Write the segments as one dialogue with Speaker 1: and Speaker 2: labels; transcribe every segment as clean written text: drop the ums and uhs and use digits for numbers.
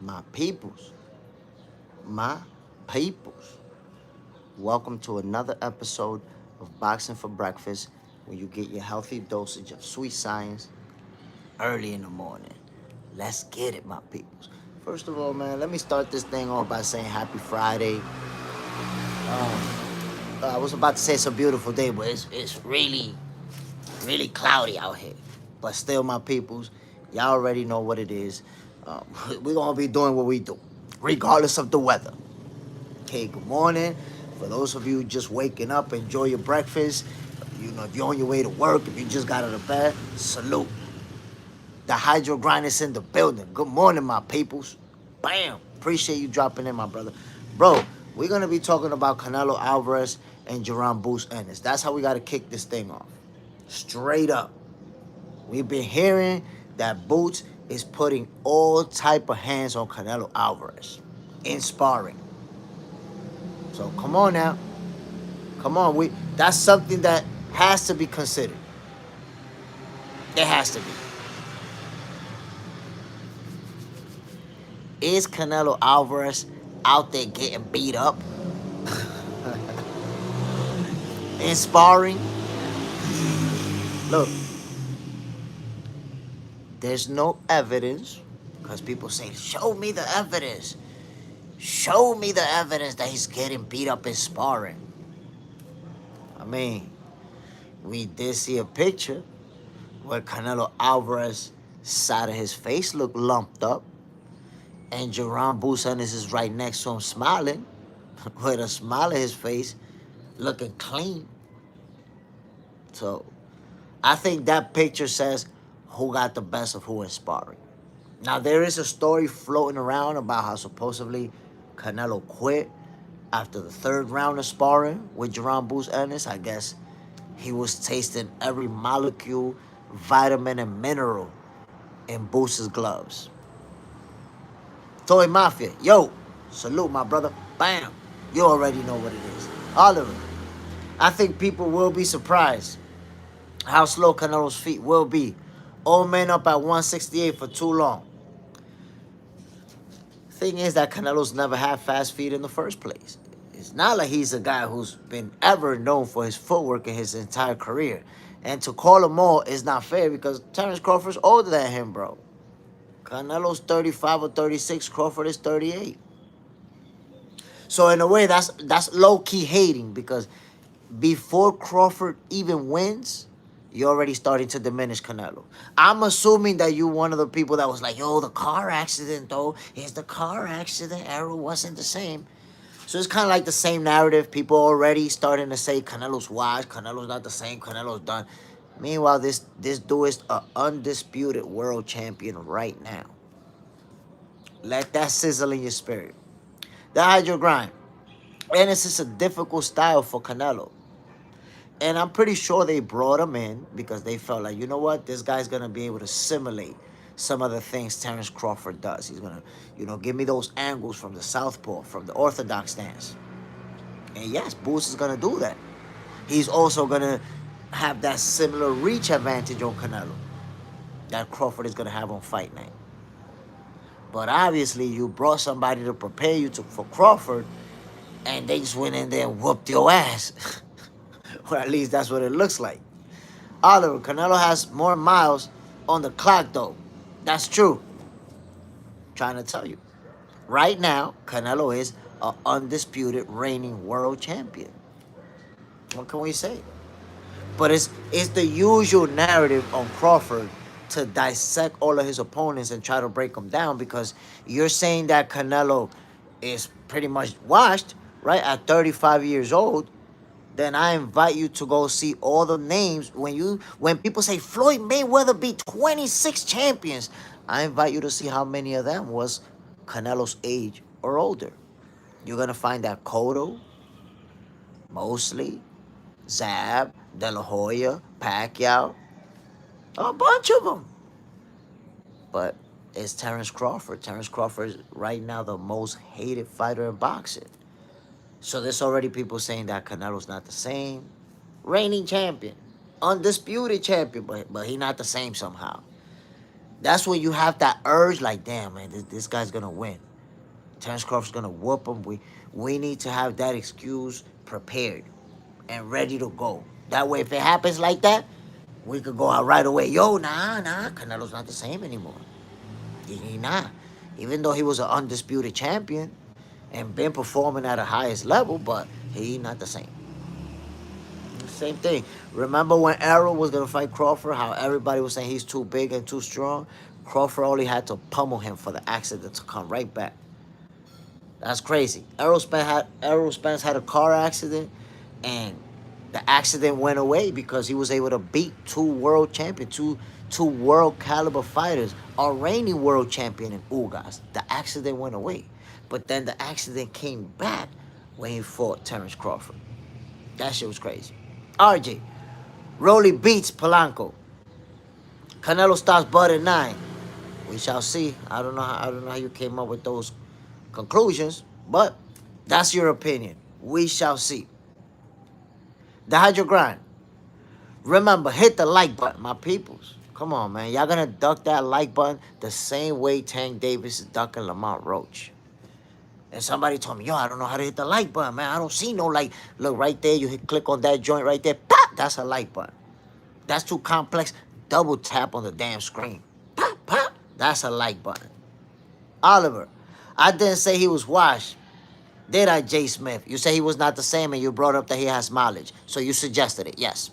Speaker 1: My peoples, my peoples. Welcome to another episode of Boxing for Breakfast, where you get your healthy dosage of sweet science early in the morning. Let's get it, my peoples. First of all, man, let me start this thing off by saying happy Friday. I was about to say it's a beautiful day, but it's really cloudy out here. But still, my peoples, y'all already know what it is. We're going to be doing what we do, regardless of the weather. Okay, good morning. For those of you just waking up, enjoy your breakfast. You know, if you're on your way to work, if you just got out of bed, salute. The hydro grind is in the building. Good morning, my peoples. Bam. Appreciate you dropping in, my brother. Bro, we're going to be talking about Canelo Alvarez and Jaron Boots Ennis. That's how we got to kick this thing off. Straight up. We've been hearing that Boots is putting all type of hands on Canelo Alvarez in sparring. So come on now. Come on. That's something that has to be considered. It has to be. Is Canelo Alvarez out there getting beat up in sparring? Look, there's no evidence because people say, show me the evidence. Show me the evidence that he's getting beat up in sparring. I mean, we did see a picture where Canelo Alvarez side of his face looked lumped up, and Jaron Boots Ennis is right next to him smiling, with a smile on his face, looking clean. So, I think that picture says who got the best of who in sparring. Now, there is a story floating around about how supposedly Canelo quit after the third round of sparring with Jaron Boots Ennis. I guess he was tasting every molecule, vitamin, and mineral in Boots' gloves. Toy Mafia, yo, salute my brother. Bam. You already know what it is. All of it. I think people will be surprised how slow Canelo's feet will be. Old man up at 168 for too long. Thing is that Canelo's never had fast feet in the first place. It's not like he's a guy who's been ever known for his footwork in his entire career. And to call him all is not fair because Terence Crawford's older than him, bro. Canelo's 35 or 36. Crawford is 38. So in a way, that's low-key hating because before Crawford even wins, you're already starting to diminish Canelo. I'm assuming that you're one of the people that was like, yo, the car accident, though, is the car accident era wasn't the same. So it's kind of like the same narrative. People already starting to say Canelo's washed, Canelo's not the same, Canelo's done. Meanwhile, this dude is an undisputed world champion right now. Let that sizzle in your spirit. The hydro grind. And it's just a difficult style for Canelo. And I'm pretty sure they brought him in because they felt like, you know what, this guy's going to be able to simulate some of the things Terence Crawford does. He's going to, give me those angles from the southpaw, from the orthodox stance. And yes, Boots is going to do that. He's also going to have that similar reach advantage on Canelo that Crawford is going to have on fight night. But obviously, you brought somebody to prepare you for Crawford, and they just went in there and whooped your ass. Or at least that's what it looks like. Oliver, Canelo has more miles on the clock, though. That's true. Trying to tell you. Right now, Canelo is an undisputed reigning world champion. What can we say? But it's the usual narrative on Crawford to dissect all of his opponents and try to break them down because you're saying that Canelo is pretty much washed, right, at 35 years old. Then I invite you to go see all the names. When people say Floyd Mayweather beat 26 champions, I invite you to see how many of them was Canelo's age or older. You're going to find that Cotto, Mosley, Zab, De La Hoya, Pacquiao, a bunch of them. But it's Terence Crawford. Terence Crawford is right now the most hated fighter in boxing. So there's already people saying that Canelo's not the same. Reigning champion. Undisputed champion, but he not the same somehow. That's when you have that urge, like, damn, man, this guy's gonna win. Terence Crawford's gonna whoop him. We need to have that excuse prepared and ready to go. That way, if it happens like that, we could go out right away. Yo, nah, Canelo's not the same anymore. He not. Even though he was an undisputed champion and been performing at a highest level, but he not the same. Same thing. Remember when Errol was gonna fight Crawford? How everybody was saying he's too big and too strong. Crawford only had to pummel him for the accident to come right back. That's crazy. Errol Spence had a car accident, and the accident went away because he was able to beat two world champions, two world caliber fighters, a reigning world champion in Ugas. The accident went away, but then the accident came back when he fought Terence Crawford. That shit was crazy. RJ, Rolly beats Polanco. Canelo stops Bud at 9. We shall see. I don't know how you came up with those conclusions, but that's your opinion. We shall see. The Hydro Grind. Remember, hit the like button, my peoples. Come on, man. Y'all gonna duck that like button the same way Tank Davis is ducking Lamont Roach. And somebody told me, yo, I don't know how to hit the like button, man. I don't see no like. Look, right there, you click on that joint right there. Pop! That's a like button. That's too complex. Double tap on the damn screen. Pop, pop. That's a like button. Oliver, I didn't say he was washed. Did I, Jay Smith? You say he was not the same and you brought up that he has mileage. So you suggested it, yes.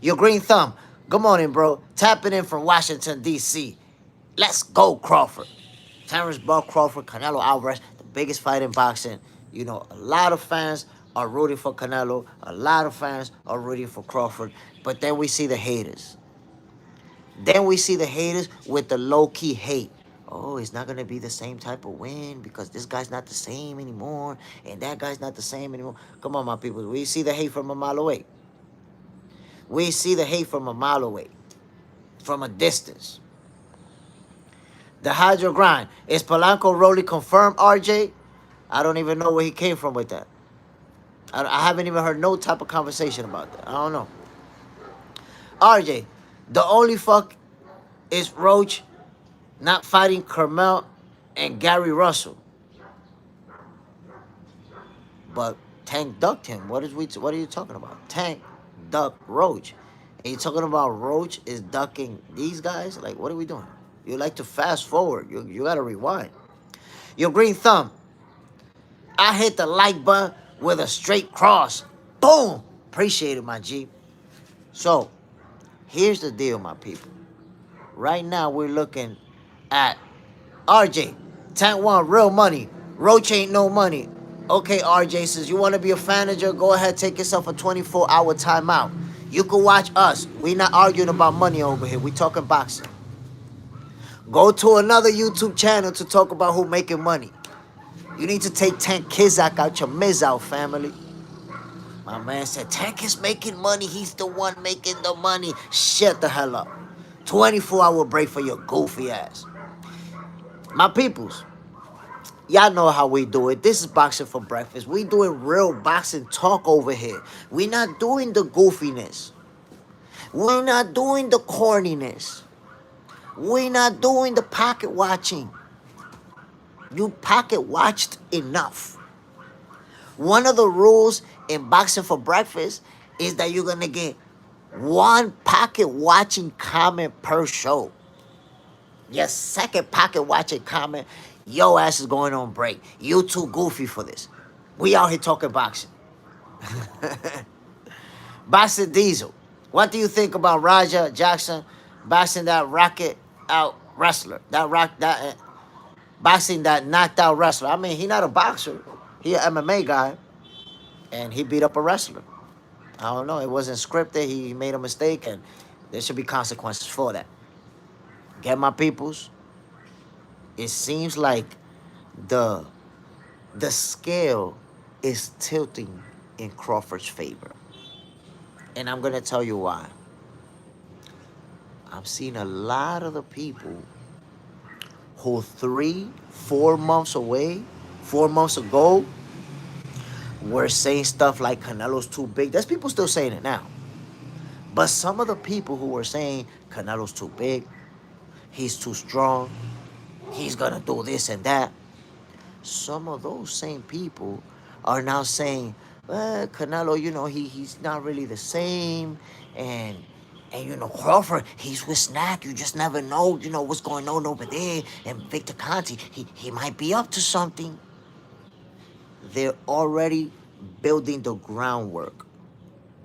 Speaker 1: Your green thumb. Good morning, bro. Tapping in from Washington, D.C. Let's go, Crawford. Terence Bud Crawford, Canelo Alvarez, the biggest fight in boxing. You know, a lot of fans are rooting for Canelo. A lot of fans are rooting for Crawford. But then we see the haters. Then we see the haters with the low-key hate. Oh, it's not going to be the same type of win because this guy's not the same anymore and that guy's not the same anymore. Come on, my people. We see the hate from a mile away. We see the hate from a mile away, from a distance. The Hydro Grind. Is Polanco Rolly confirmed, RJ? I don't even know where he came from with that. I haven't even heard no type of conversation about that. I don't know. RJ, the only fuck is Roach not fighting Carmel and Gary Russell. But Tank ducked him. What are you talking about? Tank ducked Roach. And you talking about Roach is ducking these guys? Like, what are we doing? You like to fast forward. You gotta rewind. Your green thumb. I hit the like button with a straight cross. Boom! Appreciate it, my G. So, here's the deal, my people. Right now, we're looking at RJ. Tank want real money. Roach ain't no money. Okay, RJ says, you want to be a manager? Go ahead, take yourself a 24-hour timeout. You can watch us. We not arguing about money over here. We talking boxing. Go to another YouTube channel to talk about who making money. You need to take Tank Kizak out your Mizout family. My man said, Tank is making money. He's the one making the money. Shut the hell up. 24-hour break for your goofy ass. My peoples, y'all know how we do it. This is Boxing for Breakfast. We doing real boxing talk over here. We not doing the goofiness. We're not doing the corniness. We're not doing the pocket watching. You pocket watched enough. One of the rules in Boxing for Breakfast is that you're going to get one pocket watching comment per show. Your second pocket watching comment, your ass is going on break. You too goofy for this. We out here talking boxing. Boxing Diesel. What do you think about Raja Jackson boxing that rocket out wrestler? Boxing that knocked out wrestler. I mean, he not a boxer. He an MMA guy. And he beat up a wrestler. I don't know. It wasn't scripted. He made a mistake, and there should be consequences for that. Get my peoples? It seems like the scale is tilting in Crawford's favor. And I'm going to tell you why. I've seen a lot of the people who 4 months ago, were saying stuff like Canelo's too big. There's people still saying it now. But some of the people who were saying Canelo's too big, he's too strong, he's gonna do this and that. Some of those same people are now saying, well, Canelo, he's not really the same. And Crawford, he's with Snack. You just never know, what's going on over there. And Victor Conti, he might be up to something. They're already building the groundwork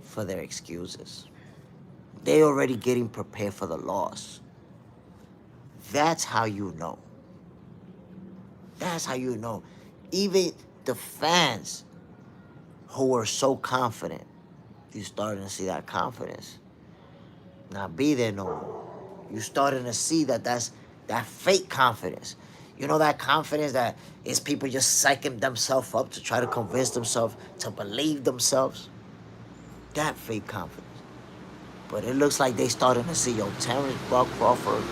Speaker 1: for their excuses. They're already getting prepared for the loss. That's how you know. That's how you know. Even the fans who were so confident, you're starting to see that confidence not be there no more. You're starting to see that's that fake confidence. That confidence that is people just psyching themselves up to try to convince themselves to believe themselves. That fake confidence. But it looks like they starting to see, Terrence Crawford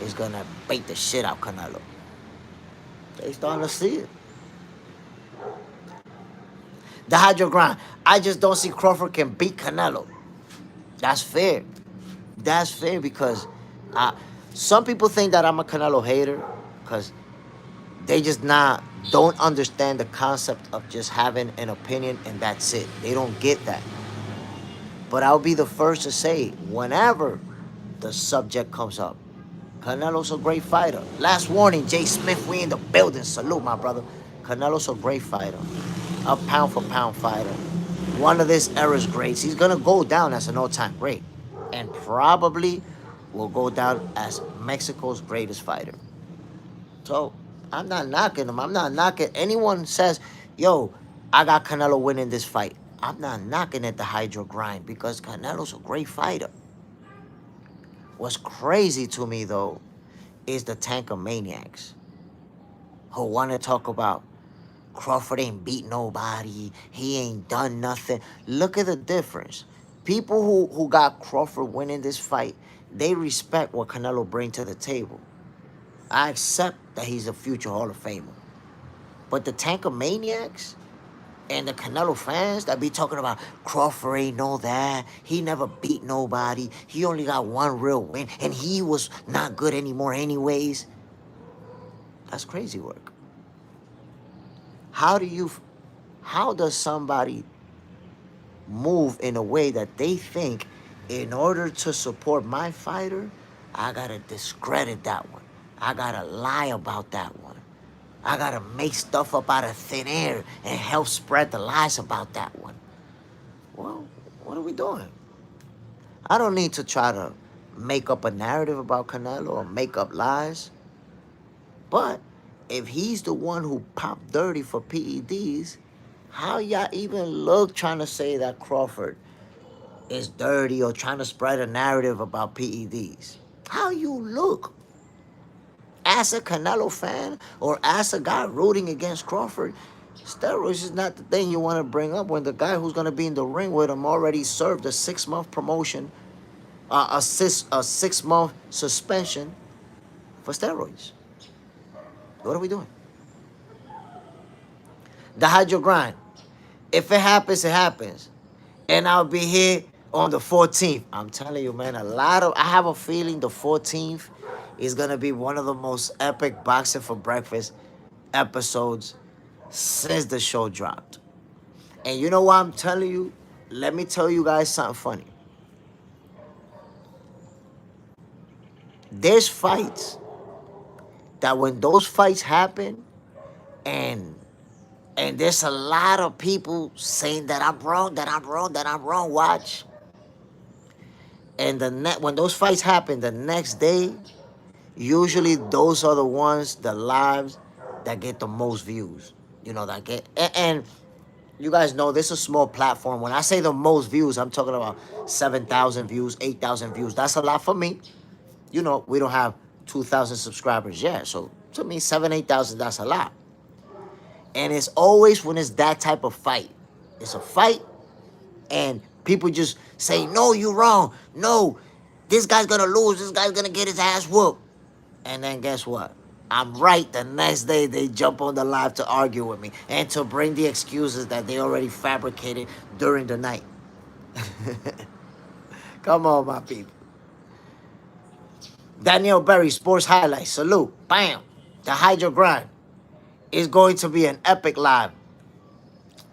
Speaker 1: is going to bait the shit out Canelo. They starting to see it. The hydro grind. I just don't see Crawford can beat Canelo. That's fair. That's fair because some people think that I'm a Canelo hater because they just don't understand the concept of just having an opinion and that's it. They don't get that. But I'll be the first to say, whenever the subject comes up, Canelo's a great fighter. Last warning, Jay Smith, we in the building. Salute, my brother. Canelo's a great fighter. A pound-for-pound fighter. One of this era's greats. He's going to go down as an all-time great. And probably will go down as Mexico's greatest fighter. So, I'm not knocking him. I'm not knocking. Anyone says, yo, I got Canelo winning this fight. I'm not knocking at the hydro grind because Canelo's a great fighter. What's crazy to me, though, is the tankomaniacs who want to talk about Crawford ain't beat nobody. He ain't done nothing. Look at the difference. People who got Crawford winning this fight, they respect what Canelo brings to the table. I accept that he's a future Hall of Famer. But the tankomaniacs and the Canelo fans that be talking about Crawford ain't know that. He never beat nobody. He only got one real win. And he was not good anymore anyways. That's crazy work. How does somebody move in a way that they think in order to support my fighter, I gotta discredit that one. I gotta lie about that one. I gotta make stuff up out of thin air and help spread the lies about that one. Well, what are we doing? I don't need to try to make up a narrative about Canelo or make up lies. But if he's the one who popped dirty for PEDs, how y'all even look trying to say that Crawford is dirty or trying to spread a narrative about PEDs? How you look? As a Canelo fan or as a guy rooting against Crawford, steroids is not the thing you want to bring up when the guy who's going to be in the ring with him already served a 6-month promotion, a 6-month suspension for steroids. What are we doing? The hydro grind. If it happens, it happens. And I'll be here on the 14th. I'm telling you, man, I have a feeling the 14th is going to be one of the most epic Boxing for Breakfast episodes since the show dropped. And you know what I'm telling you? Let me tell you guys something funny. There's fights that when those fights happen and there's a lot of people saying that I'm wrong, watch. And when those fights happen the next day, usually those are the ones, the lives that get the most views. And you guys know this is a small platform. When I say the most views, I'm talking about 7,000 views, 8,000 views. That's a lot for me. We don't have 2,000 subscribers yet. So to me, 7,000, 8,000, that's a lot. And it's always when it's that type of fight. It's a fight and people just say, no, you're wrong. No, this guy's going to lose. This guy's going to get his ass whooped. And then guess what? I'm right. The next day, they jump on the live to argue with me and to bring the excuses that they already fabricated during the night. Come on, my people. Daniel Berry, Sports Highlights. Salute. Bam. The Hydro Grind is going to be an epic live.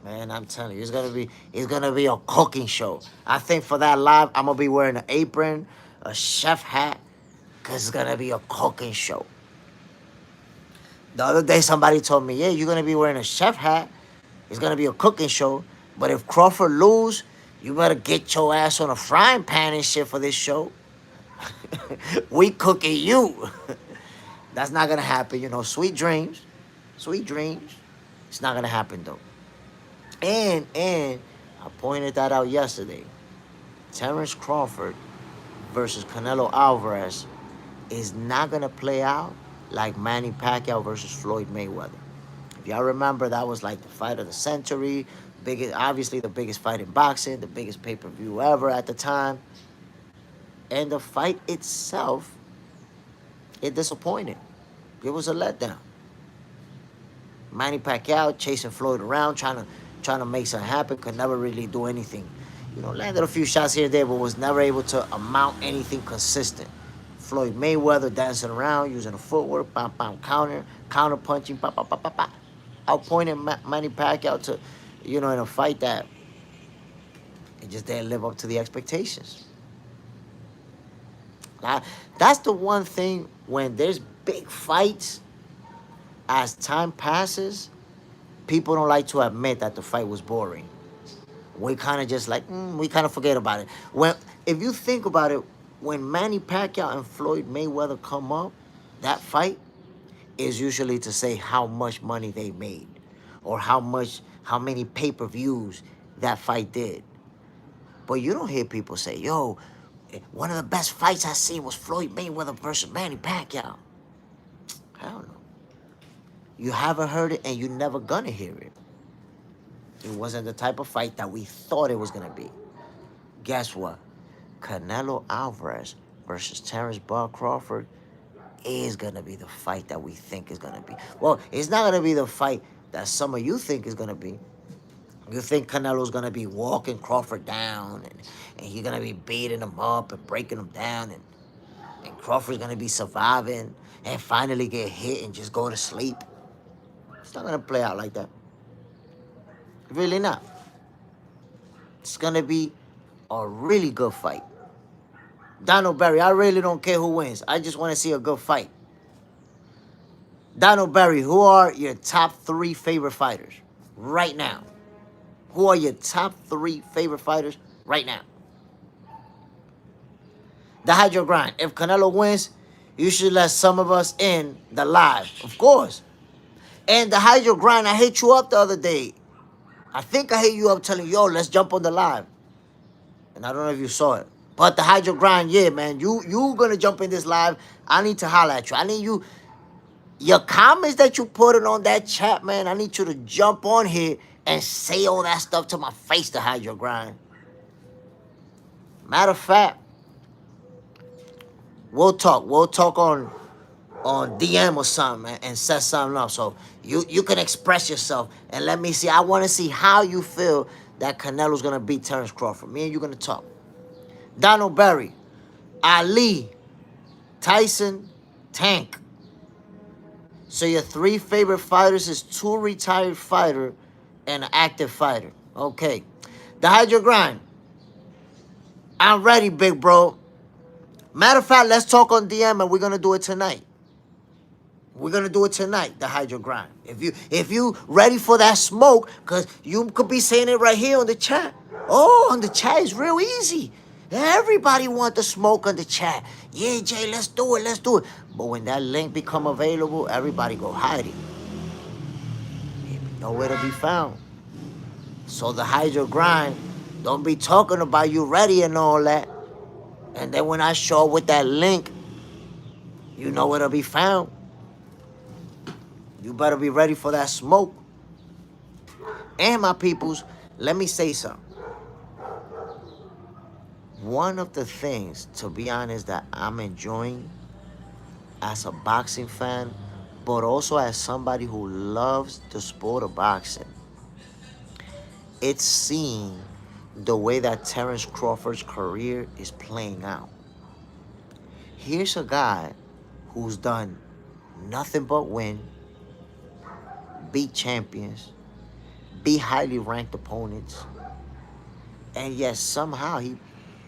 Speaker 1: Man, I'm telling you, it's gonna be a cooking show. I think for that live, I'm gonna be wearing an apron, a chef hat, cause it's gonna be a cooking show. The other day, somebody told me, "Yeah, you're gonna be wearing a chef hat. It's gonna be a cooking show. But if Crawford lose, you better get your ass on a frying pan and shit for this show. We cooking you." That's not gonna happen, Sweet dreams, sweet dreams. It's not gonna happen though. And I pointed that out yesterday. Terrence Crawford versus Canelo Alvarez is not gonna play out like Manny Pacquiao versus Floyd Mayweather. If y'all remember, that was like the fight of the century, obviously the biggest fight in boxing, the biggest pay-per-view ever at the time. And the fight itself, it disappointed. It was a letdown. Manny Pacquiao chasing Floyd around, trying to make something happen, could never really do anything. Landed a few shots here and there, but was never able to amount anything consistent. Floyd Mayweather dancing around, using the footwork, bam, bam, counter punching, pa, pa, pa, pa, pa. Outpointing Manny Pacquiao to, in a fight that it just didn't live up to the expectations. Now, that's the one thing when there's big fights, as time passes, people don't like to admit that the fight was boring. We kind of just we kind of forget about it. If you think about it, when Manny Pacquiao and Floyd Mayweather come up, that fight is usually to say how much money they made or how many pay-per-views that fight did. But you don't hear people say, yo, one of the best fights I seen was Floyd Mayweather versus Manny Pacquiao. Hell no. You haven't heard it and you're never gonna hear it. It wasn't the type of fight that we thought it was gonna be. Guess what? Canelo Alvarez versus Terrence Bud Crawford is gonna be the fight that we think is gonna be. Well, it's not gonna be the fight that some of you think is gonna be. You think Canelo's gonna be walking Crawford down and he's gonna be beating him up and breaking him down and Crawford's gonna be surviving and finally get hit and just go to sleep. It's not gonna play out like that. Really not. It's gonna be a really good fight. Donald Berry, I really don't care who wins. I just want to see a good fight. Donald Berry, who are your top 3 favorite fighters right now? Who are your top 3 favorite fighters right now? The Hydro Grind. If Canelo wins, you should let some of us in the live, of course. And the Hydro Grind, I hit you up the other day. I think I hit you up telling you, yo, let's jump on the live. And I don't know if you saw it. But the Hydro Grind, yeah, man. You gonna jump in this live. I need to holler at you. I need you. Your comments that you put it on that chat, man, I need you to jump on here and say all that stuff to my face, the Hydro Grind. Matter of fact, we'll talk. We'll talk on DM or something and set something up. So you can express yourself and let me see. I want to see how you feel that Canelo's going to beat Terrence Crawford. Me and you going to talk. Donald Berry, Ali, Tyson, Tank. So your 3 favorite fighters is 2 retired fighter and an active fighter. Okay. The Hydro Grind. I'm ready, big bro. Matter of fact, let's talk on DM and we're going to do it tonight. We're going to do it tonight, the Hydro Grind. If you ready for that smoke, because you could be saying it right here on the chat. Oh, on the chat is real easy. Everybody want the smoke on the chat. Yeah, Jay, let's do it, let's do it. But when that link become available, everybody go hide it. Nowhere to be found. So the Hydro Grind, don't be talking about you ready and all that. And then when I show up with that link, you know where to be found. You better be ready for that smoke. And my peoples, let me say something. One of the things, to be honest, that I'm enjoying as a boxing fan, but also as somebody who loves the sport of boxing, it's seeing the way that Terrence Crawford's career is playing out. Here's a guy who's done nothing but win, beat champions, beat highly ranked opponents, and yet somehow he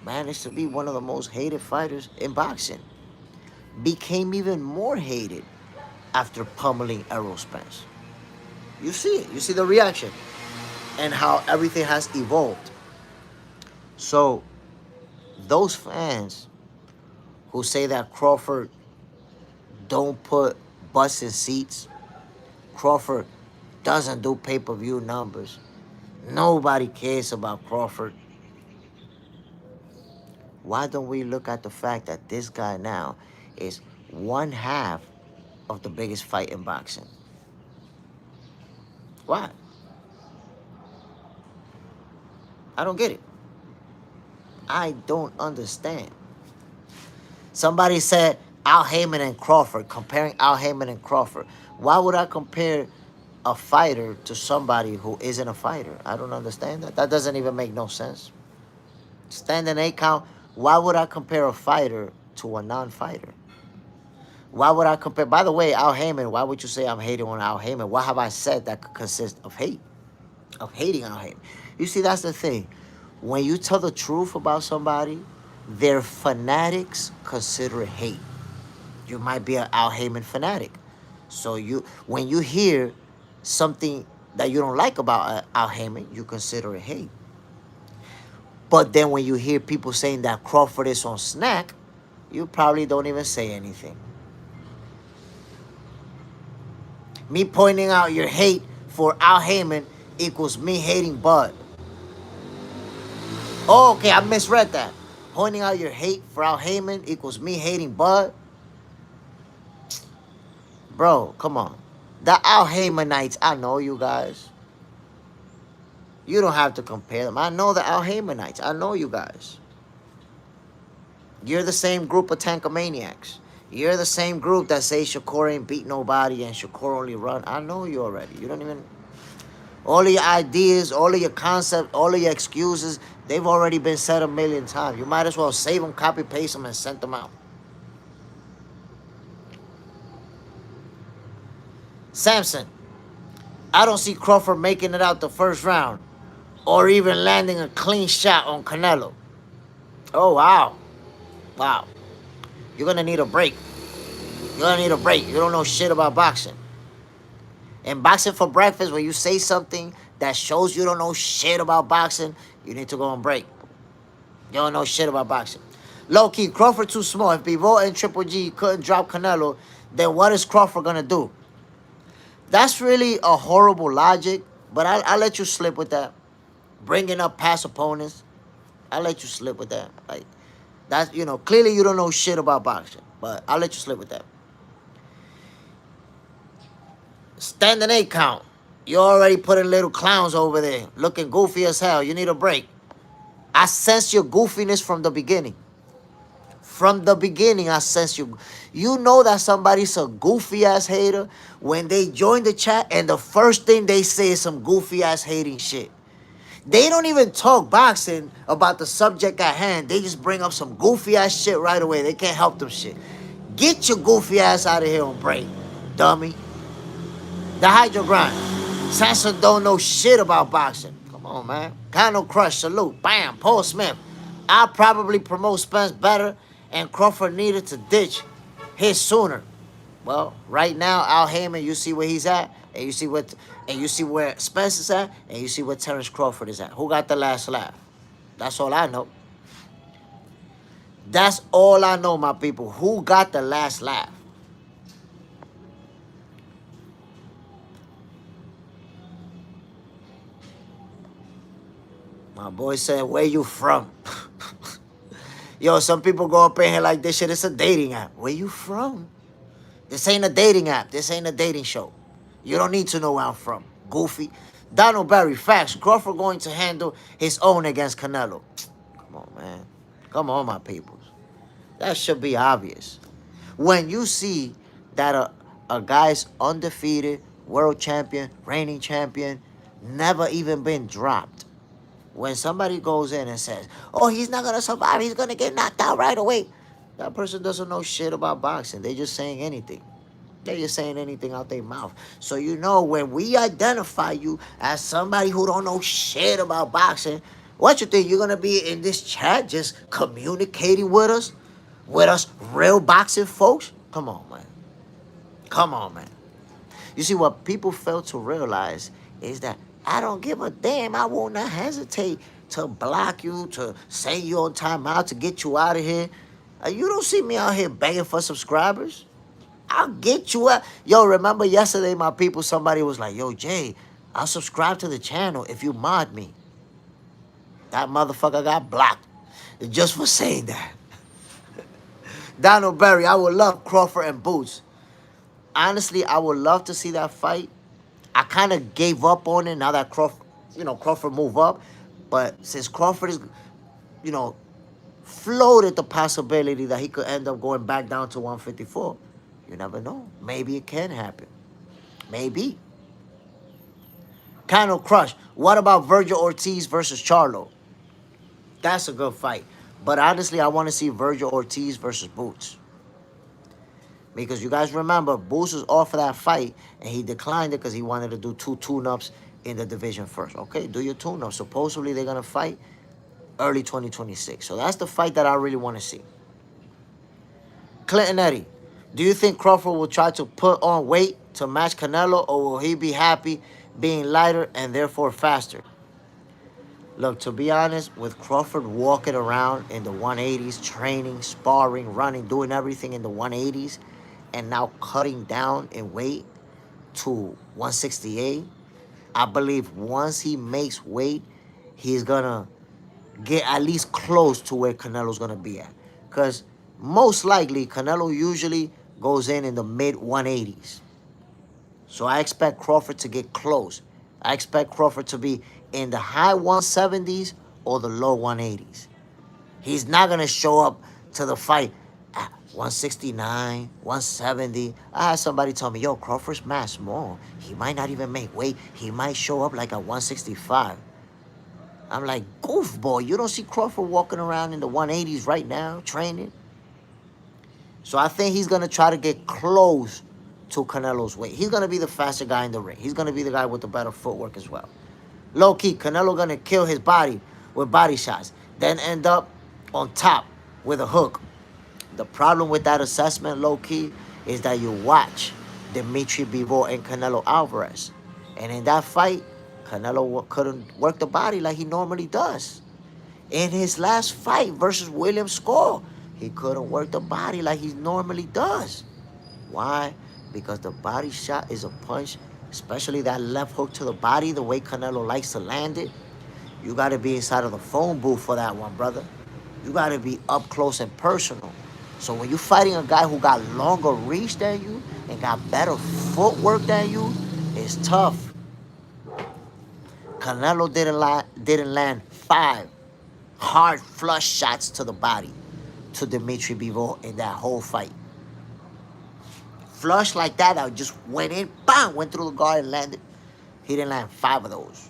Speaker 1: managed to be one of the most hated fighters in boxing. Became even more hated after pummeling Errol Spence. You see it. You see the reaction and how everything has evolved. So those fans who say that Crawford don't put butts in seats, Crawford doesn't do pay-per-view numbers, nobody cares about Crawford. Why don't we look at the fact that this guy now is one half of the biggest fight in boxing? Why? I don't get it. I don't understand. Somebody said Al Heyman and Crawford, comparing Al Heyman and Crawford. Why would I compare a fighter to somebody who isn't a fighter? I don't understand that. That doesn't even make no sense. Standing 8 count, why would I compare a fighter to a non-fighter? Why would I compare? By the way, Al Heyman, why would you say I'm hating on Al Heyman? What have I said that could consist of hate? Of hating Al Heyman? You see, that's the thing. When you tell the truth about somebody, their fanatics consider it hate. You might be an Al Heyman fanatic. So when you hear something that you don't like about Al Heyman, you consider it hate. But then when you hear people saying that Crawford is on snack, you probably don't even say anything. Me pointing out your hate for Al Heyman equals me hating Bud. Oh, okay, I misread that. Pointing out your hate for Al Heyman equals me hating Bud. Bro, come on. The Al Heymanites, I know you guys. You don't have to compare them. I know the Al Heymanites. I know you guys. You're the same group of Tankamaniacs. You're the same group that say Shakur ain't beat nobody and Shakur only run. I know you already. You don't even... All of your ideas, all of your concepts, all of your excuses, they've already been said a million times. You might as well save them, copy, paste them, and send them out. Samson, I don't see Crawford making it out the first round or even landing a clean shot on Canelo. Oh, wow. Wow. You're going to need a break. You're going to need a break. You don't know shit about boxing. In Boxing for Breakfast, when you say something that shows you don't know shit about boxing, you need to go on break. You don't know shit about boxing. Low-key, Crawford too small. If Bivol and Triple G couldn't drop Canelo, then what is Crawford going to do? That's really a horrible logic, but I'll let you slip with that. Bringing up past opponents, I'll let you slip with that. Like, that's, you know, clearly you don't know shit about boxing, but I'll let you slip with that. Standing 8 count. You're already putting little clowns over there, looking goofy as hell. You need a break. I sense your goofiness from the beginning. From the beginning, I sense you. You know that somebody's a goofy-ass hater when they join the chat and the first thing they say is some goofy-ass hating shit. They don't even talk boxing about the subject at hand. They just bring up some goofy-ass shit right away. They can't help them shit. Get your goofy ass out of here on break, dummy. The Hydro Grind. Samson don't know shit about boxing. Come on, man. Kano Crush, salute. Bam, Paul Smith. I'll probably promote Spence better, and Crawford needed to ditch his sooner. Well, right now, Al Heyman, you see where he's at, and you see where Spence is at, and you see where Terrence Crawford is at. Who got the last laugh? That's all I know. That's all I know, my people. Who got the last laugh? My boy said, where you from? Yo, some people go up in here like this shit, it's a dating app. Where you from? This ain't a dating app. This ain't a dating show. You don't need to know where I'm from. Goofy. Donald Barry, facts. Crawford going to handle his own against Canelo. Come on, man. Come on, my peoples. That should be obvious. When you see that a guy's undefeated, world champion, reigning champion, never even been dropped. When somebody goes in and says, oh, he's not going to survive, he's going to get knocked out right away. That person doesn't know shit about boxing. They just saying anything. They just saying anything out their mouth. So you know, when we identify you as somebody who don't know shit about boxing, what you think you're gonna be in this chat just communicating with us? With us real boxing folks? Come on, man. Come on, man. You see, what people fail to realize is that I don't give a damn. I will not hesitate to block you, to send you on timeout, to get you out of here. You don't see me out here begging for subscribers. I'll get you out. Yo, remember yesterday, my people, somebody was like, yo, Jay, I'll subscribe to the channel if you mod me. That motherfucker got blocked just for saying that. Donald Berry, I would love Crawford and Boots. Honestly, I would love to see that fight. I kind of gave up on it now that Crawford moved up. But since Crawford is, you know, floated the possibility that he could end up going back down to 154, you never know. Maybe it can happen. Maybe. Kind of Crush. What about Virgil Ortiz versus Charlo? That's a good fight. But honestly, I want to see Virgil Ortiz versus Boots. Because you guys remember, Boots was off for that fight, and he declined it because he wanted to do 2 tune-ups in the division first. Okay, do your tune-up. Supposedly, they're going to fight early 2026. So that's the fight that I really want to see. Clinton Eddie, do you think Crawford will try to put on weight to match Canelo, or will he be happy being lighter and therefore faster? Look, to be honest, with Crawford walking around in the 180s, training, sparring, running, doing everything in the 180s, and now cutting down in weight to 168, I believe once he makes weight, he's going to get at least close to where Canelo's going to be at. Because most likely, Canelo usually goes in the mid 180s. So I expect Crawford to get close. I expect Crawford to be in the high 170s or the low 180s. He's not going to show up to the fight at 169, 170. I had somebody tell me, yo, Crawford's mad small. He might not even make weight. He might show up like at 165. I'm like, goofball, you don't see Crawford walking around in the 180s right now, training? So I think he's going to try to get close to Canelo's weight. He's going to be the faster guy in the ring. He's going to be the guy with the better footwork as well. Low-key, Canelo going to kill his body with body shots, then end up on top with a hook. The problem with that assessment, low-key, is that you watch Dimitri Bivol and Canelo Alvarez. And in that fight, Canelo couldn't work the body like he normally does. In his last fight versus William Score, he couldn't work the body like he normally does. Why? Because the body shot is a punch, especially that left hook to the body, the way Canelo likes to land it. You got to be inside of the phone booth for that one, brother. You got to be up close and personal. So when you're fighting a guy who got longer reach than you and got better footwork than you, it's tough. Canelo didn't land 5 hard flush shots to the body to Dimitri Bivol in that whole fight. Flush like that, I just went in, bam, went through the guard and landed. He didn't land 5 of those.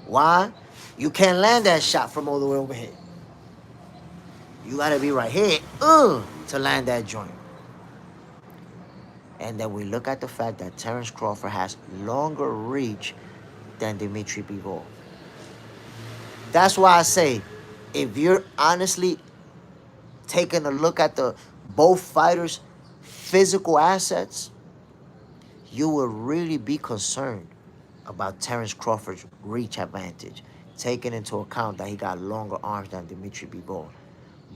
Speaker 1: Why? You can't land that shot from all the way over here. You got to be right here to land that joint. And then we look at the fact that Terence Crawford has longer reach than Dimitri Bivol. That's why I say, if you're honestly taking a look at the both fighters' physical assets, you will really be concerned about Terence Crawford's reach advantage, taking into account that he got longer arms than Dimitri Bivol.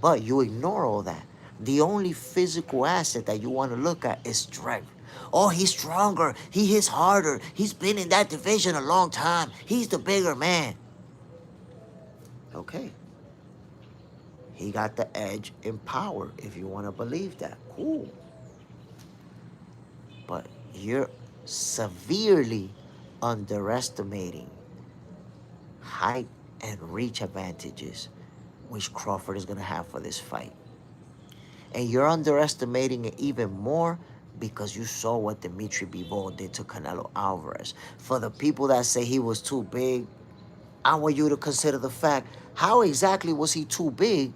Speaker 1: But you ignore all that. The only physical asset that you want to look at is strength. Oh, he's stronger. He hits harder. He's been in that division a long time. He's the bigger man. Okay. He got the edge in power, if you want to believe that. Cool. But you're severely underestimating height and reach advantages which Crawford is going to have for this fight. And you're underestimating it even more because you saw what Dimitri Bivol did to Canelo Alvarez. For the people that say he was too big, I want you to consider the fact, how exactly was he too big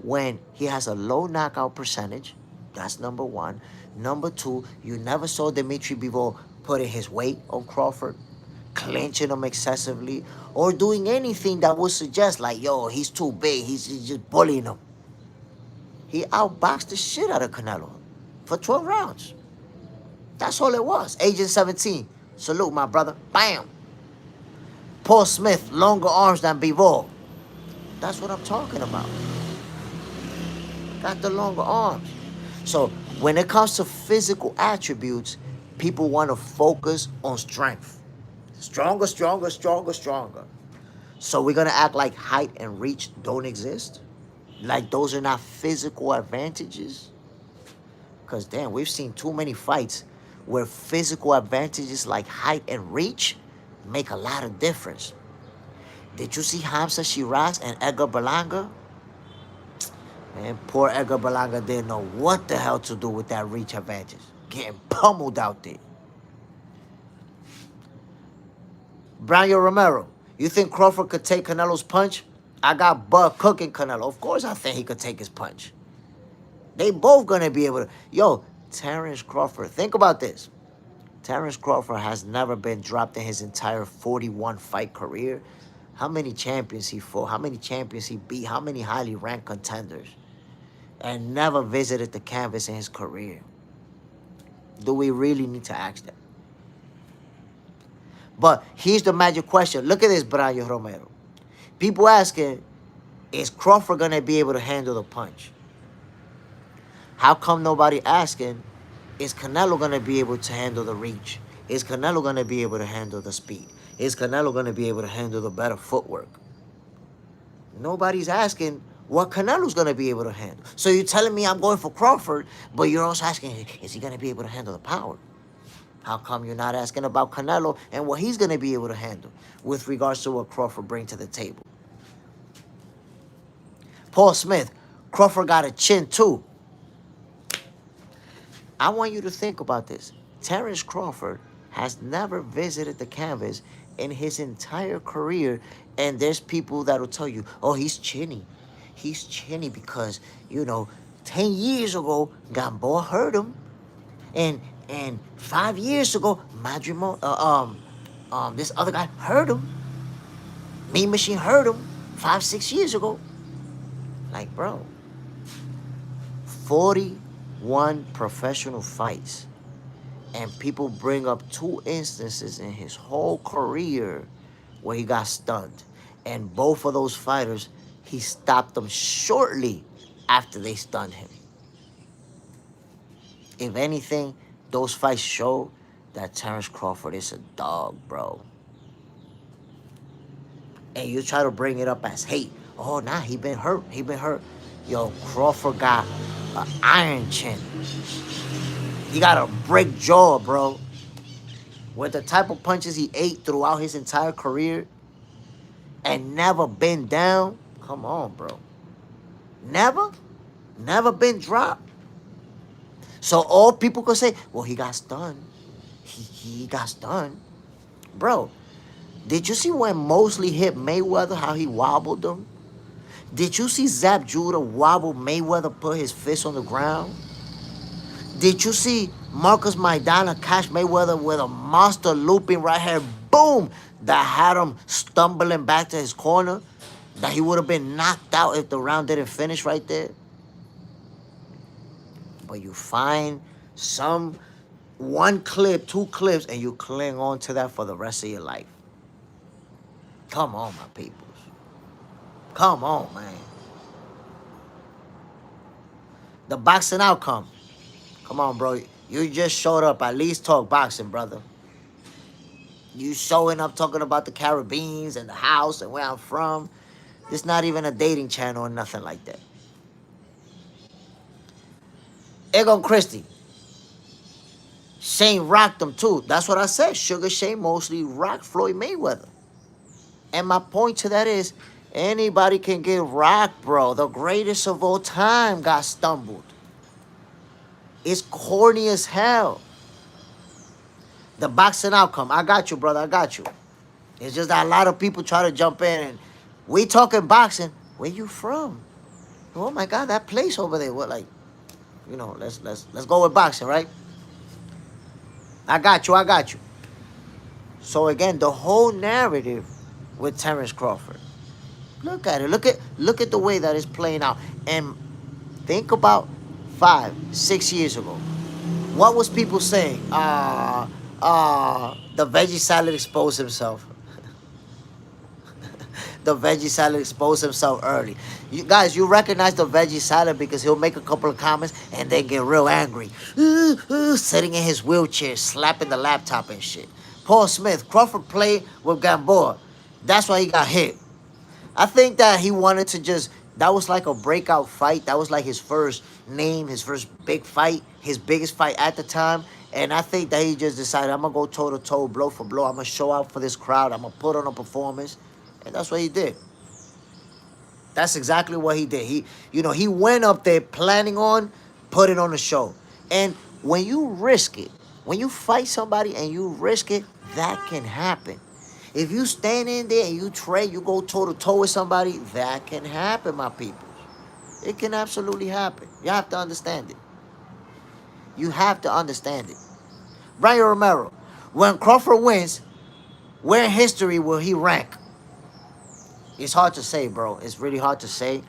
Speaker 1: when he has a low knockout percentage. That's number one. Number two, you never saw Dimitri Bivol putting his weight on Crawford, clinching him excessively, or doing anything that would suggest like, yo, he's too big, he's just bullying him. He outboxed the shit out of Canelo for 12 rounds. That's all it was. Agent 17. Salute, my brother. Bam. Paul Smith, longer arms than Bivol. That's what I'm talking about. Got the longer arms. So when it comes to physical attributes, people want to focus on strength. Stronger, stronger, stronger, stronger. So we're going to act like height and reach don't exist? Like those are not physical advantages? Because, damn, we've seen too many fights where physical advantages like height and reach make a lot of difference. Did you see Hamza Shiraz and Edgar Berlanga? Man, poor Edgar Berlanga didn't know what the hell to do with that reach advantage. Getting pummeled out there. Brian Romero, you think Crawford could take Canelo's punch? I got Bud cooking Canelo. Of course I think he could take his punch. They both gonna be able to. Yo, Terence Crawford, think about this. Terence Crawford has never been dropped in his entire 41 fight career. How many champions he fought? How many champions he beat? How many highly ranked contenders? And never visited the canvas in his career. Do we really need to ask that? But here's the magic question. Look at this, Brian Romero. People asking, is Crawford going to be able to handle the punch? How come nobody asking, is Canelo going to be able to handle the reach? Is Canelo going to be able to handle the speed? Is Canelo going to be able to handle the better footwork? Nobody's asking what Canelo's going to be able to handle. So you're telling me I'm going for Crawford, but you're also asking, is he going to be able to handle the power? How come you're not asking about Canelo and what he's going to be able to handle with regards to what Crawford brings to the table? Paul Smith, Crawford got a chin too. I want you to think about this. Terence Crawford has never visited the canvas in his entire career, and there's people that will tell you, oh, he's chinny. He's chinny because, 10 years ago, Gamboa hurt him. And 5 years ago, this other guy hurt him. Mean Machine hurt him 5, 6 years ago. Like, bro, 41 professional fights. And people bring up 2 instances in his whole career where he got stunned. And both of those fighters, he stopped them shortly after they stunned him. If anything, those fights show that Terence Crawford is a dog, bro. And you try to bring it up as hate. Oh, nah, he been hurt. He been hurt. Yo, Crawford got an iron chin. He got a brick jaw, bro. With the type of punches he ate throughout his entire career and never been down. Come on, bro. Never been dropped. So all people could say, well, he got stunned. He got stunned. Bro, did you see when Mosley hit Mayweather, how he wobbled him? Did you see Zab Judah wobble Mayweather, put his fist on the ground? Did you see Marcus Maidana catch Mayweather with a monster looping right here, boom, that had him stumbling back to his corner, that he would have been knocked out if the round didn't finish right there? But you find one clip, 2 clips, and you cling on to that for the rest of your life. Come on, my peoples. Come on, man. The boxing outcome. Come on, bro. You just showed up. At least talk boxing, brother. You showing up talking about the Caribbeans and the house and where I'm from. It's not even a dating channel or nothing like that. Egon Christie. Shane rocked him too. That's what I said. Sugar Shane mostly rocked Floyd Mayweather. And my point to that is, anybody can get rocked, bro. The greatest of all time got stumbled. It's corny as hell. The boxing outcome. I got you, brother. I got you. It's just that a lot of people try to jump in and we talking boxing. Where you from? Oh my God, that place over there. What, like, let's go with boxing, right? I got you. I got you. So again, the whole narrative with Terrence Crawford. Look at it. Look at the way that it's playing out. And think about 5, 6 years ago. What was people saying? The veggie salad exposed himself. The veggie salad exposed himself early. You guys, you recognize the veggie salad because he'll make a couple of comments and then get real angry. Sitting in his wheelchair, slapping the laptop and shit. Paul Smith, Crawford played with Gamboa. That's why he got hit. I think that he wanted to just, that was like a breakout fight. That was like his first name, his first big fight, his biggest fight at the time. And I think that he just decided, I'm going to go toe to toe, blow for blow. I'm going to show out for this crowd. I'm going to put on a performance. And that's what he did. That's exactly what he did. He went up there planning on putting on a show. And when you risk it, when you fight somebody and you risk it, that can happen. If you stand in there and you trade, you go toe to toe with somebody, that can happen, my people. It can absolutely happen. You have to understand it. You have to understand it. Brian Romero, when Crawford wins, where in history will he rank? It's hard to say, bro. It's really hard to say.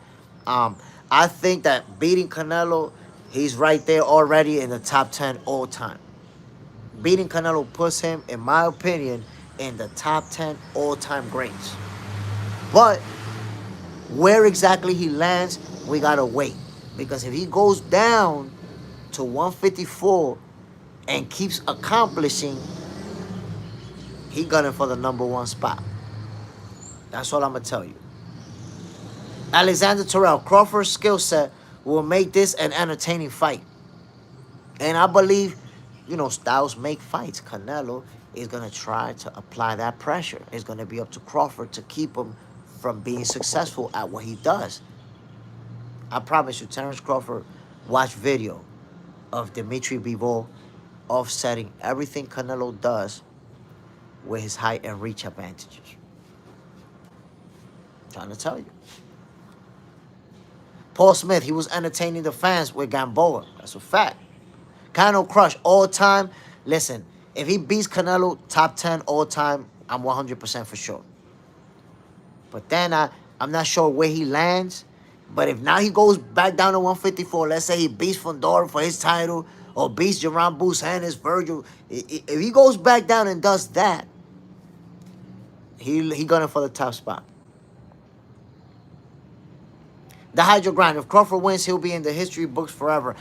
Speaker 1: I think that beating Canelo, he's right there already in the top 10 all time. Beating Canelo puts him, in my opinion, in the top 10 all-time greats. But where exactly he lands, we gotta wait. Because if he goes down to 154 and keeps accomplishing, he gunning for the #1 spot. That's all I'm gonna tell you. Alexander Terrell, Crawford's skill set will make this an entertaining fight. And I believe, styles make fights. Canelo is going to try to apply that pressure. It's going to be up to Crawford to keep him from being successful at what he does. I promise you, Terrence Crawford watched video of Dimitri Bivol offsetting everything Canelo does with his height and reach advantages. I'm trying to tell you. Paul Smith, he was entertaining the fans with Gamboa. That's a fact. Canelo Crush, all time. Listen, if he beats Canelo, top 10 all time, I'm 100% for sure. But then I'm not sure where he lands. But if now he goes back down to 154, let's say he beats Fundora for his title, or beats Jaron Boots Ennis, Virgil. If he goes back down and does that, he gunning for the top spot. The Hydro Grind. If Crawford wins, he'll be in the history books forever.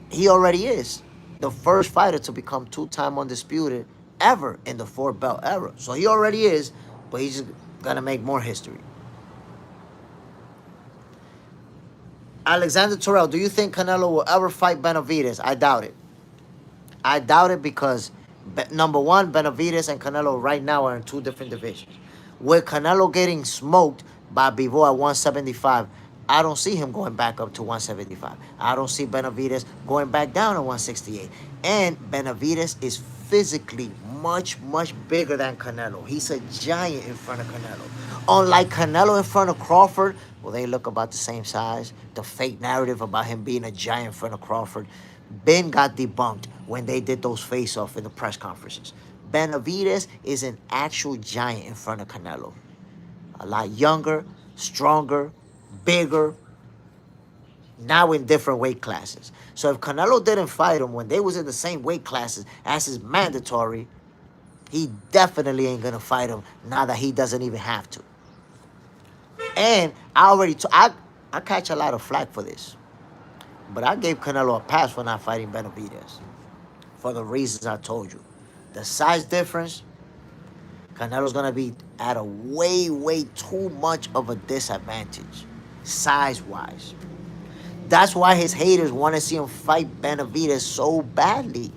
Speaker 1: He already is the first fighter to become 2-time undisputed ever in the 4-belt era. So he already is, but he's just gonna make more history. Alexander Terrell, do you think Canelo will ever fight Benavidez? I doubt it. I doubt it because, #1, Benavidez and Canelo right now are in 2 different divisions. With Canelo getting smoked by Bivol at 175, I don't see him going back up to 175. I don't see Benavidez going back down to 168. And Benavidez is physically much, much bigger than Canelo. He's a giant in front of Canelo. Unlike Canelo in front of Crawford, well, they look about the same size. The fake narrative about him being a giant in front of Crawford, Ben got debunked when they did those face-off in the press conferences. Benavidez is an actual giant in front of Canelo. A lot younger, stronger, bigger, now in different weight classes. So if Canelo didn't fight him when they was in the same weight classes as his mandatory, he definitely ain't gonna fight him now that he doesn't even have to. And I catch a lot of flack for this, but I gave Canelo a pass for not fighting Benavidez for the reasons I told you. The size difference, Canelo's gonna be at a way, way too much of a disadvantage, size-wise. That's why his haters want to see him fight Benavidez so badly.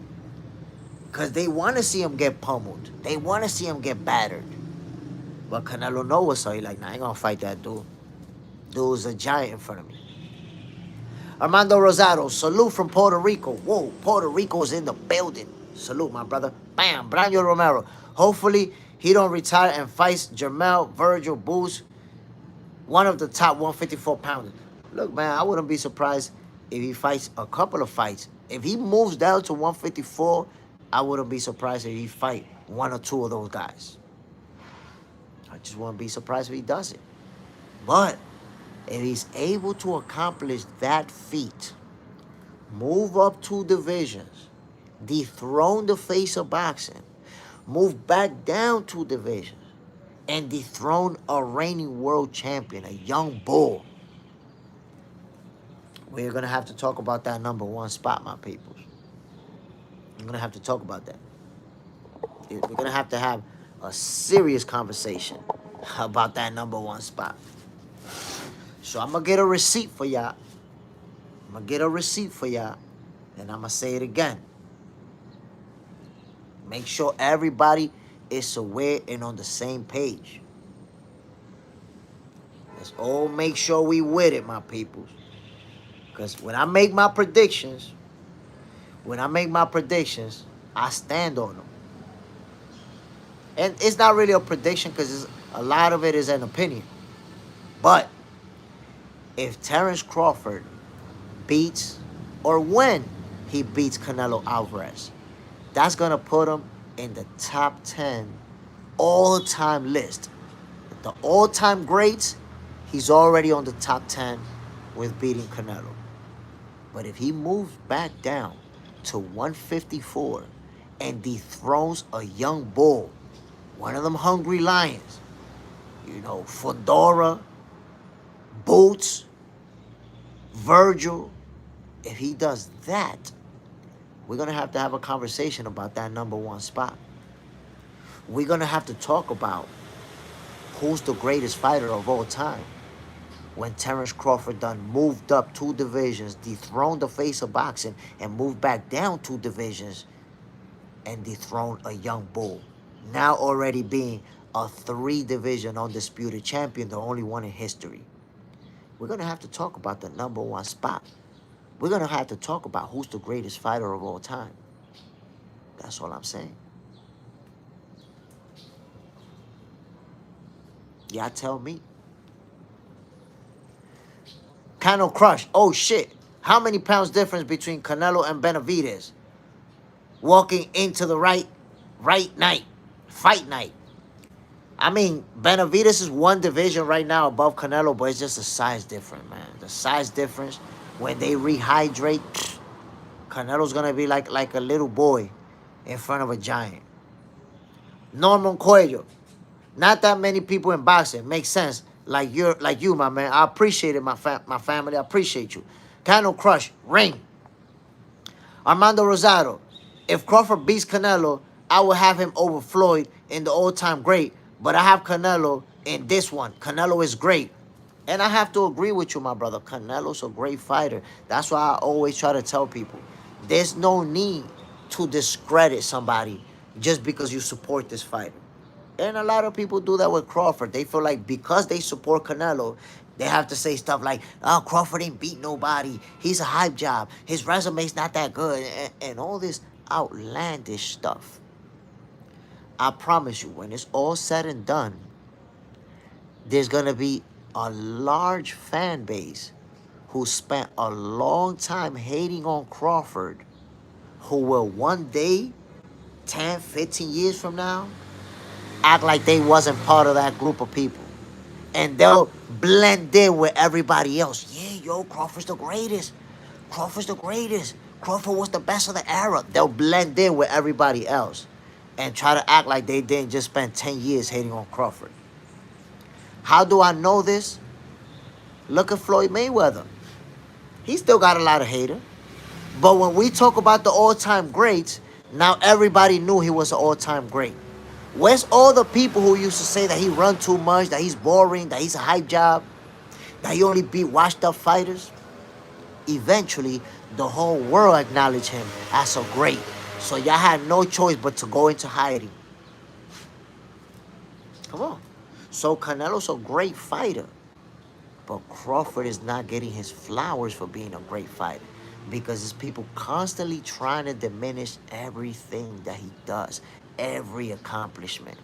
Speaker 1: Because they want to see him get pummeled. They want to see him get battered. But Canelo knows, so he's like, nah, I ain't gonna fight that dude. Dude's a giant in front of me. Armando Rosado, salute from Puerto Rico. Whoa, Puerto Rico's in the building. Salute, my brother. Bam, Brian Romero. Hopefully, he don't retire and fights Jermell, Virgil, Boots, one of the top 154 pounders. Look, man, I wouldn't be surprised if he fights a couple of fights. If he moves down to 154, I wouldn't be surprised if he fight one or two of those guys. I just wouldn't be surprised if he does it. But if he's able to accomplish that feat, move up 2 divisions, dethrone the face of boxing, move back down 2 divisions, and dethrone a reigning world champion, a young bull, we're going to have to talk about that #1 spot, my peoples. We're going to have to talk about that. We're going to have a serious conversation about that #1 spot. So I'm going to get a receipt for y'all. And I'm going to say it again. Make sure everybody is aware and on the same page. Let's all make sure we with it, my peoples. Because when I make my predictions, I stand on them. And it's not really a prediction because a lot of it is an opinion. But if Terence Crawford beats, or when he beats Canelo Alvarez, that's going to put him in the top 10 all-time list. The all-time greats, he's already on the top 10 with beating Canelo. But if he moves back down to 154 and dethrones a young bull, one of them hungry lions, Fedora, Boots, Virgil, if he does that, we're going to have a conversation about that #1 spot. We're going to have to talk about who's the greatest fighter of all time. When Terence Crawford done moved up 2 divisions, dethroned the face of boxing, and moved back down 2 divisions and dethroned a young bull. Now already being a 3-division undisputed champion, the only one in history. We're going to have to talk about the #1 spot. We're going to have to talk about who's the greatest fighter of all time. That's all I'm saying. Y'all tell me. Canelo Crush. Oh, shit. How many pounds difference between Canelo and Benavidez? Walking into the fight night. I mean, Benavidez is 1 division right now above Canelo, but it's just a size difference, man. The size difference, when they rehydrate, Canelo's going to be like a little boy in front of a giant. Norman Cuello. Not that many people in boxing. Makes sense. Like you, my man. I appreciate it, my family. I appreciate you. Canelo Crush, ring. Armando Rosado. If Crawford beats Canelo, I will have him over Floyd in the all-time great. But I have Canelo in this one. Canelo is great. And I have to agree with you, my brother. Canelo's a great fighter. That's why I always try to tell people, there's no need to discredit somebody just because you support this fighter. And a lot of people do that with Crawford. They feel like because they support Canelo, they have to say stuff like, oh, Crawford ain't beat nobody. He's a hype job. His resume's not that good. And all this outlandish stuff. I promise you, when it's all said and done, there's going to be a large fan base who spent a long time hating on Crawford, who will one day, 10, 15 years from now, act like they wasn't part of that group of people. And they'll blend in with everybody else. Yeah, yo, Crawford's the greatest. Crawford's the greatest. Crawford was the best of the era. They'll blend in with everybody else and try to act like they didn't just spend 10 years hating on Crawford. How do I know this? Look at Floyd Mayweather. He still got a lot of haters. But when we talk about the all-time greats, now everybody knew he was an all-time great. Where's all the people who used to say that he run too much, that he's boring, that he's a hype job, that he only beat washed-up fighters? Eventually, the whole world acknowledged him as a great. So y'all had no choice but to go into hiding. Come on. So Canelo's a great fighter. But Crawford is not getting his flowers for being a great fighter. Because there's people constantly trying to diminish everything that he does. Every accomplishment.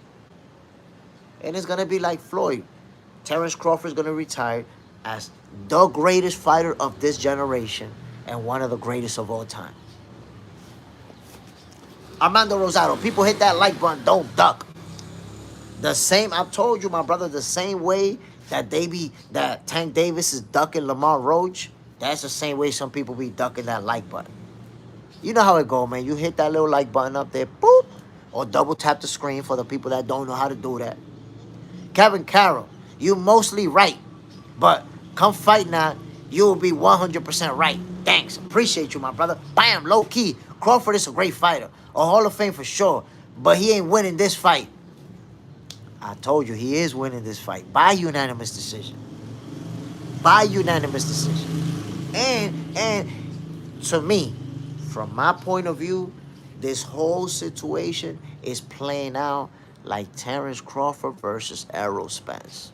Speaker 1: And it's going to be like Floyd. Terence Crawford is going to retire as The greatest fighter of this generation and one of the greatest of all time. Armando Rosado, people hit that like button, don't duck. The same, I've told you, my brother, the same way that Tank Davis is ducking Lamar Roach, that's the same way some people be ducking that like button. You know how it go, man. You hit that little like button up there, boop, or double tap the screen for the people that don't know how to do that. Kevin Carroll, you mostly right, but come fight now, you will be 100% right. Thanks, appreciate you, my brother. Bam, low key. Crawford is a great fighter, a Hall of Fame for sure, but he ain't winning this fight. I told you he is winning this fight by unanimous decision. By unanimous decision. And to me, from my point of view, this whole situation is playing out like Terence Crawford versus Errol Spence.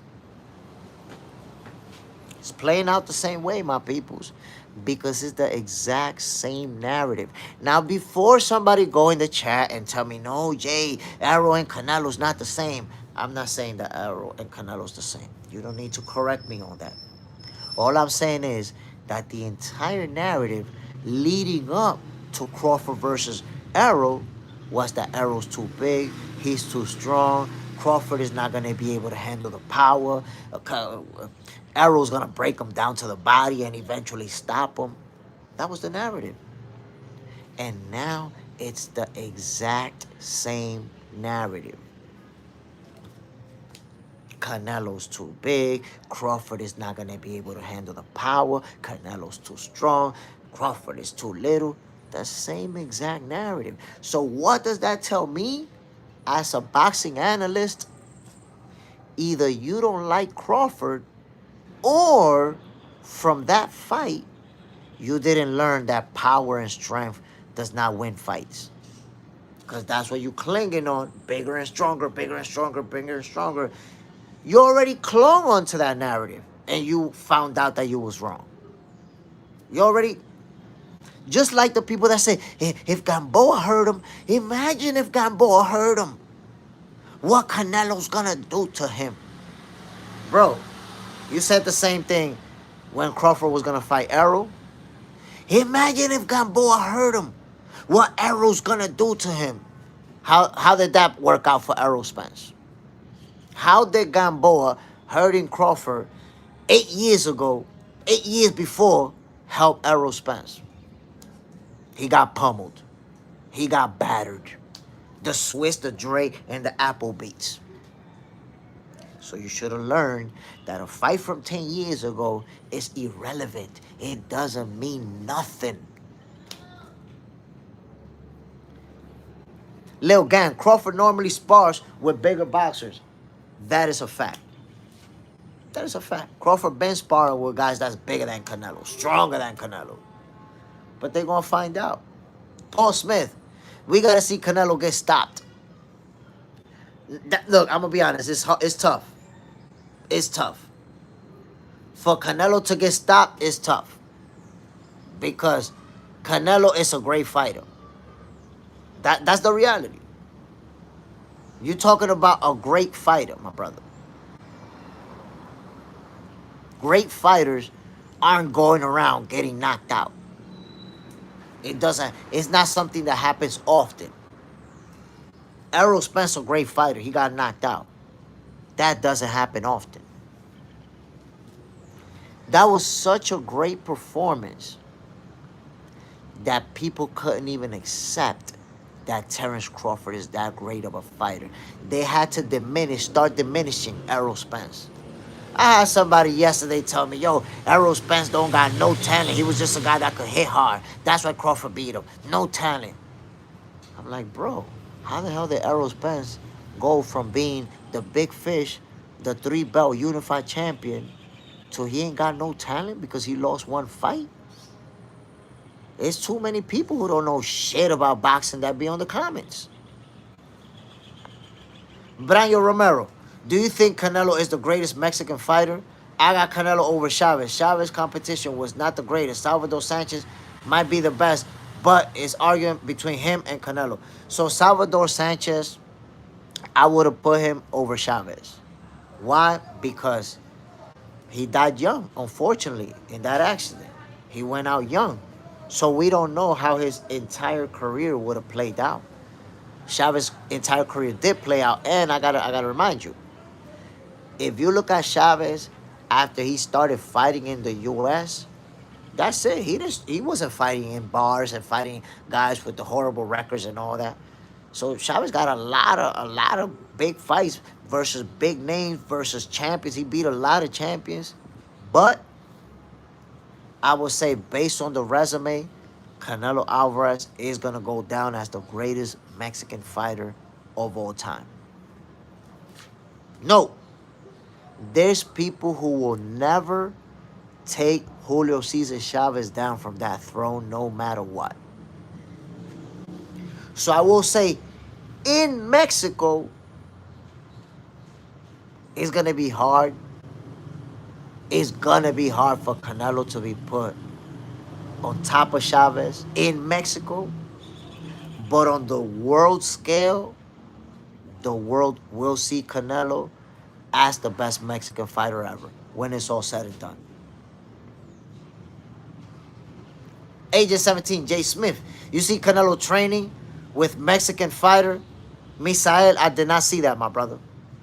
Speaker 1: It's playing out the same way, my peoples, because it's the exact same narrative. Now, before somebody go in the chat and tell me, no, Jay, Errol and Canelo's not the same. I'm not saying that Errol and Canelo's the same. You don't need to correct me on that. All I'm saying is that the entire narrative leading up to Crawford versus Errol was that Errol's too big, he's too strong, Crawford is not going to be able to handle the power, Errol's going to break him down to the body and eventually stop him. That was the narrative. And now it's the exact same narrative. Canelo's too big. Crawford is not going to be able to handle the power. Canelo's too strong. Crawford is too little. The same exact narrative. So what does that tell me as a boxing analyst? Either you don't like Crawford, or from that fight, you didn't learn that power and strength does not win fights. Because that's what you clinging on. Bigger and stronger, bigger and stronger, bigger and stronger. You already clung onto that narrative, and you found out that you was wrong. You already, just like the people that say, if Gamboa hurt him, imagine if Gamboa hurt him. What Canelo's gonna do to him? Bro, you said the same thing when Crawford was gonna fight Errol. Imagine if Gamboa hurt him. What Errol's gonna do to him? How did that work out for Errol Spence? How did Gamboa hurting Crawford 8 years ago, 8 years before, help Errol Spence? He got pummeled. He got battered. The Swiss, the Dre, and the Applebeats. So you should have learned that a fight from 10 years ago is irrelevant. It doesn't mean nothing. Lil Gang, Crawford normally spars with bigger boxers. That is a fact. That is a fact. Crawford been sparring with guys that's bigger than Canelo, stronger than Canelo. But they're going to find out. Paul Smith, we got to see Canelo get stopped. Look, I'm going to be honest. It's tough. It's tough. For Canelo to get stopped is tough. Because Canelo is a great fighter. That's the reality. You're talking about a great fighter, my brother. Great fighters aren't going around getting knocked out. It's not something that happens often. Errol Spence, a great fighter, he got knocked out. That doesn't happen often. That was such a great performance that people couldn't even accept that Terence Crawford is that great of a fighter. They had to start diminishing Errol Spence. I had somebody yesterday tell me, yo, Errol Spence don't got no talent. He was just a guy that could hit hard. That's why Crawford beat him. No talent. I'm like, bro, how the hell did Errol Spence go from being the big fish, the 3-belt unified champion, to he ain't got no talent because he lost one fight? There's too many people who don't know shit about boxing that be on the comments. Brian Romero, do you think Canelo is the greatest Mexican fighter? I got Canelo over Chavez. Chavez's competition was not the greatest. Salvador Sanchez might be the best, but it's arguing between him and Canelo. So Salvador Sanchez, I would have put him over Chavez. Why? Because He died young, unfortunately, in that accident. He went out young. So we don't know how his entire career would have played out. Chavez's entire career did play out, and I gotta remind you, if you look at Chavez after he started fighting in the US, that's it. He wasn't fighting in bars and fighting guys with the horrible records and all that. So Chavez got a lot of big fights versus big names versus champions. He beat a lot of champions. But I would say based on the resume, Canelo Alvarez is gonna go down as the greatest Mexican fighter of all time. No, there's people who will never take Julio Cesar Chavez down from that throne no matter what. So I will say in Mexico, it's gonna be hard. It's gonna be hard for Canelo to be put on top of Chavez in Mexico. But on the world scale, the world will see Canelo as the best Mexican fighter ever when it's all said and done. Agent 17, Jay Smith. You see Canelo training with Mexican fighter Misael. I did not see that, my brother.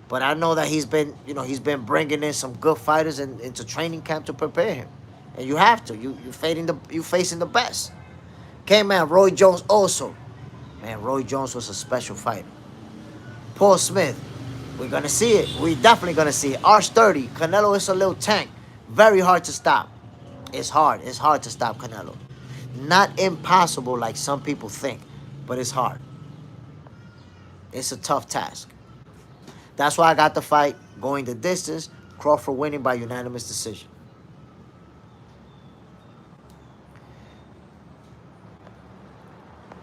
Speaker 1: But I know that he's been bringing in some good fighters into training camp to prepare him. And you have to. You facing the best. Okay, man, Roy Jones also. Man, Roy Jones was a special fighter. Paul Smith. We're going to see it. We're definitely going to see it. Arch 30. Canelo is a little tank. Very hard to stop. It's hard. It's hard to stop Canelo. Not impossible like some people think, but it's hard. It's a tough task. That's why I got the fight going the distance. Crawford winning by unanimous decision.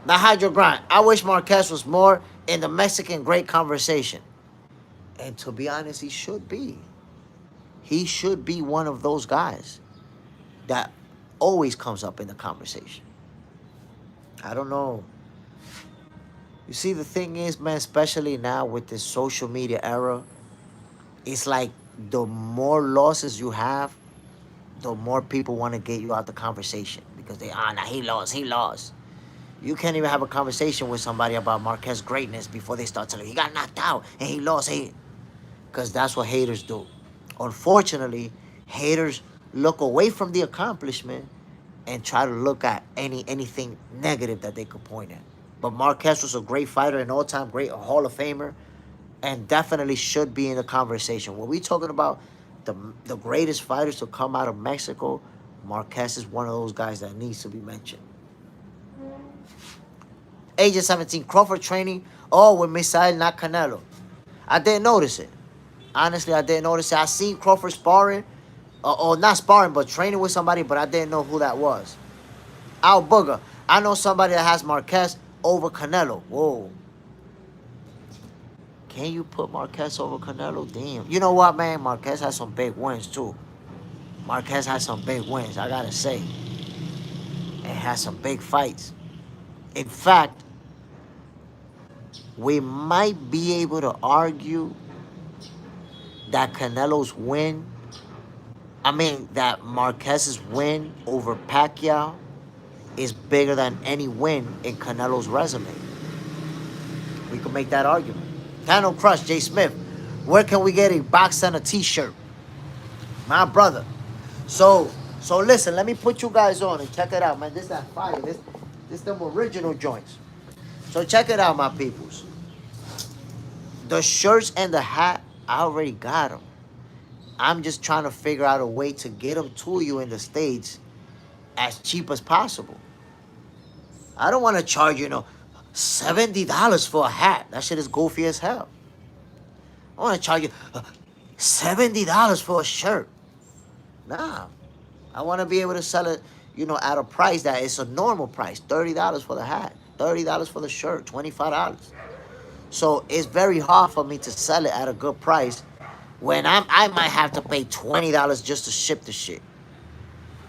Speaker 1: The Hydro Grind. I wish Marquez was more in the Mexican great conversation. And to be honest, he should be. He should be one of those guys that always comes up in the conversation. I don't know. You see, the thing is, man, especially now with this social media era, it's like the more losses you have, the more people want to get you out the conversation because nah, he lost. You can't even have a conversation with somebody about Marquez's greatness before they start telling you he got knocked out and he lost. Because that's what haters do. Unfortunately, haters look away from the accomplishment and try to look at anything negative that they could point at. But Marquez was a great fighter, an all-time great, a Hall of Famer, and definitely should be in the conversation. When we talking about the greatest fighters to come out of Mexico, Marquez is one of those guys that needs to be mentioned. Agent 17, Crawford training, with Misael, not Canelo. I didn't notice it. Honestly, I didn't notice it. I seen Crawford sparring, or not sparring, but training with somebody, but I didn't know who that was. Al Booger. I know somebody that has Marquez over Canelo. Whoa. Can you put Marquez over Canelo? Damn. You know what, man? Marquez has some big wins, too. Marquez has some big wins, I gotta say. And has some big fights. In fact, we might be able to argue that that Marquez's win over Pacquiao is bigger than any win in Canelo's resume. We could make that argument. Tano Crush, Jay Smith. Where can we get a box and a t-shirt? My brother. So listen, let me put you guys on and check it out, man. This that fire. This them original joints. So check it out, my peoples. The shirts and the hat, I already got them. I'm just trying to figure out a way to get them to you in the States as cheap as possible. I don't want to charge you, $70 for a hat. That shit is goofy as hell. I want to charge you $70 for a shirt. Nah. I want to be able to sell it, at a price that is a normal price. $30 for the hat, $30 for the shirt, $25. So it's very hard for me to sell it at a good price when I might have to pay $20 just to ship the shit.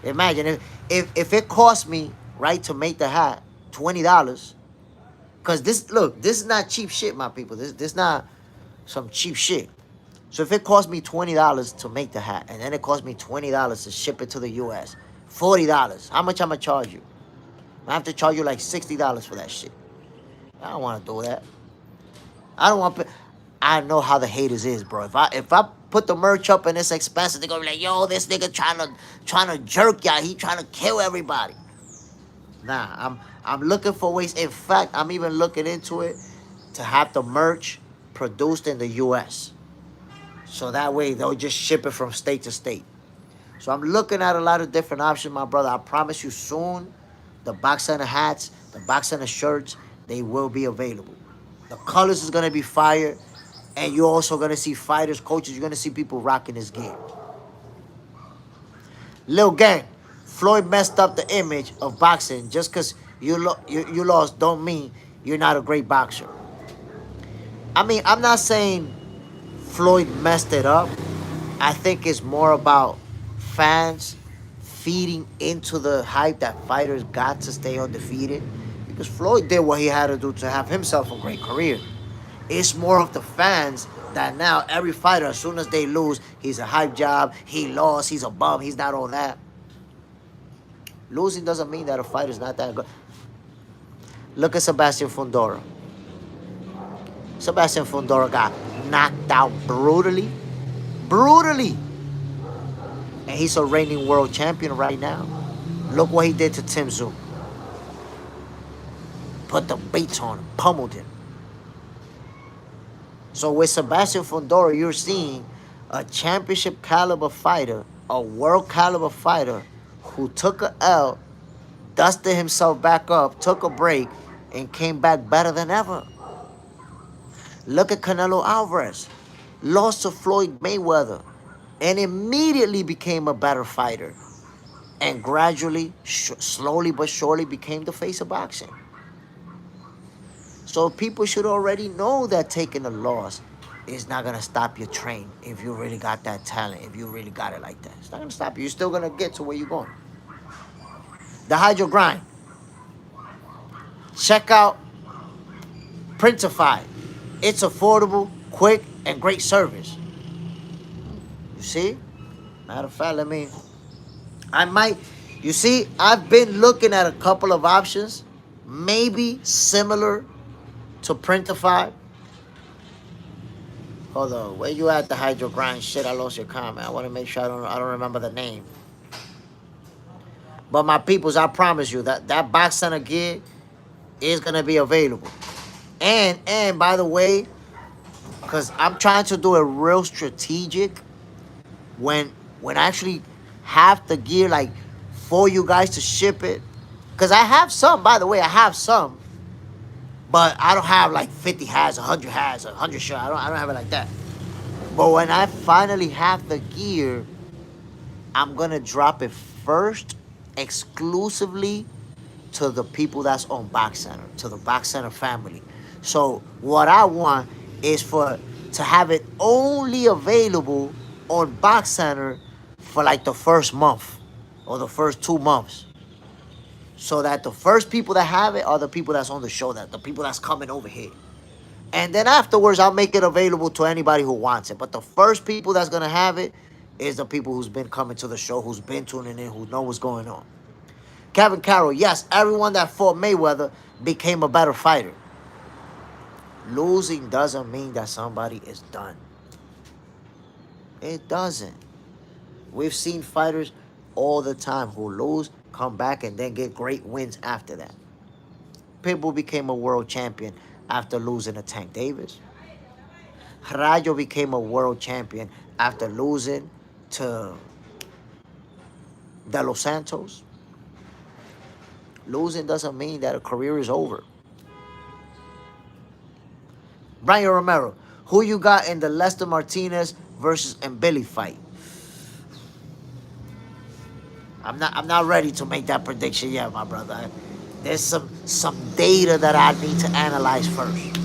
Speaker 1: Imagine if it cost me, right, to make the hat, $20, because this is not cheap shit, my people. This not some cheap shit. So if it cost me $20 to make the hat, and then it cost me $20 to ship it to the US, $40, how much I'm gonna charge you? I have to charge you like $60 for that shit. I don't want to do that. I don't want. I know how the haters is, bro. If I put the merch up and it's expensive, they gonna be like, yo, this nigga trying to jerk y'all. He trying to kill everybody. Nah, I'm looking for ways. In fact, I'm even looking into it to have the merch produced in the U.S. So that way they'll just ship it from state to state. So I'm looking at a lot of different options, my brother. I promise you soon, the box center hats, the box center shirts, they will be available. The colors is gonna be fire, and you're also gonna see fighters, coaches. You're gonna see people rocking this gear. Lil gang, Floyd messed up the image of boxing. Just because you lost don't mean you're not a great boxer. I mean, I'm not saying Floyd messed it up. I think it's more about fans feeding into the hype that fighters got to stay undefeated. Because Floyd did what he had to do to have himself a great career. It's more of the fans that now every fighter, as soon as they lose, he's a hype job, he lost, he's a bum, he's not on that. Losing doesn't mean that a fighter's not that good. Look at Sebastian Fundora. Sebastian Fundora got knocked out brutally. Brutally. And he's a reigning world champion right now. Look what he did to Tim Tszyu. Put the beats on him, pummeled him. So with Sebastian Fundora, you're seeing a championship caliber fighter, a world caliber fighter who took a L, dusted himself back up, took a break, and came back better than ever. Look at Canelo Alvarez. Lost to Floyd Mayweather and immediately became a better fighter. And gradually, slowly but surely became the face of boxing. So people should already know that taking a loss is not going to stop your train if you really got that talent, if you really got it like that. It's not going to stop you. You're still going to get to where you're going. The Hydro Grind. Check out Printify. It's affordable, quick, and great service. You see? Matter of fact, you see, I've been looking at a couple of options, maybe similar to Printify. Hold on, where you at, the Hydro Grind? Shit, I lost your comment. I want to make sure I don't remember the name. But my peoples, I promise you that box center gear is gonna be available. And by the way, because I'm trying to do it real strategic, when I actually have the gear like for you guys to ship it, because I have some. By the way, I have some. But I don't have like 50 hats, 100 hats, 100 shirts. I don't have it like that. But when I finally have the gear, I'm going to drop it first exclusively to the people that's on Box Center, to the Box Center family. So what I want is to have it only available on Box Center for like the first month or the first 2 months. So that the first people that have it are the people that's on the show, that the people that's coming over here. And then afterwards, I'll make it available to anybody who wants it. But the first people that's going to have it is the people who's been coming to the show, who's been tuning in, who know what's going on. Kevin Carroll, yes, everyone that fought Mayweather became a better fighter. Losing doesn't mean that somebody is done. It doesn't. We've seen fighters all the time who lose, come back, and then get great wins after that. Pitbull became a world champion after losing to Tank Davis. Rayo became a world champion after losing to De Los Santos. Losing doesn't mean that a career is over. Brian Romero, who you got in the Lester Martinez versus Mbili fight? I'm not ready to make that prediction yet, my brother. There's some data that I need to analyze first.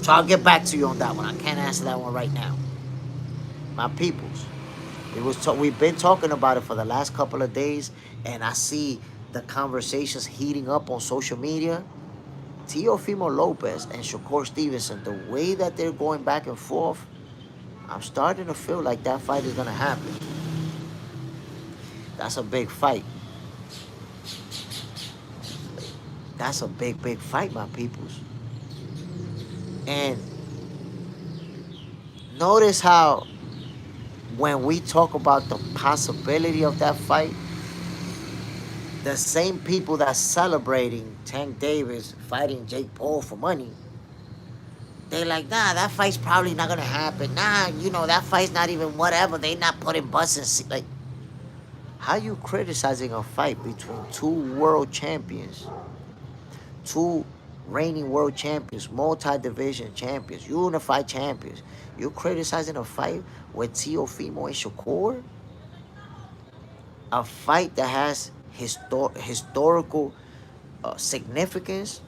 Speaker 1: So I'll get back to you on that one. I can't answer that one right now. My peoples, we've been talking about it for the last couple of days, and I see the conversations heating up on social media. Teofimo Lopez and Shakur Stevenson, the way that they're going back and forth, I'm starting to feel like that fight is gonna happen. That's a big fight. That's a big, big fight, my peoples. And notice how when we talk about the possibility of that fight, the same people that's celebrating Tank Davis fighting Jake Paul for money, they like, nah, that fight's probably not gonna happen. Nah, that fight's not even whatever. They not putting butts in seats. Like, how you criticizing a fight between two world champions, two reigning world champions, multi-division champions, unified champions? You criticizing a fight with Teofimo and Shakur? A fight that has historical significance,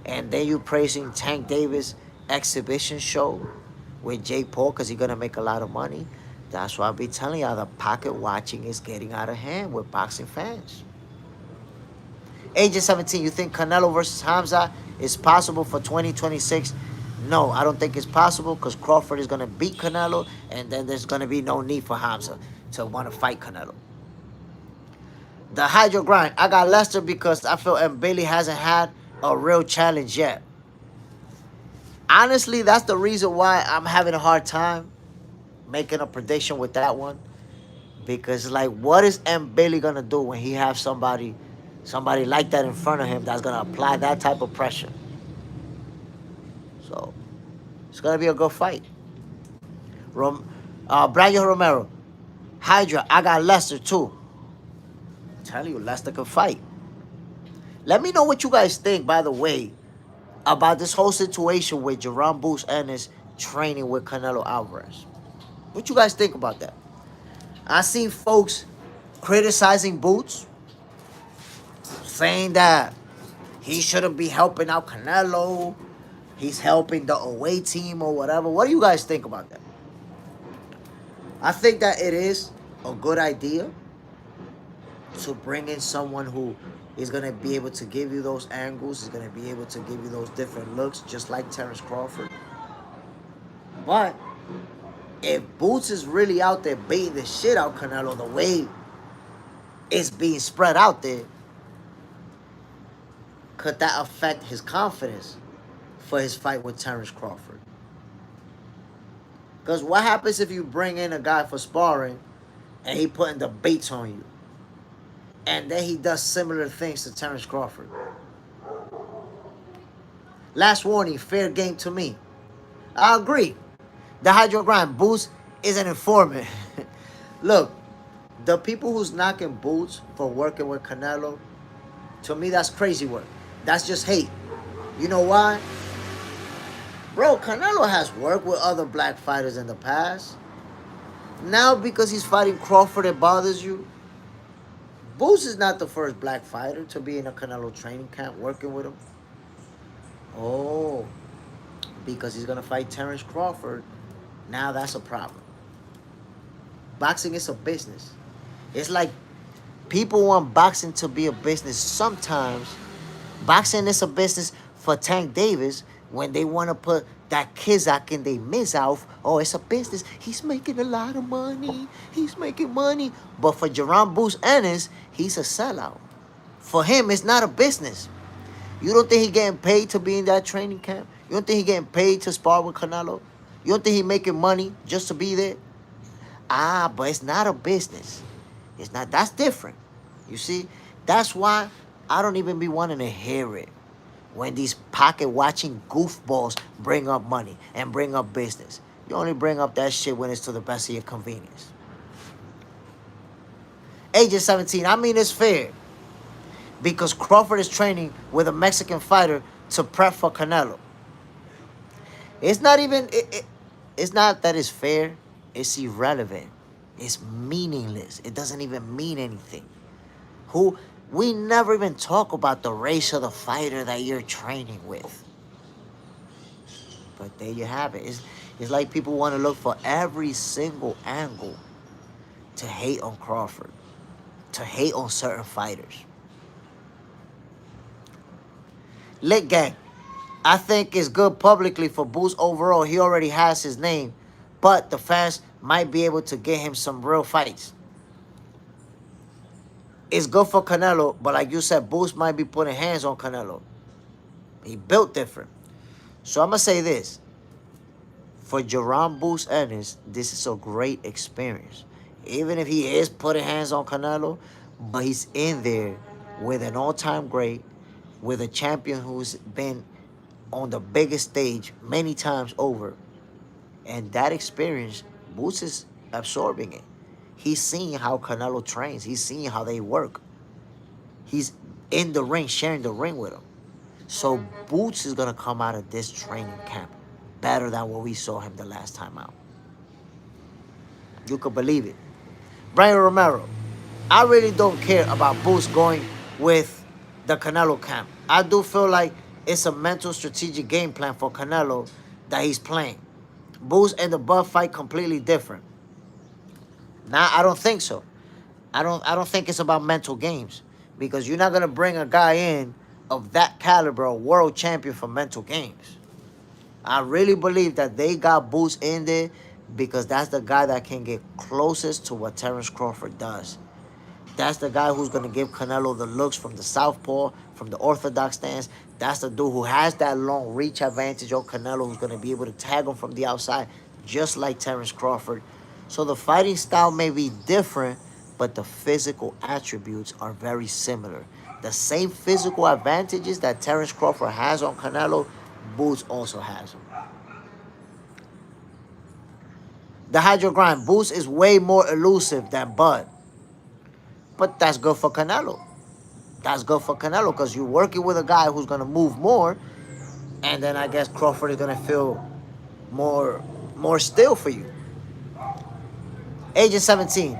Speaker 1: and then you praising Tank Davis exhibition show with Jake Paul because he's gonna make a lot of money. That's why I be telling y'all the pocket watching is getting out of hand with boxing fans. Agent 17, you think Canelo versus Hamza is possible for 2026? No, I don't think it's possible because Crawford is gonna beat Canelo, and then there's gonna be no need for Hamza to want to fight Canelo. The Hydro Grind, I got Lester because I feel Bailey hasn't had a real challenge yet. Honestly, that's the reason why I'm having a hard time making a prediction with that one. Because, like, what is Bailey gonna do when he has somebody like that in front of him that's gonna apply that type of pressure? So it's gonna be a good fight. Brian Romero, Hydra, I got Lester too. I'm telling you, Lester can fight. Let me know what you guys think, by the way, about this whole situation with Jaron Boots Ennis training with Canelo Alvarez. What you guys think about that? I seen folks criticizing Boots, saying that he shouldn't be helping out Canelo. He's helping the away team or whatever. What do you guys think about that? I think that it is a good idea to bring in someone who is going to be able to give you those angles, is going to be able to give you those different looks, just like Terence Crawford. But if Boots is really out there beating the shit out Canelo the way it's being spread out there, could that affect his confidence for his fight with Terence Crawford? Because what happens if you bring in a guy for sparring and he putting the baits on you, and then he does similar things to Terence Crawford? Last warning, fair game to me. I agree. The Hydro Grind, Boots is an informant. Look, the people who's knocking Boots for working with Canelo, to me, that's crazy work. That's just hate. You know why? Bro, Canelo has worked with other black fighters in the past. Now, because he's fighting Crawford, it bothers you? Boots is not the first black fighter to be in a Canelo training camp working with him. Oh, because he's going to fight Terence Crawford. Now that's a problem. Boxing is a business. It's like people want boxing to be a business. Sometimes boxing is a business for Tank Davis when they want to put that Kizak in their mouth. Oh, it's a business. He's making a lot of money. He's making money. But for Jaron Boots Ennis, he's a sellout. For him, it's not a business. You don't think he's getting paid to be in that training camp? You don't think he's getting paid to spar with Canelo? You don't think he's making money just to be there? But it's not a business. It's not. That's different. You see? That's why I don't even be wanting to hear it when these pocket-watching goofballs bring up money and bring up business. You only bring up that shit when it's to the best of your convenience. Agent 17, I mean, it's fair. Because Crawford is training with a Mexican fighter to prep for Canelo. It's not even... It's not that it's fair. It's irrelevant. It's meaningless. It doesn't even mean anything. We never even talk about the race of the fighter that you're training with. But there you have it. It's like people want to look for every single angle to hate on Crawford, to hate on certain fighters. Lit Gang, I think it's good publicly for Boots overall. He already has his name but the fans might be able to get him some real fights. It's good for Canelo, but like you said, Boots might be putting hands on Canelo. He built different. So I'm going to say this. For Jaron Boots Ennis, this is a great experience. Even if he is putting hands on Canelo, but he's in there with an all-time great, with a champion who's been on the biggest stage many times over. And that experience, Boots is absorbing it. He's seeing how Canelo trains. He's seeing how they work. He's in the ring, sharing the ring with him. So Boots is going to come out of this training camp better than what we saw him the last time out. You could believe it. Brian Romero, I really don't care about Boots going with the Canelo camp. I do feel like it's a mental strategic game plan for Canelo that he's playing. Boots and the Bud fight completely different. Now, I don't think so. I don't think it's about mental games, because you're not gonna bring a guy in of that caliber, a world champion, for mental games. I really believe that they got Boots in there because that's the guy that can get closest to what Terence Crawford does. That's the guy who's going to give Canelo the looks from the southpaw, from the orthodox stance. That's the dude who has that long reach advantage on Canelo, who's going to be able to tag him from the outside, just like Terence Crawford. So the fighting style may be different, but the physical attributes are very similar. The same physical advantages that Terence Crawford has on Canelo, Boots also has them. The hydro grind, Boots is way more elusive than Bud. But that's good for Canelo. That's good for Canelo because you're working with a guy who's going to move more. And then I guess Crawford is going to feel more still for you. Agent 17.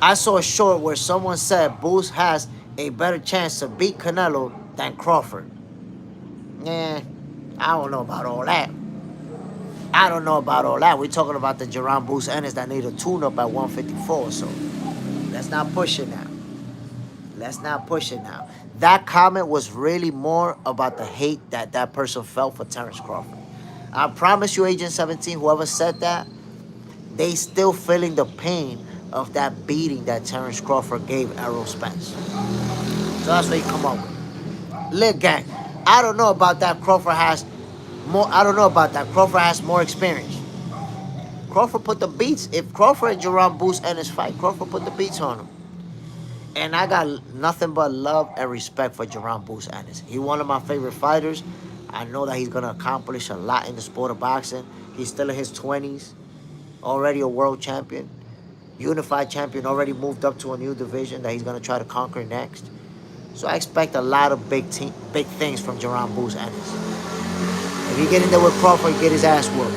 Speaker 1: I saw a short where someone said Boots has a better chance to beat Canelo than Crawford. I don't know about all that. I don't know about all that. We're talking about the Jaron Boots Ennis that need a tune-up at 154. So let's not push it now. Let's not push it now. That comment was really more about the hate that that person felt for Terence Crawford. I promise you, Agent 17, whoever said that, they still feeling the pain of that beating that Terence Crawford gave Errol Spence. So that's what you come up with. Look, gang, I don't know about that. Crawford has more. I don't know about that. Crawford has more experience. Crawford put the beats. If Crawford and Jaron Boots Ennis fight, Crawford put the beats on him. And I got nothing but love and respect for Jaron Boots Ennis. He's one of my favorite fighters. I know that he's going to accomplish a lot in the sport of boxing. He's still in his 20s, already a world champion, unified champion, already moved up to a new division that he's going to try to conquer next. So I expect a lot of big things from Jaron Boots Ennis. If you get in there with Crawford, get his ass whooped.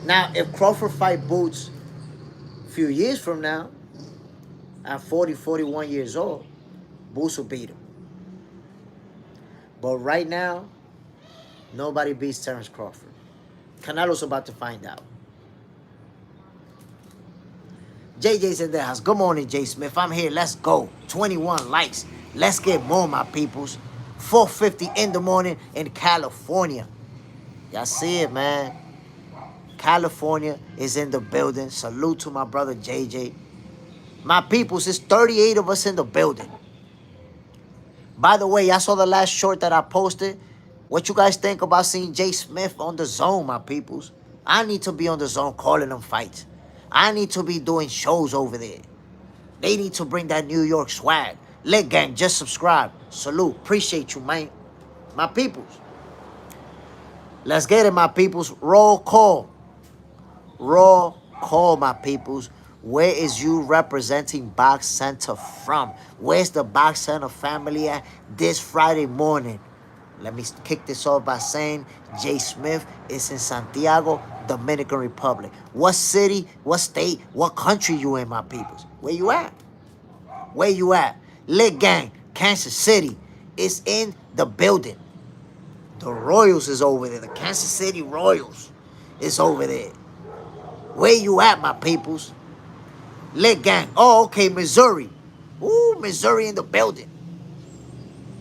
Speaker 1: Now, if Crawford fight Boots a few years from now, at 40, 41 years old, Boots will beat him. But right now, nobody beats Terence Crawford. Canelo's about to find out. JJ's in the house. Good morning, J. Smith. I'm here. Let's go. 21 likes. Let's get more, my peoples. 4:50 in the morning in California. Y'all see it, man. California is in the building. Salute to my brother, JJ. My peoples, it's 38 of us in the building. By the way, y'all saw the last short that I posted. What you guys think about seeing J. Smith on the zone, my peoples? I need to be on the zone calling them fights. I need to be doing shows over there. They need to bring that New York swag. Leg gang, just subscribe. Salute. Appreciate you, man. My peoples. Let's get it, my peoples. Roll call. Roll call, my peoples. Where is you representing Box Center from? Where's the Box Center family at this Friday morning? Let me kick this off by saying Jay Smith is in Santiago, Dominican Republic. What city, what state, what country you in, my peoples? Where you at? Where you at? Lit Gang, Kansas City is in the building. The Royals is over there. The Kansas City Royals is over there. Where you at, my peoples? Lit Gang. Oh, okay, Missouri. Ooh, Missouri in the building.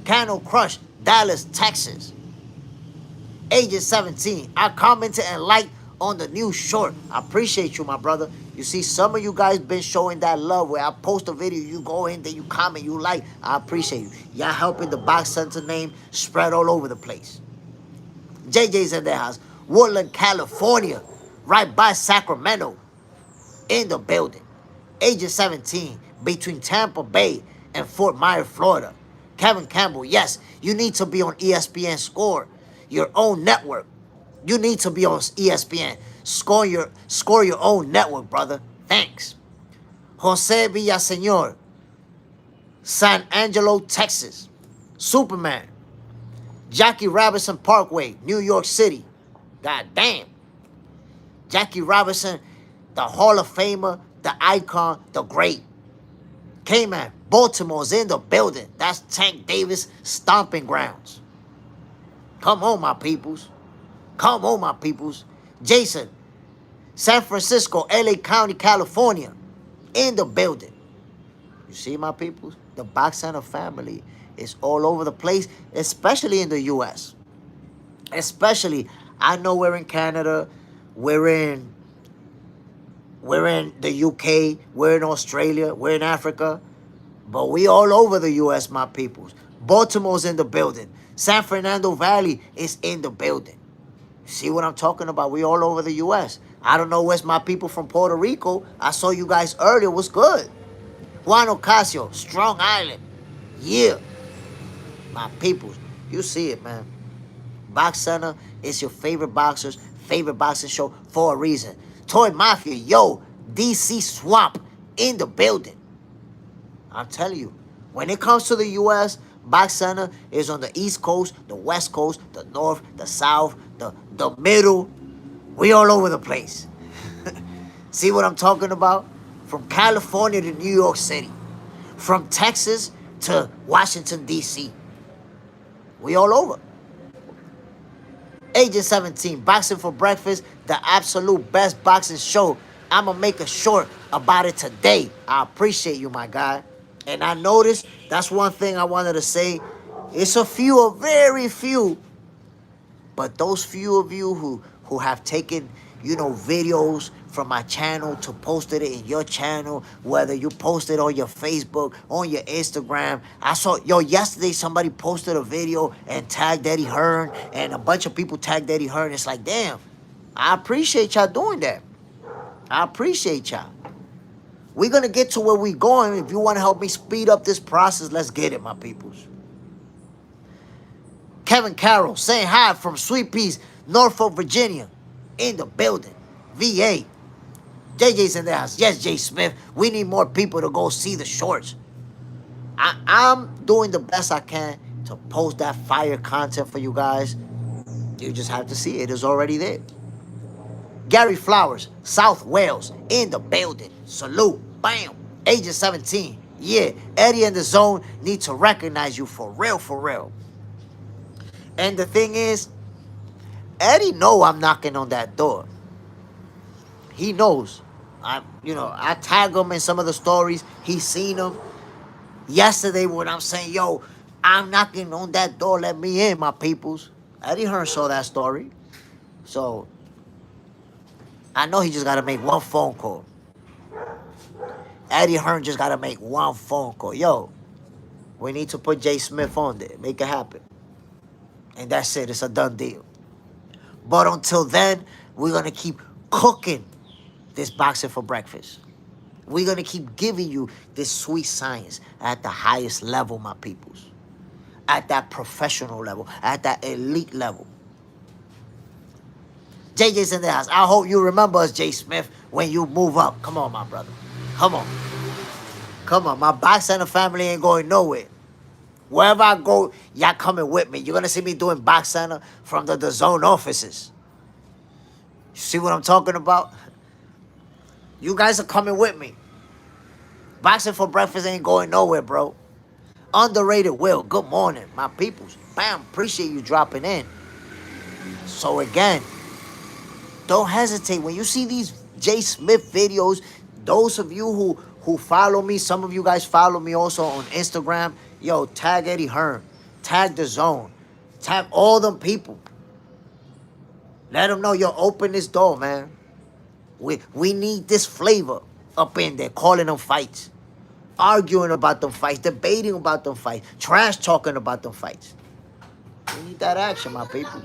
Speaker 1: Cano Crush, Dallas, Texas. Agent 17, I commented and liked on the new short. I appreciate you, my brother. You see, some of you guys been showing that love where I post a video, you go in there, you comment, you like. I appreciate you. Y'all helping the Box Center name spread all over the place. JJ's in their house. Woodland, California, right by Sacramento, in the building. Agent 17, between Tampa Bay and Fort Myers, Florida. Kevin Campbell, yes, you need to be on ESPN Score, your own network. You need to be on ESPN. Score your own network, brother. Thanks. Jose Villaseñor, San Angelo, Texas. Superman. Jackie Robinson Parkway, New York City. God damn. Jackie Robinson, the Hall of Famer, the icon, the great. K-Man, Baltimore's in the building. That's Tank Davis' stomping grounds. Come on, my peoples. Come on, my peoples. Jason, San Francisco, LA County, California, in the building. You see, my peoples? The Box Center family is all over the place, especially in the U.S. Especially, I know we're in Canada, we're in the UK, we're in Australia, we're in Africa, but we all over the U.S., my peoples. Baltimore's in the building. San Fernando Valley is in the building. See what I'm talking about? We all over the U.S. I don't know where's my people from Puerto Rico. I saw you guys earlier. What's good? Juan Ocasio, Strong Island. Yeah. My peoples. You see it, man. Box Center is your favorite boxer's favorite boxing show for a reason. Toy Mafia, yo, DC Swamp in the building. I'm telling you, when it comes to the U.S., Box Center is on the East Coast, the West Coast, the North, the South, the Middle. We all over the place. See what I'm talking about? From California to New York City. From Texas to Washington, D.C. We all over. Agent 17, Boxing for Breakfast, the absolute best boxing show. I'm going to make a short about it today. I appreciate you, my guy. And I noticed, that's one thing I wanted to say. It's a very few, but those few of you who have taken, videos from my channel to posted it in your channel, whether you posted on your Facebook, on your Instagram. I saw, yesterday somebody posted a video and tagged Eddie Hearn, and a bunch of people tagged Eddie Hearn. It's like, damn, I appreciate y'all doing that. I appreciate y'all. We're going to get to where we're going. If you want to help me speed up this process, let's get it, my peoples. Kevin Carroll saying hi from Sweet Peas, Norfolk, Virginia, in the building. VA. JJ's in the house. Yes, Jay Smith. We need more people to go see the shorts. I'm doing the best I can to post that fire content for you guys. You just have to see it. It's already there. Gary Flowers, South Wales, in the building. Salute. Bam. Agent 17. Yeah, Eddie and the Zone need to recognize you for real, for real. And the thing is, Eddie know I'm knocking on that door. He knows. I tag him in some of the stories. He's seen them. Yesterday when I'm saying, yo, I'm knocking on that door, let me in, my peoples. Eddie Hearn saw that story. So, I know he just got to make one phone call. Eddie Hearn just got to make one phone call. Yo, we need to put Jay Smith on there. Make it happen. And that's it. It's a done deal. But until then, we're going to keep cooking this Boxing for Breakfast. We're going to keep giving you this sweet science at the highest level, my peoples. At that professional level. At that elite level. JJ's in the house. I hope you remember us, Jay Smith, when you move up. Come on, my brother. Come on. Come on. My Box Center family ain't going nowhere. Wherever I go, y'all coming with me. You're going to see me doing Box Center from the zone offices. You see what I'm talking about? You guys are coming with me. Boxing for Breakfast ain't going nowhere, bro. Underrated Will. Good morning, my peoples. Bam. Appreciate you dropping in. So again, don't hesitate. When you see these Jay Smith videos, those of you who follow me, some of you guys follow me also on Instagram. Yo, tag Eddie Hearn. Tag The Zone. Tag all them people. Let them know you open this door, man. We need this flavor up in there, calling them fights, arguing about them fights, debating about them fights, trash talking about them fights. We need that action, my people.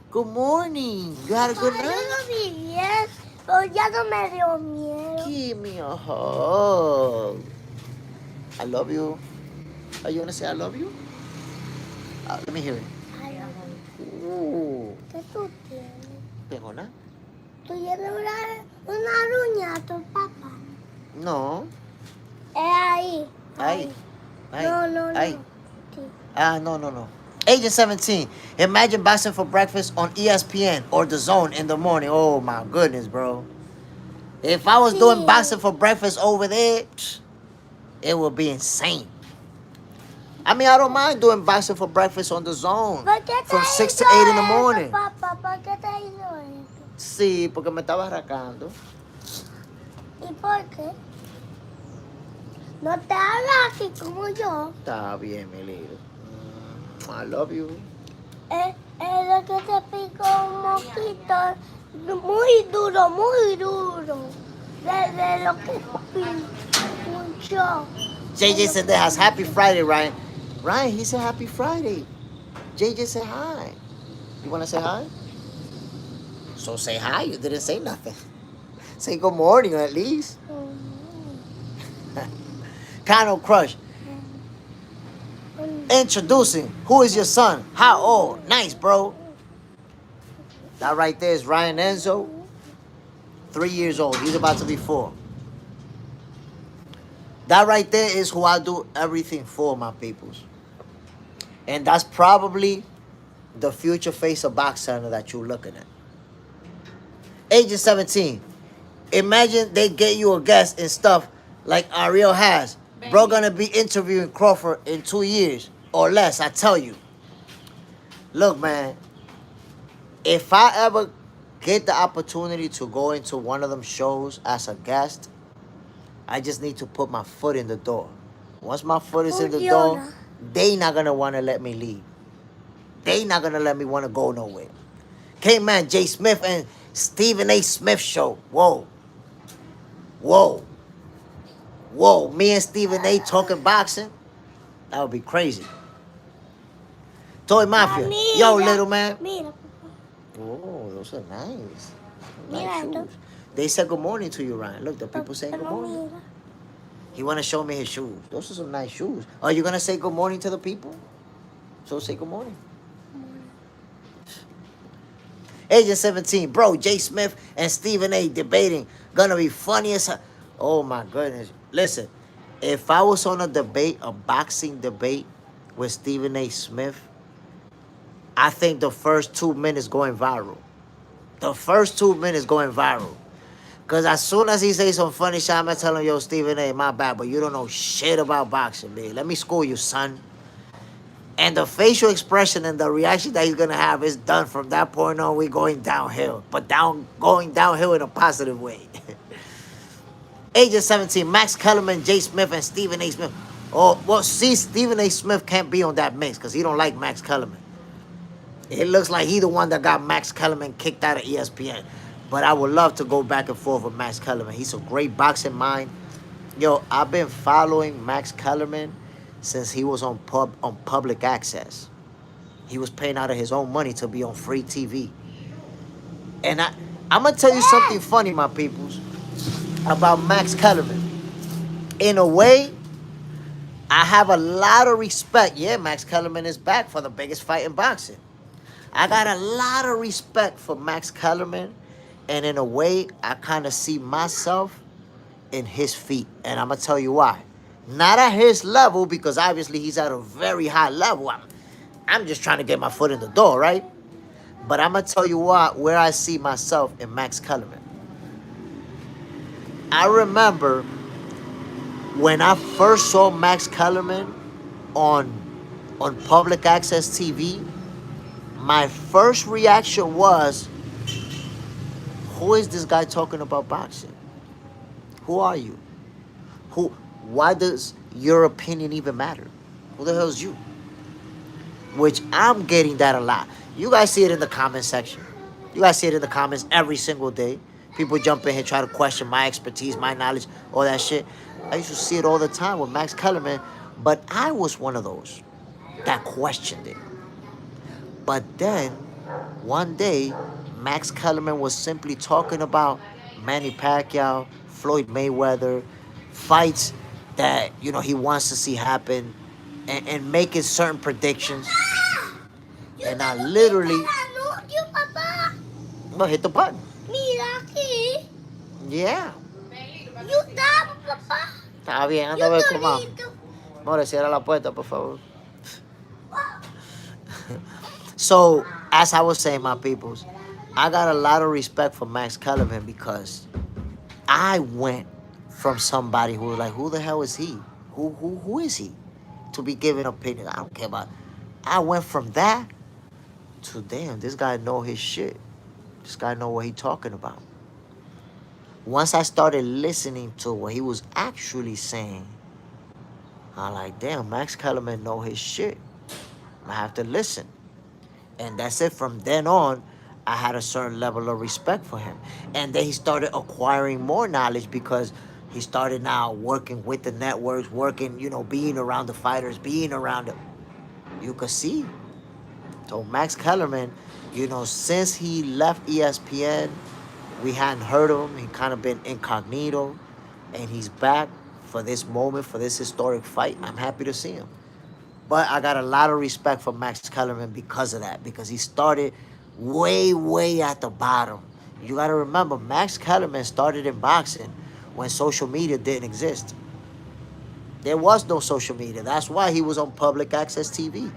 Speaker 1: Good morning. You had a good night?
Speaker 2: Yes, pero ya no me dio miedo.
Speaker 1: Give me a hug. I love you. Are you gonna say I love you? Let me hear it.
Speaker 2: ¿Qué tú tienes?
Speaker 1: Tengo nada.
Speaker 2: ¿Tú tienes una uña, tu papá?
Speaker 1: No.
Speaker 2: Ahí.
Speaker 1: Ahí.
Speaker 2: No.
Speaker 1: Ahí.
Speaker 2: Sí.
Speaker 1: No. Agent 17. Imagine boxing for breakfast on ESPN or The Zone in the morning. Oh my goodness, bro. If I was doing boxing for breakfast over there, it would be insane. I mean, I don't mind doing boxing for breakfast on The Zone from 6 to 8 in the morning.
Speaker 2: Papá, ¿por qué te hizo eso?
Speaker 1: Sí, porque me estaba arrancando.
Speaker 2: ¿Y por qué? No te hablas así como yo.
Speaker 1: Está bien, mi lindo. I love you.
Speaker 2: Es lo que te pico un mosquito muy duro. De lo que pinchó.
Speaker 1: JJ said that has Happy Friday, Ryan. Ryan, he said Happy Friday. JJ said hi. You want to say hi? So say hi. You didn't say nothing. Say good morning at least. Kano Crush. Introducing. Who is your son? How old? Nice, bro. That right there is Ryan Enzo. 3 years old. He's about to be 4. That right there is who I do everything for, my peoples. And that's probably the future face of boxing that you're looking at. Agent 17. Imagine they get you a guest and stuff like Ariel has. Bro gonna be interviewing Crawford in 2 years or less, I tell you. Look, man. If I ever get the opportunity to go into one of them shows as a guest, I just need to put my foot in the door. Once my foot is in the door, they not gonna want to let me leave. They not gonna let me want to go nowhere. K-Man, Jay Smith and Stephen A. Smith show. Whoa. Me and Stephen A. talking boxing? That would be crazy. Toy Mafia. Yo, little man.
Speaker 2: Mira,
Speaker 1: Oh, those are nice.
Speaker 2: Mira
Speaker 1: Nice
Speaker 2: esto.
Speaker 1: shoes. They said good morning to you, Ryan. Look, the people saying good morning.
Speaker 2: Mira.
Speaker 1: He want to show me his shoes. Those are some nice shoes. Are you going to say good morning to the people? So say good morning. Agent 17. Bro, Jay Smith and Stephen A. debating. Gonna be funny as hell. Oh, my goodness. Listen, if I was on a boxing debate with Stephen A. Smith, I think the first 2 minutes going viral. The first 2 minutes going viral. Because as soon as he says some funny shit, I'm going to tell him, yo, Stephen A., my bad, but you don't know shit about boxing, man. Let me school you, son. And the facial expression and the reaction that he's going to have is done from that point on. We're going downhill. But going downhill in a positive way. Agent 17, Max Kellerman, Jay Smith, and Stephen A. Smith. Oh, well, see, Stephen A. Smith can't be on that mix because he don't like Max Kellerman. It looks like he the one that got Max Kellerman kicked out of ESPN. But I would love to go back and forth with Max Kellerman. He's a great boxing mind. Yo, I've been following Max Kellerman since he was on public access. He was paying out of his own money to be on free TV. And I'm going to tell you something funny, my peoples, about Max Kellerman. In a way, I have a lot of respect. Yeah, Max Kellerman is back for the biggest fight in boxing. I got a lot of respect for Max Kellerman, and in a way, I kind of see myself in his feet, and I'm going to tell you why. Not at his level, because obviously he's at a very high level. I'm just trying to get my foot in the door, right? But I'm going to tell you where I see myself in Max Kellerman. I remember when I first saw Max Kellerman on public access TV, my first reaction was, who is this guy talking about boxing? Who are you? Why does your opinion even matter? Who the hell is you? Which I'm getting that a lot. You guys see it in the comment section. You guys see it in the comments every single day. People jump in here, try to question my expertise, my knowledge, all that shit. I used to see it all the time with Max Kellerman, but I was one of those that questioned it. But then, one day, Max Kellerman was simply talking about Manny Pacquiao, Floyd Mayweather, fights that, he wants to see happen, and making certain predictions. And I literally... No, hit the button.
Speaker 2: Mira aquí.
Speaker 1: Yeah.
Speaker 2: You estaba, papá.
Speaker 1: Está bien, anda a
Speaker 2: Yo
Speaker 1: ver con mami.
Speaker 2: solito.
Speaker 1: More, cierra la puerta, por favor. So, as I was saying, my peoples, I got a lot of respect for Max Kellerman because I went from somebody who was like, who the hell is he? Who is he? To be giving opinions. I don't care about. I went from that to, damn, this guy know his shit. This guy know what he talking about. Once I started listening to what he was actually saying, I'm like, damn, Max Kellerman know his shit. I have to listen. And that's it. From then on, I had a certain level of respect for him. And then he started acquiring more knowledge because he started now working with the networks, working, being around the fighters, being around them. You could see. So Max Kellerman, since he left ESPN, we hadn't heard of him. He kind of been incognito. And he's back for this moment, for this historic fight. I'm happy to see him. But I got a lot of respect for Max Kellerman because of that. Because he started way, way at the bottom. You got to remember, Max Kellerman started in boxing when social media didn't exist. There was no social media. That's why he was on public access TV.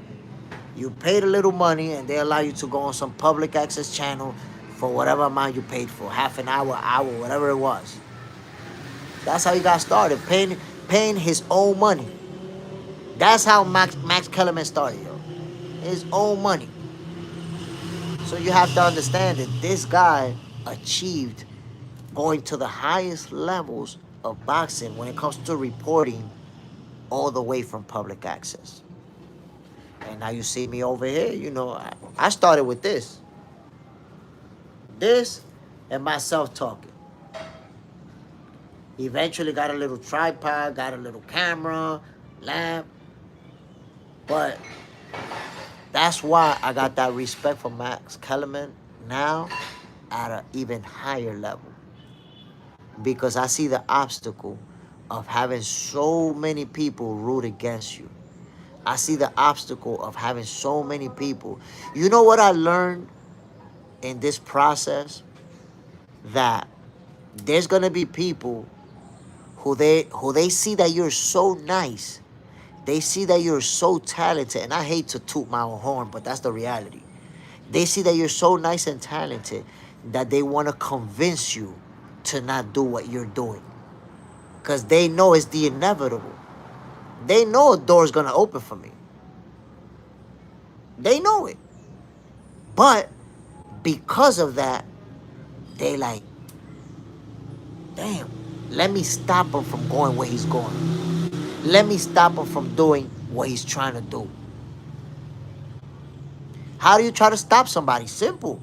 Speaker 1: You paid a little money and they allow you to go on some public access channel for whatever amount you paid for. Half an hour, whatever it was. That's how he got started, paying his own money. That's how Max Kellerman started, yo. His own money. So you have to understand that this guy achieved going to the highest levels of boxing when it comes to reporting all the way from public access. And now you see me over here, I started with this. This and myself talking. Eventually got a little tripod, got a little camera, lamp. But that's why I got that respect for Max Kellerman now at an even higher level. Because I see the obstacle of having so many people root against you. I see the obstacle of having so many people. You know what I learned in this process? That there's gonna be people who they see that you're so nice. They see that you're so talented, and I hate to toot my own horn, but that's the reality. They see that you're so nice and talented that they want to convince you to not do what you're doing. Because they know it's the inevitable. They know a door's going to open for me. They know it. But because of that, they like, damn, let me stop him from going where he's going. Let me stop him from doing what he's trying to do. How do you try to stop somebody? Simple.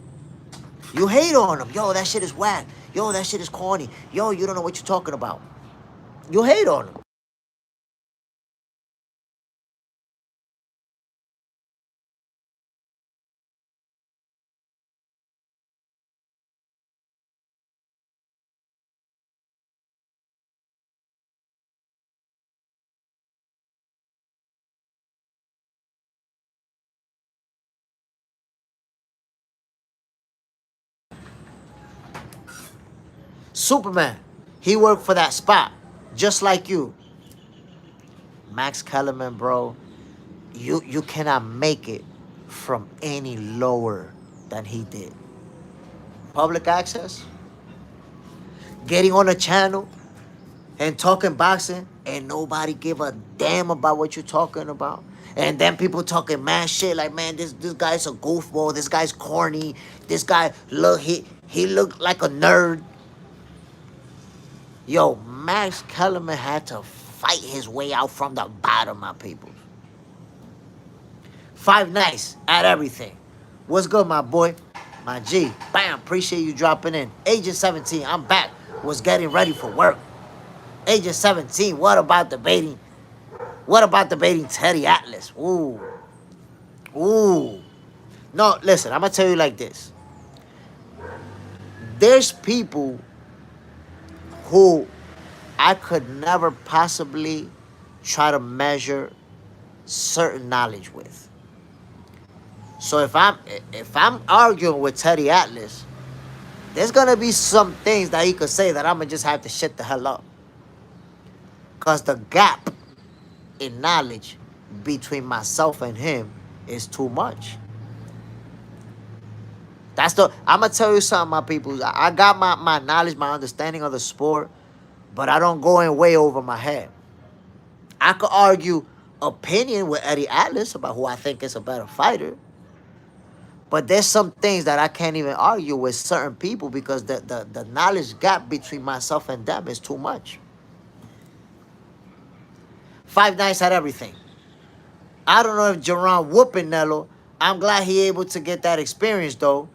Speaker 1: You hate on them. Yo, that shit is whack. Yo, that shit is corny. Yo, you don't know what you're talking about. You hate on them. Superman, he worked for that spot, just like you. Max Kellerman, bro, you cannot make it from any lower than he did. Public access, getting on a channel and talking boxing, and nobody give a damn about what you're talking about. And then people talking mad shit like, man, this guy's a goofball. This guy's corny. This guy he looked like a nerd. Yo, Max Kellerman had to fight his way out from the bottom, my people. Five nights at everything. What's good, my boy? My G. Bam, appreciate you dropping in. Agent 17, I'm back. Was getting ready for work. Agent 17, what about debating? What about debating Teddy Atlas? Ooh. Ooh. No, listen, I'm going to tell you like this. There's people who I could never possibly try to measure certain knowledge with. So if I'm arguing with Teddy Atlas, there's gonna be some things that he could say that I'm gonna just have to shut the hell up. Cause the gap in knowledge between myself and him is too much. I'm gonna tell you something, my people. I got my knowledge, my understanding of the sport, but I don't go in way over my head. I could argue opinion with Eddie Atlas about who I think is a better fighter. But there's some things that I can't even argue with certain people because the knowledge gap between myself and them is too much. 5 Nights had everything. I don't know if Jaron whooping Nello. I'm glad he able to get that experience, though.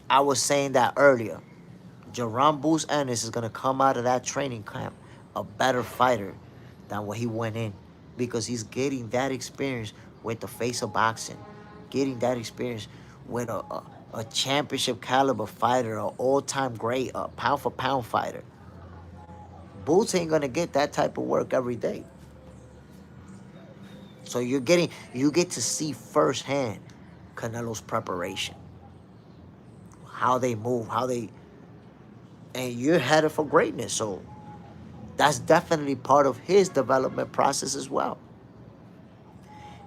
Speaker 1: I was saying that earlier. Jaron Boots Ennis is going to come out of that training camp a better fighter than what he went in because he's getting that experience with the face of boxing, getting that experience with a championship caliber fighter, an all-time great, a pound-for-pound fighter. Boots ain't going to get that type of work every day. So you get to see firsthand Canelo's preparation, how they move, and you're headed for greatness. So that's definitely part of his development process as well.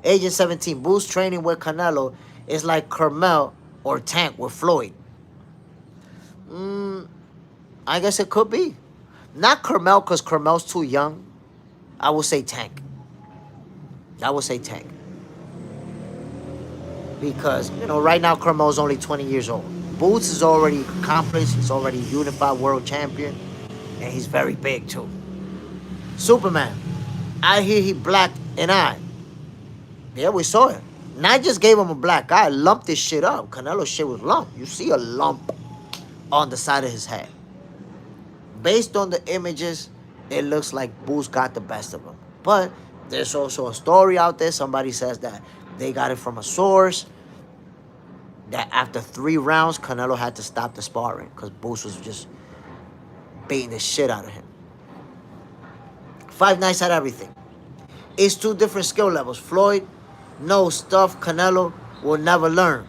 Speaker 1: Agent 17, Boots training with Canelo is like Carmel or Tank with Floyd. I guess it could be. Not Carmel because Carmel's too young. I would say Tank. Because, right now Carmel's only 20 years old. Boots is already accomplished. He's already unified world champion. And he's very big, too. Superman. I hear he blacked an eye. Yeah, we saw it. And I just gave him a black eye. Lumped this shit up. Canelo's shit was lumped. You see a lump on the side of his head. Based on the images, it looks like Boots got the best of him. But there's also a story out there. Somebody says that they got it from a source. That after 3 rounds, Canelo had to stop the sparring because Boots was just beating the shit out of him. 5 Nights had everything. It's 2 different skill levels. Floyd knows stuff Canelo will never learn.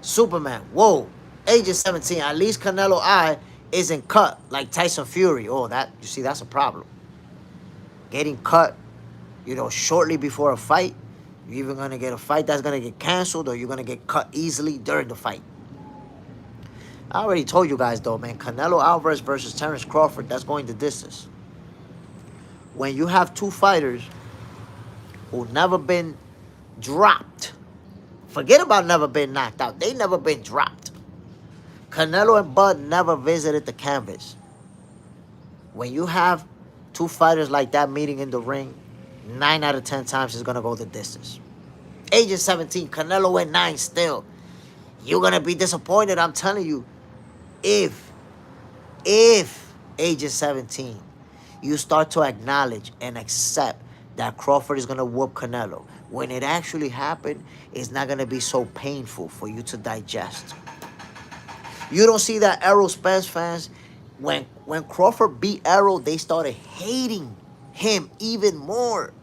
Speaker 1: Superman, whoa. Agent 17, at least Canelo eye isn't cut like Tyson Fury. Oh, you see, that's a problem. Getting cut, shortly before a fight. You're either going to get a fight that's going to get canceled or you're going to get cut easily during the fight. I already told you guys, though, man. Canelo Alvarez versus Terence Crawford, that's going the distance. When you have 2 fighters who never been dropped, forget about never been knocked out. They never been dropped. Canelo and Bud never visited the canvas. When you have 2 fighters like that meeting in the ring, 9 out of 10 times it's going to go the distance. Agent 17, Canelo went 9 still. You're going to be disappointed, I'm telling you. If Agent 17, you start to acknowledge and accept that Crawford is going to whoop Canelo, when it actually happened, it's not going to be so painful for you to digest. You don't see that Errol Spence fans, when Crawford beat Errol, they started hating him even more.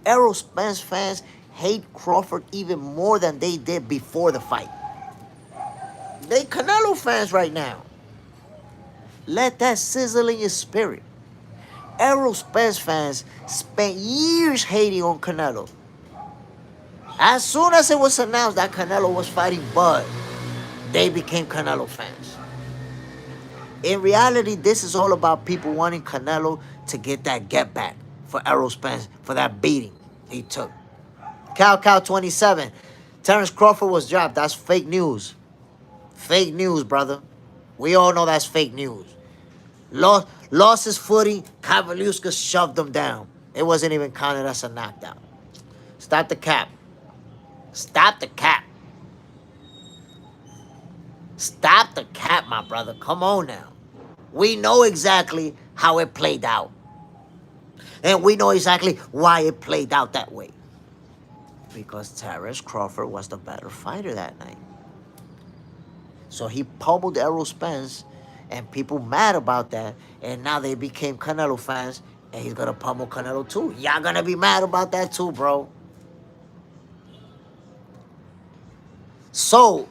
Speaker 1: Errol Spence fans hate Crawford even more than they did before the fight. They Canelo fans right now. Let that sizzle in your spirit. Errol Spence fans spent years hating on Canelo. As soon as it was announced that Canelo was fighting Bud, they became Canelo fans. In reality, this is all about people wanting Canelo to get that get back for Errol Spence, for that beating he took. Cow 27. Terence Crawford was dropped. That's fake news. Fake news, brother. We all know that's fake news. Lost his footing. Kavaluska shoved him down. It wasn't even counted as a knockdown. Stop the cap. Stop the cap. Stop the cap, my brother. Come on now. We know exactly how it played out. And we know exactly why it played out that way. Because Terrence Crawford was the better fighter that night. So he pummeled Errol Spence, and people mad about that. And now they became Canelo fans, and he's gonna pummel Canelo too. Y'all gonna be mad about that too, bro. So,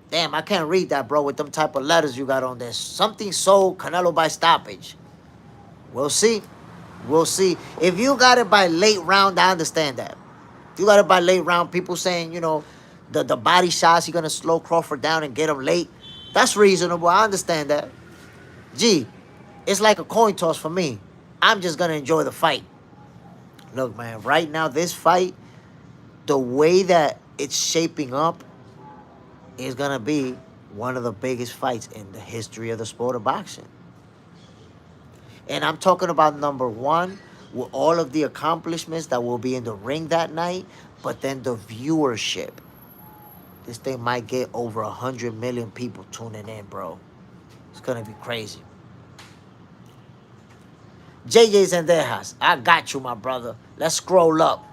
Speaker 1: damn, I can't read that, bro, with them type of letters you got on there. Something sold Canelo by stoppage. We'll see. We'll see. If you got it by late round, I understand that. If you got it by late round, people saying, the body shots, you're going to slow Crawford down and get him late. That's reasonable. I understand that. Gee, it's like a coin toss for me. I'm just going to enjoy the fight. Look, man, right now, this fight, the way that it's shaping up is going to be one of the biggest fights in the history of the sport of boxing. And I'm talking about number one, with all of the accomplishments that will be in the ring that night, but then the viewership. This thing might get over 100 million people tuning in, bro. It's gonna be crazy. JJ's Zendejas, I got you, my brother. Let's scroll up.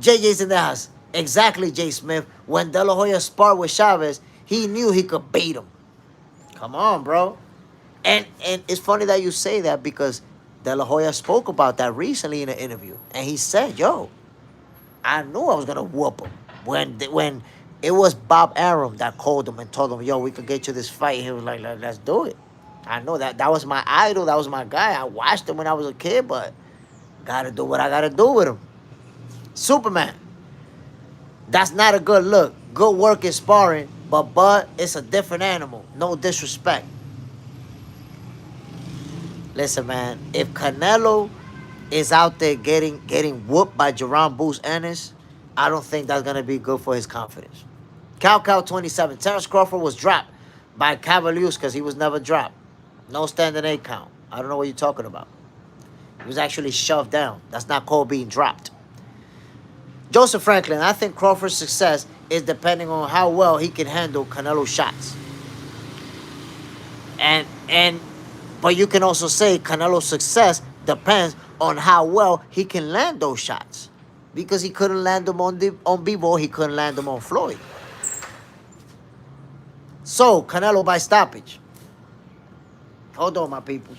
Speaker 1: JJ's Zendejas, exactly, Jay Smith. When De La Hoya sparred with Chavez, he knew he could beat him. Come on, bro. And it's funny that you say that because De La Hoya spoke about that recently in an interview. And he said, yo, I knew I was going to whoop him. When it was Bob Arum that called him and told him, yo, we could get you this fight. He was like, let's do it. I know that was my idol. That was my guy. I watched him when I was a kid, but got to do what I got to do with him. Superman. That's not a good look. Good work in sparring, but Bud, it's a different animal. No disrespect. Listen, man, if Canelo is out there getting whooped by Jaron Boots Ennis, I don't think that's going to be good for his confidence. Cow 27. Terrence Crawford was dropped by Cavaliers because he was never dropped. No standing 8 count. I don't know what you're talking about. He was actually shoved down. That's not called being dropped. Joseph Franklin, I think Crawford's success is depending on how well he can handle Canelo's shots. But you can also say Canelo's success depends on how well he can land those shots. Because he couldn't land them on Bivol, he couldn't land them on Floyd. So, Canelo by stoppage. Hold on, my peoples.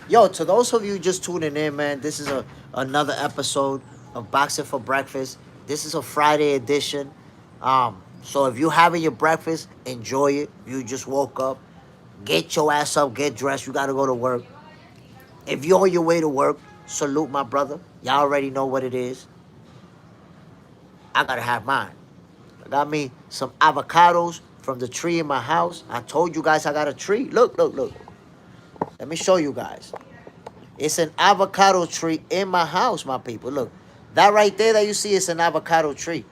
Speaker 1: Yo, to those of you just tuning in, man, this is another episode of Boxing for Breakfast. This is a Friday edition. So if you're having your breakfast, enjoy it. You just woke up. Get your ass up, get dressed. You got to go to work. If you're on your way to work, salute my brother. Y'all already know what it is. I got to have mine. I got me some avocados from the tree in my house. I told you guys I got a tree. Look. Let me show you guys. It's an avocado tree in my house, my people. Look, that right there that you see is an avocado tree.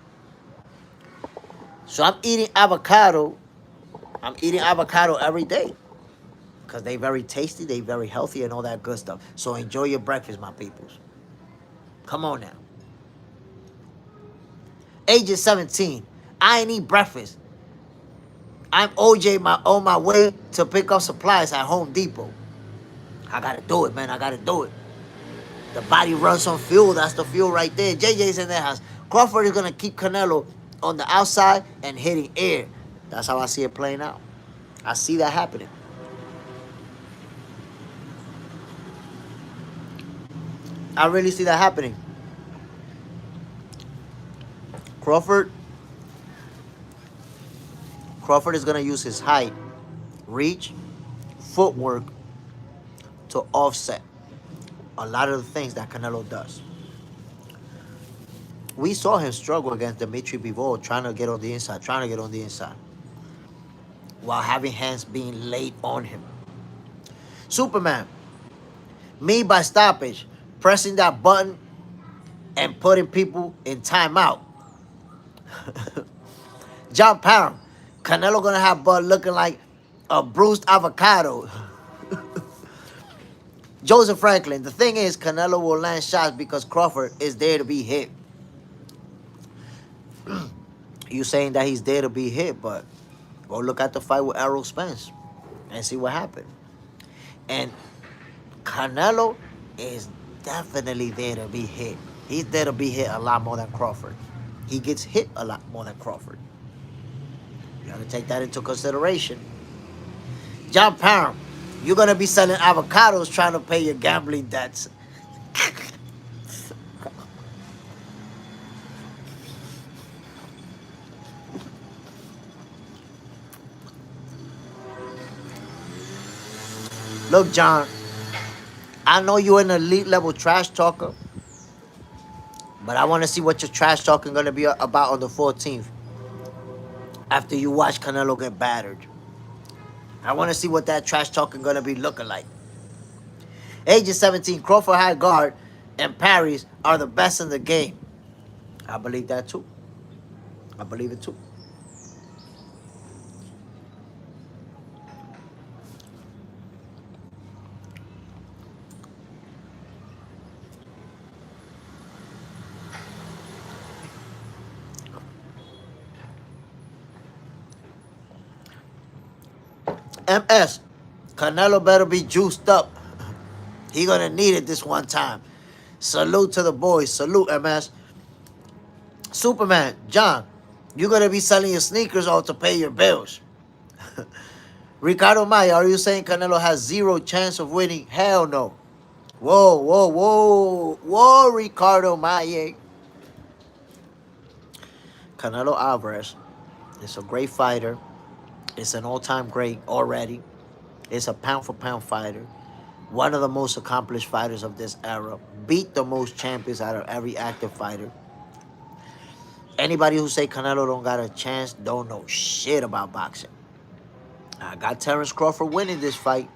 Speaker 1: So I'm eating avocado. I'm eating avocado every day. Because they very tasty, they very healthy, and all that good stuff. So enjoy your breakfast, my peoples. Come on now. Age is 17. I ain't eat breakfast. I'm OJ on my way to pick up supplies at Home Depot. I gotta do it, man. I gotta do it. The body runs on fuel. That's the fuel right there. JJ's in their house. Crawford is gonna keep Canelo on the outside and hitting air. That's how I see it playing out. I see that happening. I really see that happening. Crawford is gonna use his height, reach, footwork to offset a lot of the things that Canelo does. We saw him struggle against Dimitri Bivol, trying to get on the inside, while having hands being laid on him. Superman, me by stoppage, pressing that button and putting people in timeout. John Parham, Canelo gonna have Bud looking like a bruised avocado. Joseph Franklin, the thing is, Canelo will land shots because Crawford is there to be hit. You saying that he's there to be hit, but go look at the fight with Errol Spence and see what happened. And Canelo is definitely there to be hit. He's there to be hit a lot more than Crawford. He gets hit a lot more than Crawford. You gotta take that into consideration. John Parham, you're gonna be selling avocados trying to pay your gambling debts. Look, John, I know you're an elite level trash talker, but I want to see what your trash talking gonna be about on the 14th after you watch Canelo get battered. I want to see what that trash talking gonna be looking like. Age of 17, Crawford high guard and parries are the best in the game. I believe that too. I believe it too. MS, Canelo better be juiced up. He gonna need it this one time. Salute to the boys. Salute, MS. Superman, John, you gonna be selling your sneakers or to pay your bills. Ricardo Maya, are you saying Canelo has zero chance of winning? Hell no. Whoa, whoa, whoa. Whoa, Ricardo Maya. Canelo Alvarez is a great fighter. It's an all-time great already. It's a pound-for-pound fighter. One of the most accomplished fighters of this era. Beat the most champions out of every active fighter. Anybody who say Canelo don't got a chance don't know shit about boxing. I got Terence Crawford winning this fight,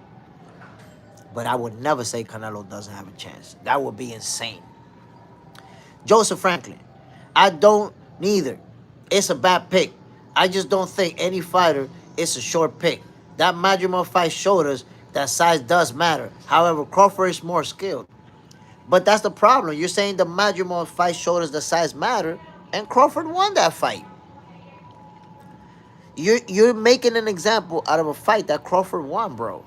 Speaker 1: but I would never say Canelo doesn't have a chance. That would be insane. Joseph Franklin, I don't neither. It's a bad pick. I just don't think any fighter is a short pick. That Madrimov fight showed us that size does matter. However, Crawford is more skilled. But that's the problem. You're saying the Madrimov fight showed us that size matter, and Crawford won that fight. You're making an example out of a fight that Crawford won, bro.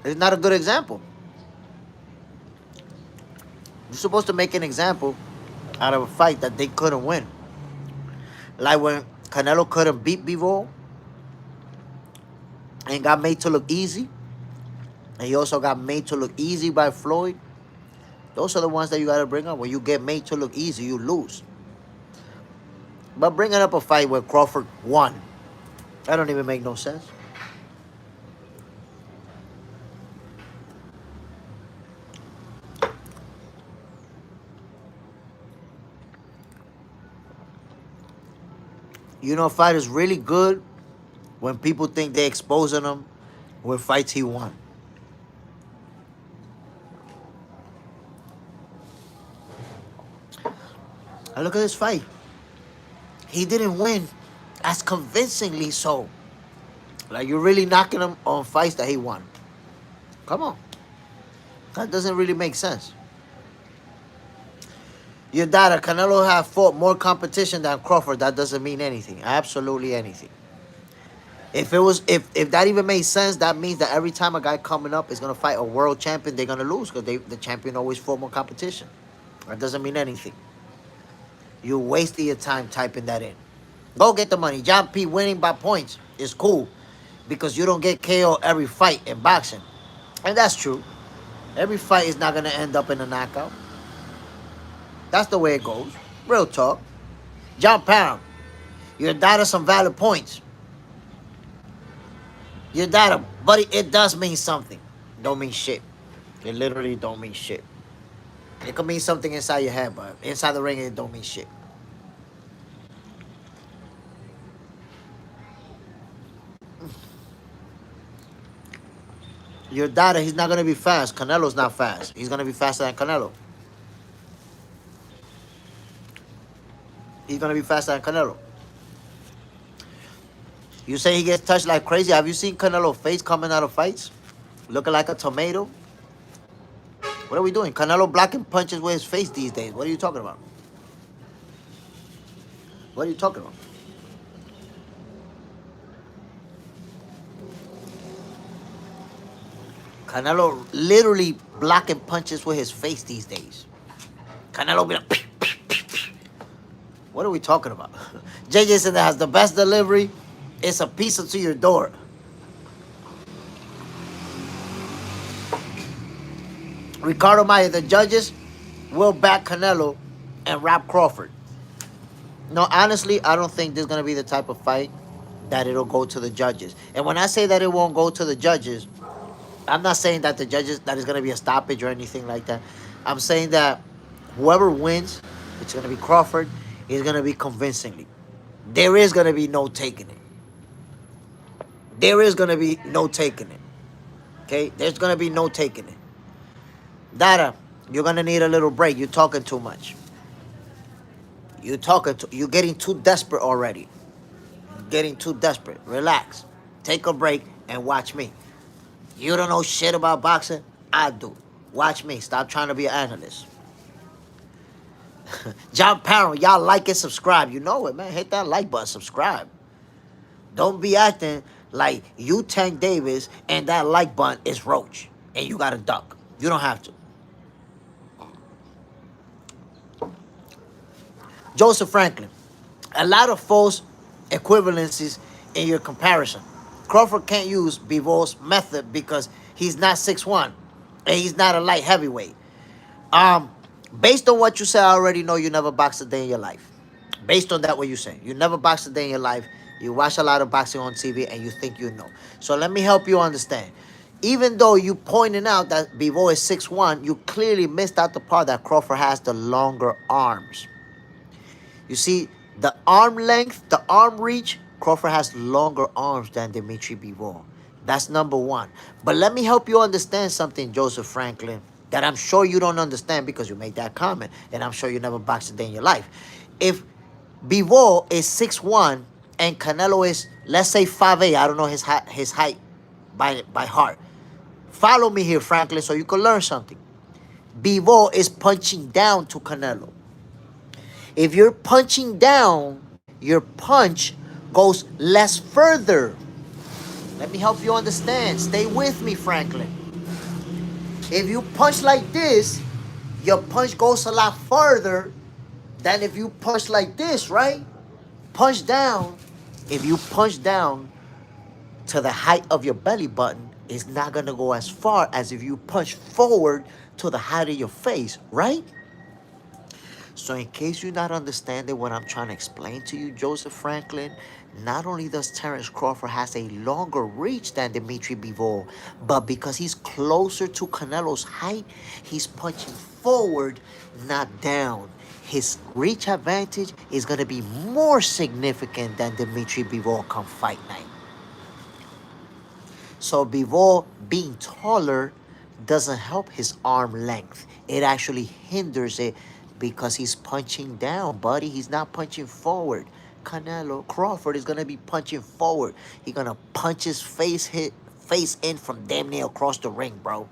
Speaker 1: It's not a good example. You're supposed to make an example out of a fight that they couldn't win. Like when Canelo couldn't beat Bivol and got made to look easy. And he also got made to look easy by Floyd. Those are the ones that you got to bring up. When you get made to look easy, you lose. But bringing up a fight where Crawford won, that don't even make no sense. You know, a fight is really good when people think they're exposing him with fights he won. And look at this fight. He didn't win as convincingly so. Like, you're really knocking him on fights that he won. Come on. That doesn't really make sense. Your data, Canelo have fought more competition than Crawford. That doesn't mean anything. Absolutely anything. If that even made sense, that means that every time a guy coming up is gonna fight a world champion, they're gonna lose because the champion always fought more competition. That doesn't mean anything. You're wasting your time typing that in. Go get the money. John P. winning by points is cool because you don't get KO every fight in boxing. And that's true. Every fight is not gonna end up in a knockout. That's the way it goes. Real talk. John Parham, your data some valid points. Your data, buddy, it does mean something. Don't mean shit. It literally don't mean shit. It could mean something inside your head, but inside the ring, it don't mean shit. Your data, he's not going to be fast. Canelo's not fast. He's going to be faster than Canelo. He's going to be faster than Canelo. You say he gets touched like crazy. Have you seen Canelo's face coming out of fights? Looking like a tomato? What are we doing? Canelo blocking punches with his face these days. What are you talking about? What are you talking about? Canelo literally blocking punches with his face these days. Canelo be like, what are we talking about? JJ said that has the best delivery. It's a pizza to your door. Ricardo Maya, the judges will back Canelo and Rob Crawford. No, honestly, I don't think this is going to be the type of fight that it'll go to the judges. And when I say that it won't go to the judges, I'm not saying that the judges, that is going to be a stoppage or anything like that. I'm saying that whoever wins, it's going to be Crawford, is going to be convincingly. There is going to be no taking it. There is going to be no taking it. Okay? There's going to be no taking it. Dada, you're going to need a little break. You're talking too much. You're getting too desperate already. Getting too desperate. Relax. Take a break and watch me. You don't know shit about boxing? I do. Watch me. Stop trying to be an analyst. John Parron, y'all like and subscribe. You know it, man. Hit that like button. Subscribe. Don't be acting like you Tank Davis and that like button is Roach. And you got to duck. You don't have to. Joseph Franklin. A lot of false equivalencies in your comparison. Crawford can't use Bivol's method because he's not 6'1", and he's not a light heavyweight. Based on what you say, I already know you never boxed a day in your life. Based on that, what you say, you never boxed a day in your life. You watch a lot of boxing on TV, and you think you know. So let me help you understand. Even though you pointed out that Bivol is 6'1", you clearly missed out the part that Crawford has the longer arms. You see, the arm length, the arm reach, Crawford has longer arms than Dimitri Bivol. That's number one. But let me help you understand something, Joseph Franklin, that I'm sure you don't understand because you made that comment, and I'm sure you never boxed a day in your life. If Bivol is 6'1", and Canelo is, let's say 5'8", I don't know his height by heart. Follow me here, Franklin, so you can learn something. Bivol is punching down to Canelo. If you're punching down, your punch goes less further. Let me help you understand. Stay with me, Franklin. If you punch like this, your punch goes a lot further than if you punch like this, right? Punch down. If you punch down to the height of your belly button, it's not going to go as far as if you punch forward to the height of your face, right? So in case you're not understanding what I'm trying to explain to you, Joseph Franklin, not only does Terence Crawford has a longer reach than Dimitri Bivol, but because he's closer to Canelo's height, he's punching forward, not down. His reach advantage is going to be more significant than Dimitri Bivol come fight night. So Bivol being taller doesn't help his arm length. It actually hinders it because he's punching down, buddy. He's not punching forward. Canelo Crawford is gonna be punching forward. He's gonna punch his face in from damn near across the ring, bro.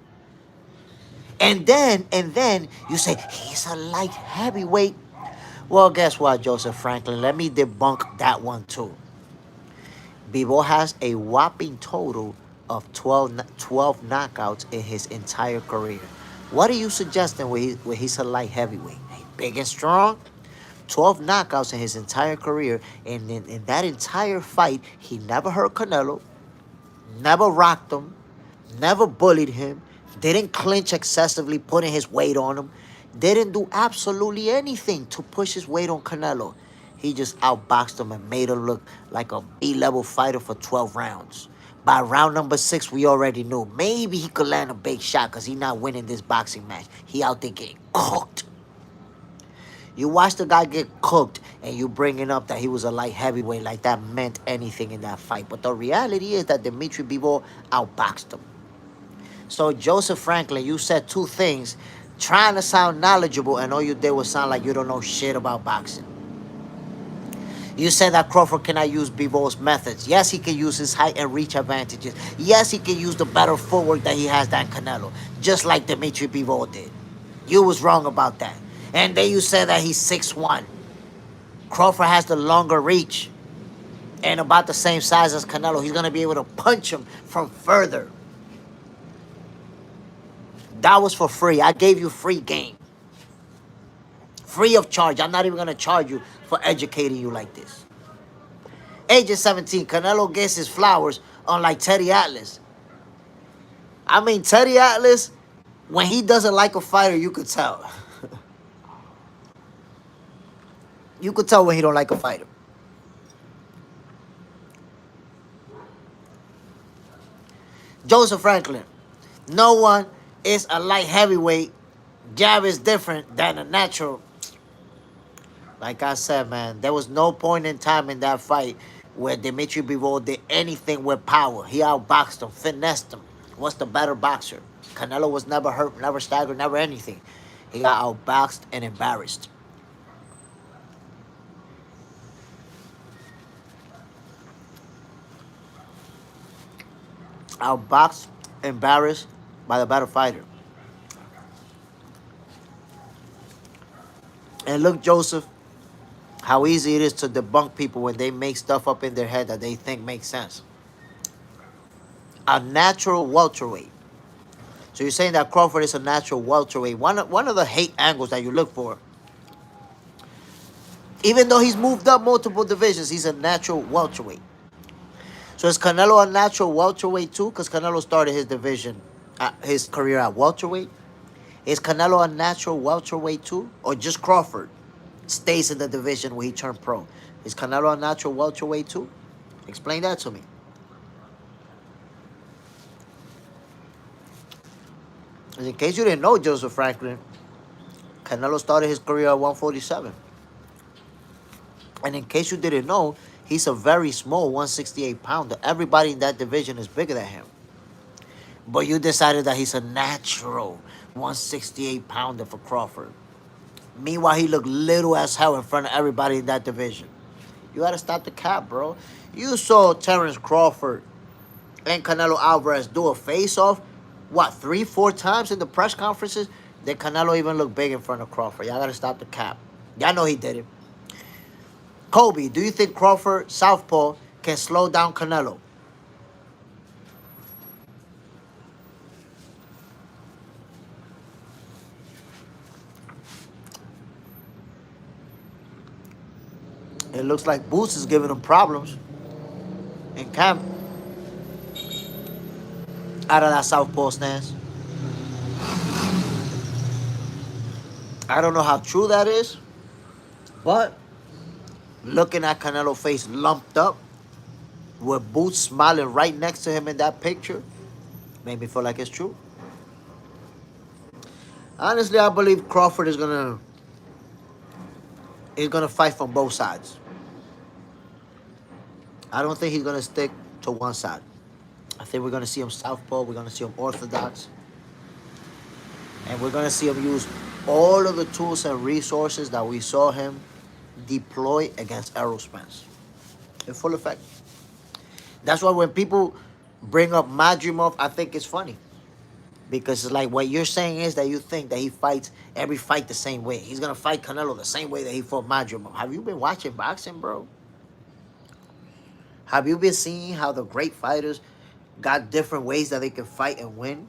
Speaker 1: And then you say he's a light heavyweight. Well, guess what, Joseph Franklin? Let me debunk that one too. Bivol has a whopping total of 12 knockouts in his entire career. What are you suggesting when he's a light heavyweight? Big and strong? 12 knockouts in his entire career. And in that entire fight, he never hurt Canelo, never rocked him, never bullied him, didn't clinch excessively, putting his weight on him, didn't do absolutely anything to push his weight on Canelo. He just outboxed him and made him look like a B-level fighter for 12 rounds. By round number 6, we already knew maybe he could land a big shot because he's not winning this boxing match. He out there getting cooked. You watch the guy get cooked and you bringing up that he was a light heavyweight like that meant anything in that fight. But the reality is that Dimitri Bivol outboxed him. So Joseph Franklin, you said two things, trying to sound knowledgeable, and all you did was sound like you don't know shit about boxing. You said that Crawford cannot use Bivol's methods. Yes, he can use his height and reach advantages. Yes, he can use the better footwork that he has than Canelo, just like Dimitri Bivol did. You was wrong about that. And then you said that he's 6'1". Crawford has the longer reach and about the same size as Canelo. He's going to be able to punch him from further. That was for free. I gave you free game. Free of charge. I'm not even going to charge you for educating you like this. Age of 17, Canelo gets his flowers unlike Teddy Atlas. I mean, Teddy Atlas, when he doesn't like a fighter, you could tell. You could tell when he don't like a fighter. Joseph Franklin, no one is a light heavyweight. Jab is different than a natural. Like I said, man, there was no point in time in that fight where Dimitri Bivol did anything with power. He outboxed him, finessed him. Was the better boxer. Canelo was never hurt, never staggered, never anything. He got outboxed and embarrassed. Outboxed, embarrassed by the better fighter. And look, Joseph, how easy it is to debunk people when they make stuff up in their head that they think makes sense. A natural welterweight. So you're saying that Crawford is a natural welterweight. One of the hate angles that you look for, even though he's moved up multiple divisions, he's a natural welterweight. So is Canelo a natural welterweight too? Because Canelo started his division, his career at welterweight. Is Canelo a natural welterweight too? Or just Crawford stays in the division where he turned pro? Is Canelo a natural welterweight too? Explain that to me. In case you didn't know, Joseph Franklin, Canelo started his career at 147. And in case you didn't know, he's a very small 168-pounder. Everybody in that division is bigger than him. But you decided that he's a natural 168-pounder for Crawford. Meanwhile, he looked little as hell in front of everybody in that division. You gotta stop the cap, bro. You saw Terence Crawford and Canelo Alvarez do a face-off, what, 3-4 times in the press conferences? Did Canelo even look big in front of Crawford? Y'all gotta stop the cap. Y'all know he did it. Kobe, do you think Crawford, southpaw, can slow down Canelo? It looks like Boots is giving him problems in camp out of that southpaw stance. I don't know how true that is, but looking at Canelo's face lumped up with Boots smiling right next to him in that picture made me feel like it's true. Honestly, I believe Crawford is gonna fight from both sides. I don't think he's gonna stick to one side. I think we're gonna see him southpaw, we're gonna see him orthodox, and we're gonna see him use all of the tools and resources that we saw him deploy against Errol Spence in full effect. That's why when people bring up Madrimov, I think it's funny. Because it's like what you're saying is that you think that he fights every fight the same way. He's going to fight Canelo the same way that he fought Madrimov. Have you been watching boxing, bro? Have you been seeing how the great fighters got different ways that they can fight and win?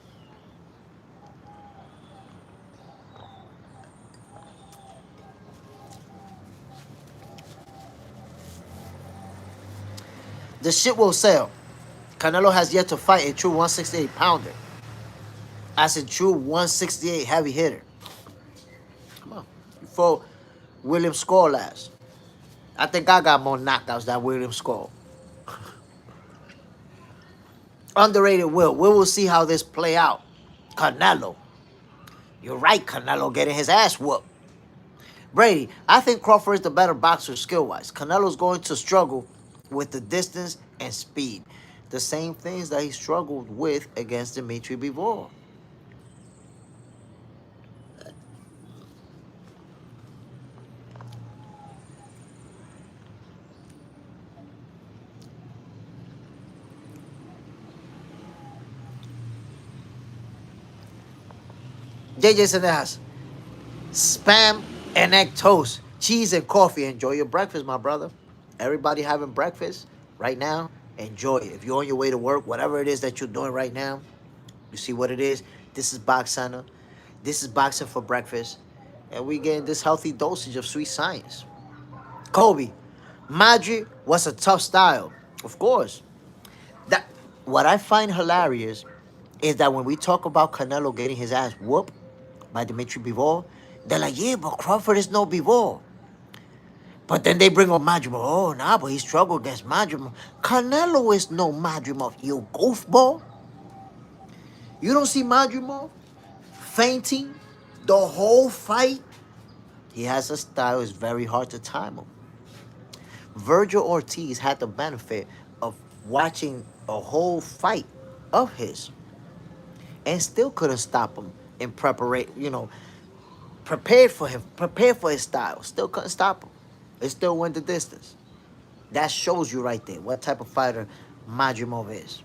Speaker 1: The shit will sell. Canelo has yet to fight a true 168-pounder. As a true 168 heavy hitter. Come on. You fought William Score last. I think I got more knockouts than William Score. Underrated Will. We will see how this play out. Canelo. You're right, Canelo getting his ass whooped. Brady, I think Crawford is the better boxer skill-wise. Canelo's going to struggle with the distance and speed. The same things that he struggled with against Dimitri Bivol. JJ's in the house. Spam and egg toast, cheese and coffee. Enjoy your breakfast, my brother. Everybody having breakfast right now. Enjoy it. If you're on your way to work, whatever it is that you're doing right now, you see what it is. This is Box Center. This is boxing for breakfast, and we getting this healthy dosage of sweet science. Kobe, Madrid was a tough style, of course. That what I find hilarious is that when we talk about Canelo getting his ass whooped by Dimitri Bivol, they're like, yeah, but Crawford is no Bivol. But then they bring up Madrimov. Oh, nah, but he struggled against Madrimov. Canelo is no Madrimov, you goofball. You don't see Madrimov fainting the whole fight? He has a style, it's very hard to time him. Virgil Ortiz had the benefit of watching a whole fight of his and still couldn't stop him in preparation, prepared for him, prepared for his style. Still couldn't stop him. It still went the distance. That shows you right there what type of fighter Madrimov is.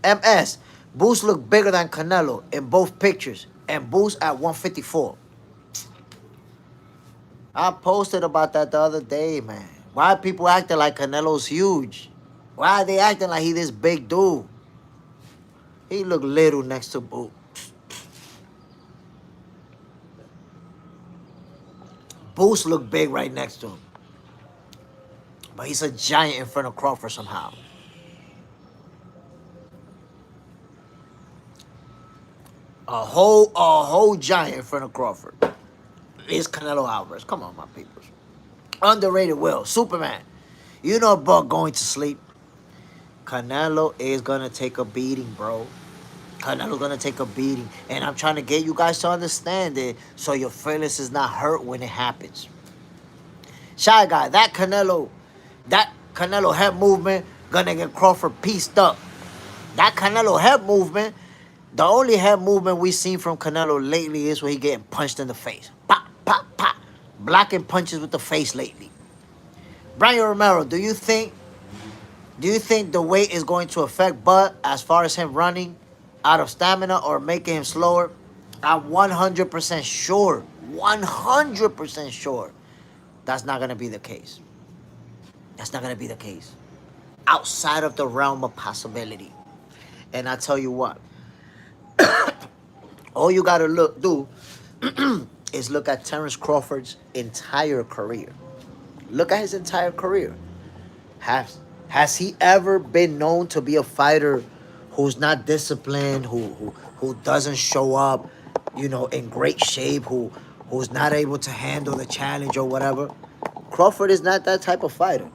Speaker 1: MS, Boots looked bigger than Canelo in both pictures, and Boots at 154. I posted about that the other day, man. Why are people acting like Canelo's huge? Why are they acting like he this big dude? He look little next to Boots. Boots look big right next to him. But he's a giant in front of Crawford somehow. A whole giant in front of Crawford. It's Canelo Alvarez. Come on, my people. Underrated Will. Superman. You know about going to sleep. Canelo is going to take a beating, bro. Canelo's going to take a beating. And I'm trying to get you guys to understand it so your feelings is not hurt when it happens. Shy Guy, that Canelo head movement going to get Crawford pieced up. That Canelo head movement, the only head movement we've seen from Canelo lately is when he getting punched in the face. Pop, pop, pop. Blocking punches with the face lately. Brian Romero, do you think the weight is going to affect Bud as far as him running out of stamina or making him slower? I'm 100% sure. 100% sure. That's not going to be the case. That's not going to be the case. Outside of the realm of possibility. And I tell you what. All you got to do is look at Terence Crawford's entire career. Look at his entire career. Has he ever been known to be a fighter who's not disciplined, who doesn't show up, in great shape, who's not able to handle the challenge or whatever? Crawford is not that type of fighter.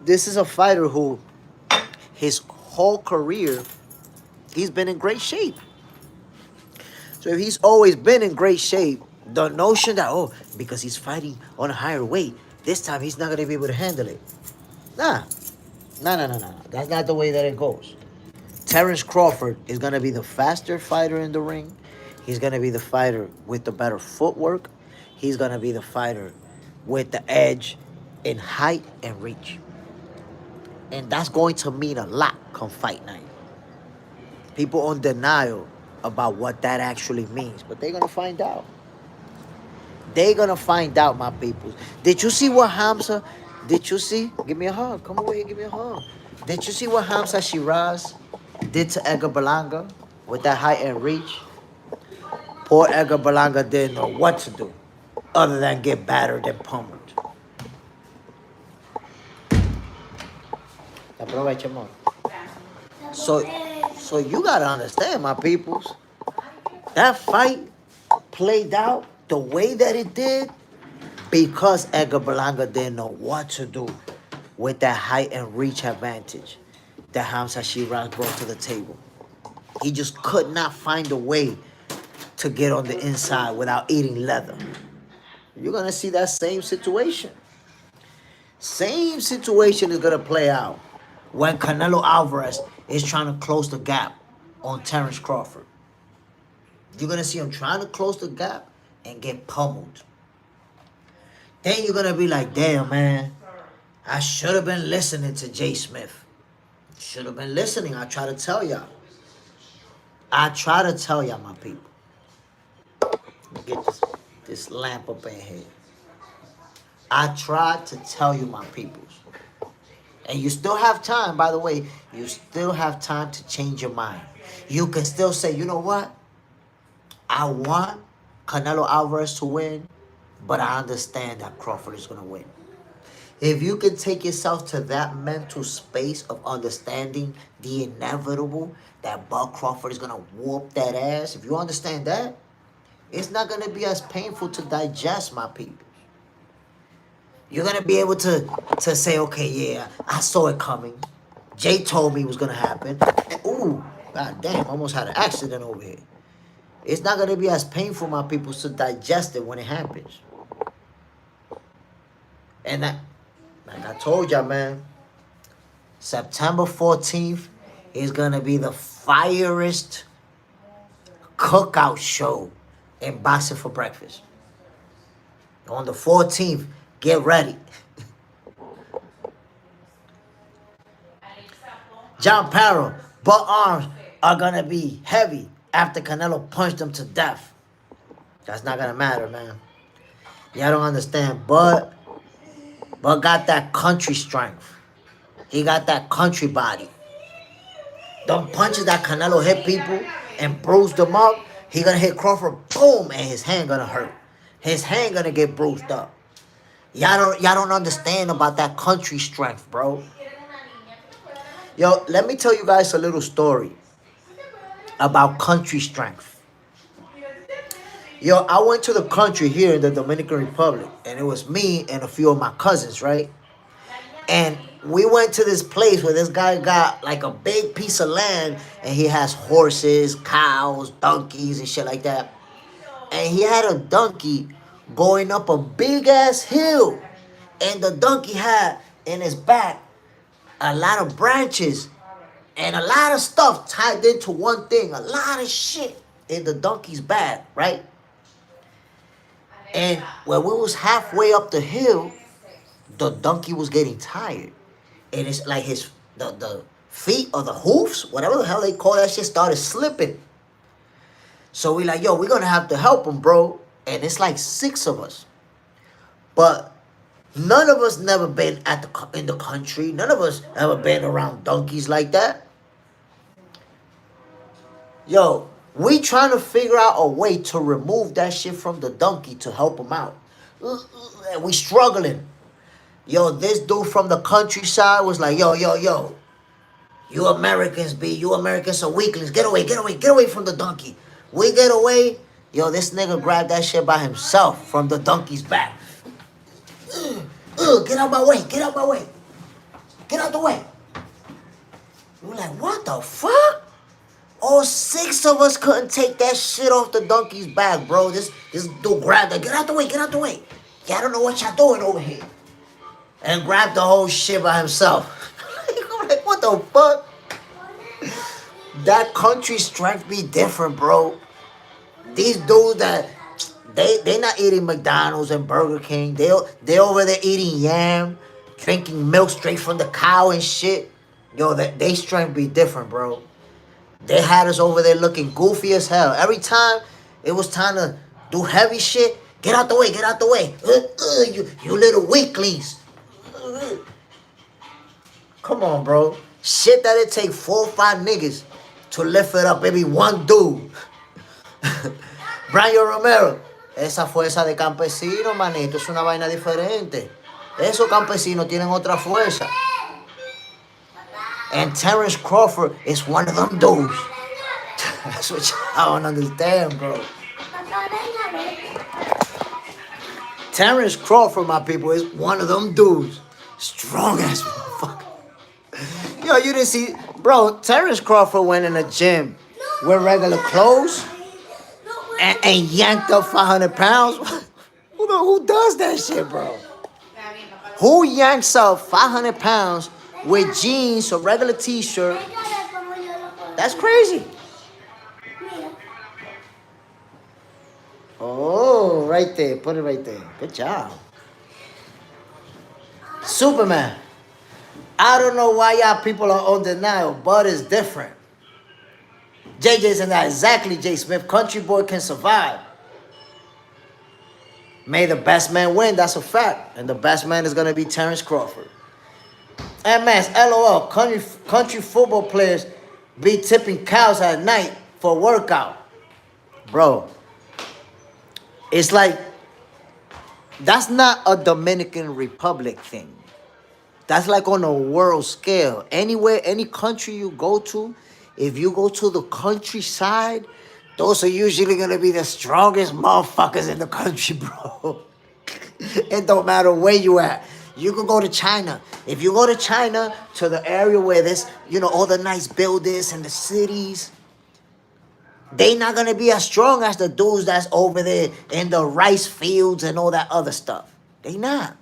Speaker 1: This is a fighter who, his whole career, he's been in great shape. So if he's always been in great shape, the notion that, because he's fighting on a higher weight, this time he's not going to be able to handle it. Nah. That's not the way that it goes. Terence Crawford is going to be the faster fighter in the ring. He's going to be the fighter with the better footwork. He's going to be the fighter with the edge in height and reach. And that's going to mean a lot come fight night. People on denial about what that actually means, but they're going to find out. They're going to find out, my people. Did you see what Hamza... Did you see? Give me a hug. Come over here, give me a hug. Did you see what Hamza Shiraz did to Edgar Berlanga with that height and reach? Poor Edgar Berlanga didn't know what to do other than get battered and pummeled. Aprovecha, amor. So you gotta understand, my peoples. That fight played out the way that it did because Edgar Berlanga didn't know what to do with that height and reach advantage that Hamza Shiraz brought to the table. He just could not find a way to get on the inside without eating leather. You're going to see that same situation. Same situation is going to play out when Canelo Alvarez is trying to close the gap on Terence Crawford. You're going to see him trying to close the gap and get pummeled. Then you're going to be like, damn, man, I should have been listening to Jay Smith. Should have been listening. I try to tell y'all. My people. get this lamp up in here. I tried to tell you, my peoples. And you still have time, by the way. You still have time to change your mind. You can still say, you know what? I want Canelo Alvarez to win, but I understand that Crawford is going to win. If you can take yourself to that mental space of understanding the inevitable, that Bud Crawford is going to whoop that ass, if you understand that, it's not going to be as painful to digest, my people. You're going to be able to say, okay, yeah, I saw it coming. Jay told me it was going to happen. And, ooh, god damn, almost had an accident over here. It's not going to be as painful, my people, to digest it when it happens. And that, like I told y'all, man, September 14th is going to be the fieriest cookout show in Boxing for Breakfast. On the 14th, get ready. John Parro, butt arms are going to be heavy after Canelo punched him to death. That's not going to matter, man. Y'all don't understand. Bud got that country strength. He got that country body. Them punches that Canelo hit people and bruised them up, he going to hit Crawford, boom, and his hand going to hurt. His hand going to get bruised up. Y'all don't understand about that country strength, bro. Yo, let me tell you guys a little story about country strength. Yo, I went to the country here in the Dominican Republic, and it was me and a few of my cousins, right? And we went to this place where this guy got like a big piece of land, and he has horses, cows, donkeys, and shit like that. And he had a donkey going up a big-ass hill, and the donkey had in his back a lot of branches and a lot of stuff tied into one thing. A lot of shit in the donkey's back, right? And when we was halfway up the hill, the donkey was getting tired. And it's like the feet or the hoofs, whatever the hell they call that shit, started slipping. So we like, yo, we're gonna have to help him, bro. And it's like 6 of us. But none of us never been in the country. None of us ever been around donkeys like that. Yo, we trying to figure out a way to remove that shit from the donkey to help him out. We struggling. Yo, this dude from the countryside was like, yo. You Americans you Americans are weaklings. Get away from the donkey. We get away. Yo, this nigga grabbed that shit by himself from the donkey's back. Get out my way. Get out the way. We're like, what the fuck? All 6 of us couldn't take that shit off the donkey's back, bro. This dude grabbed it. Get out the way. Y'all don't know what y'all doing over here. And grabbed the whole shit by himself. I'm like, what the fuck? That country strength be different, bro. These dudes that they not eating McDonald's and Burger King. They over there eating yam, drinking milk straight from the cow and shit. Yo, they strength be different, bro. They had us over there looking goofy as hell. Every time it was time to do heavy shit, get out the way. You little weaklings. Come on, bro. Shit that it take 4 or 5 niggas to lift it up, maybe one dude. Brian Romero. Esa fuerza de campesino, manito, es una vaina diferente. Esos campesinos tienen otra fuerza. And Terence Crawford is one of them dudes. That's what y'all don't understand, bro. Terence Crawford, my people, is one of them dudes. Strong ass motherfucker. Yo, you didn't see... Bro, Terence Crawford went in the gym with regular clothes and yanked up 500 pounds. Who does that shit, bro? Who yanks up 500 pounds with jeans or regular t-shirt? That's crazy. Oh, right there. Put it right there. Good job. Superman. I don't know why y'all people are on denial, but it's different. JJ's in that exactly, J. Smith. Country boy can survive. May the best man win. That's a fact. And the best man is going to be Terrence Crawford. MS, LOL, country football players be tipping cows at night for workout. Bro, it's like, that's not a Dominican Republic thing. That's like on a world scale. Anywhere, any country you go to, if you go to the countryside, those are usually gonna be the strongest motherfuckers in the country, bro. It don't matter where you at. You can go to China. If you go to China, to the area where there's, all the nice buildings and the cities, they not gonna be as strong as the dudes that's over there in the rice fields and all that other stuff. They not.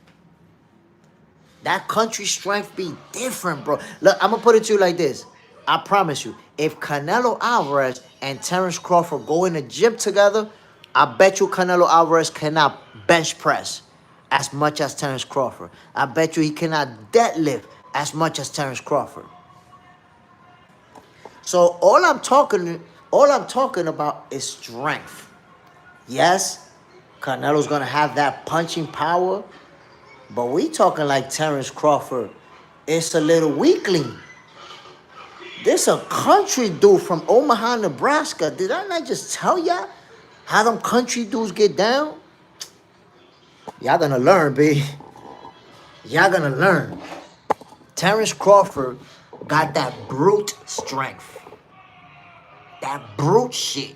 Speaker 1: That country strength be different, bro. Look, I'm gonna put it to you like this. I promise you, if Canelo Alvarez and Terrence Crawford go in the gym together, I bet you Canelo Alvarez cannot bench press as much as Terrence Crawford. I bet you he cannot deadlift as much as Terrence Crawford. So all I'm talking about is strength. Yes, Canelo's gonna have that punching power, but we talking like Terrence Crawford. It's a little weakling. This a country dude from Omaha, Nebraska. Did I not just tell y'all how them country dudes get down? Y'all gonna learn, B. Y'all gonna learn. Terrence Crawford got that brute strength. That brute shit.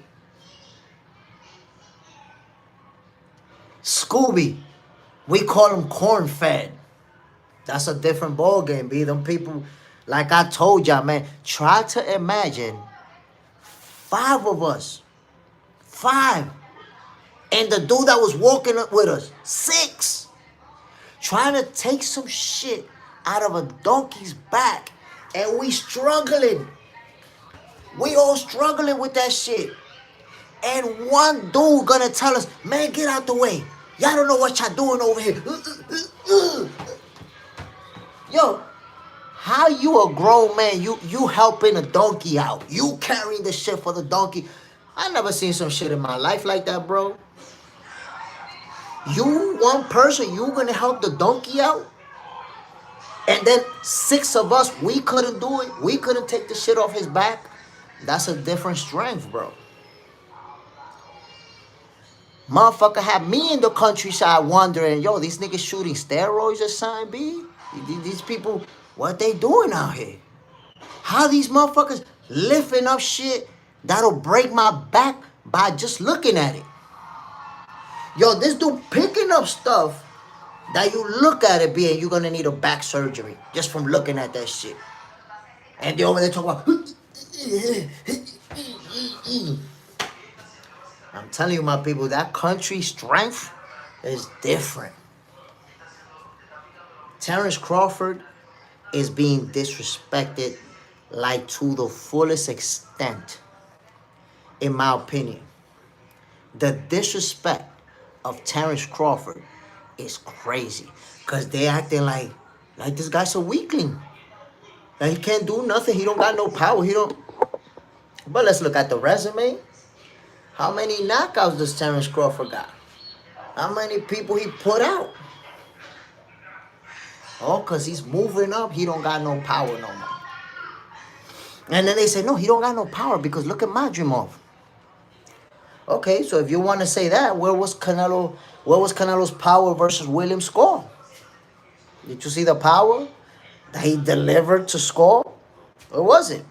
Speaker 1: Scooby, we call him corn-fed. That's a different ball game, B. Them people, like I told y'all, man, try to imagine 5 of us. 5. And the dude that was walking up with us, 6. Trying to take some shit out of a donkey's back. And we struggling. We all struggling with that shit. And one dude gonna tell us, man, get out the way. Y'all don't know what y'all doing over here. Yo, how you a grown man, you helping a donkey out. You carrying the shit for the donkey. I never seen some shit in my life like that, bro. You, one person, you gonna help the donkey out? And then 6 of us, we couldn't do it. We couldn't take the shit off his back. That's a different strength, bro. Motherfucker had me in the countryside wondering, yo, these niggas shooting steroids or something, B? These people, what they doing out here? How these motherfuckers lifting up shit that'll break my back by just looking at it? Yo, this dude picking up stuff that you look at it, B, and you're gonna need a back surgery just from looking at that shit. And they over there talking about, I'm telling you, my people, that country strength is different. Terrence Crawford is being disrespected like to the fullest extent, in my opinion. The disrespect of Terrence Crawford is crazy. Because they acting like this guy's a weakling. Like he can't do nothing. He don't got no power. But let's look at the resume. How many knockouts does Terrence Crawford got? How many people he put out? Oh, because he's moving up, he don't got no power no more. And then they say, no, he don't got no power because look at Madrimov. Okay, so if you want to say that, where was Canelo's power versus Williams' score? Did you see the power that he delivered to score? Or was it?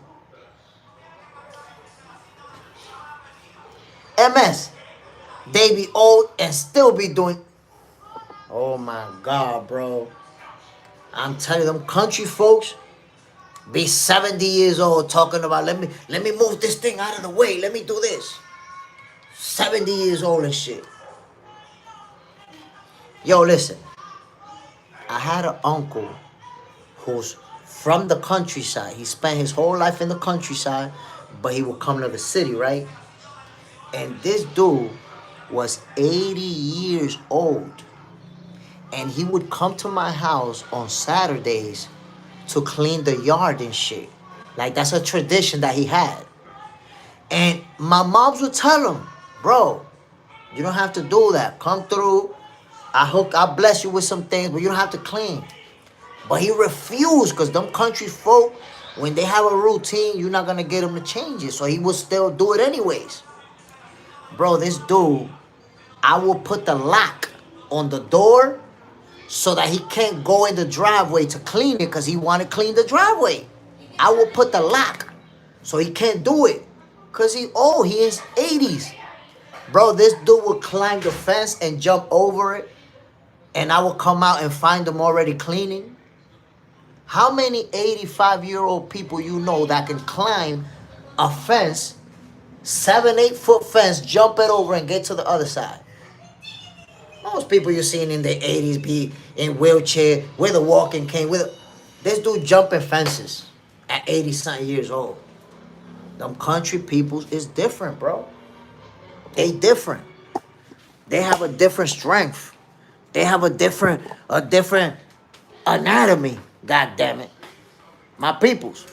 Speaker 1: MS, they be old and still be doing. Oh my God, bro. I'm telling you, them country folks be 70 years old talking about, let me move this thing out of the way. Let me do this. 70 years old and shit. Yo, listen. I had an uncle who's from the countryside. He spent his whole life in the countryside, but he would come to the city, right? And this dude was 80 years old. And he would come to my house on Saturdays to clean the yard and shit. Like, that's a tradition that he had. And my moms would tell him, bro, you don't have to do that. Come through, I bless you with some things, but you don't have to clean. But he refused because them country folk, when they have a routine, you're not going to get them to change it. So he will still do it anyways. Bro, this dude, I will put the lock on the door so that he can't go in the driveway to clean it because he want to clean the driveway. I will put the lock so he can't do it because he is 80s. Bro, this dude will climb the fence and jump over it, and I will come out and find him already cleaning. How many 85-year-old people you know that can climb a fence, 7-8 foot fence, jump it over and get to the other side? Most people you're seeing in their 80s be in wheelchair, with a walking cane, this dude jumping fences at 80-something years old. Them country peoples is different, bro. They different. They have a different strength. They have a different anatomy. God damn it. My peoples.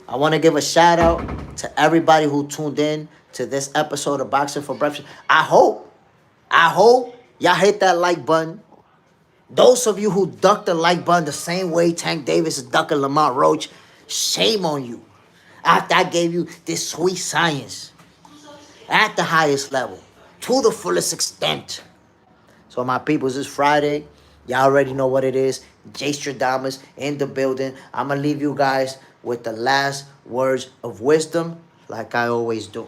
Speaker 1: I want to give a shout out to everybody who tuned in to this episode of Boxing for Breakfast. I hope y'all hit that like button. Those of you who ducked the like button the same way Tank Davis is ducking Lamont Roach, shame on you. After I gave you this sweet science at the highest level, to the fullest extent. So my peoples, it's Friday. Y'all already know what it is. Jay Stradamus in the building. I'm going to leave you guys with the last words of wisdom like I always do.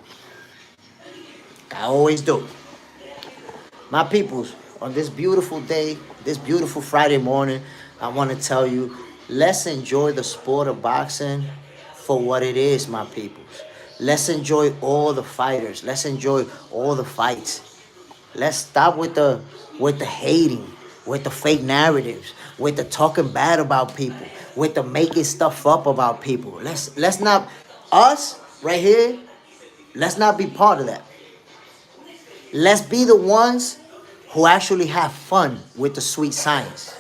Speaker 1: My peoples, on this beautiful day, this beautiful Friday morning, I want to tell you, let's enjoy the sport of boxing for what it is, my peoples. Let's enjoy all the fighters. Let's enjoy all the fights. Let's stop with the hating, with the fake narratives, with the talking bad about people, with the making stuff up about people. Let's not, us right here, let's not be part of that. Let's be the ones who actually have fun with the sweet science.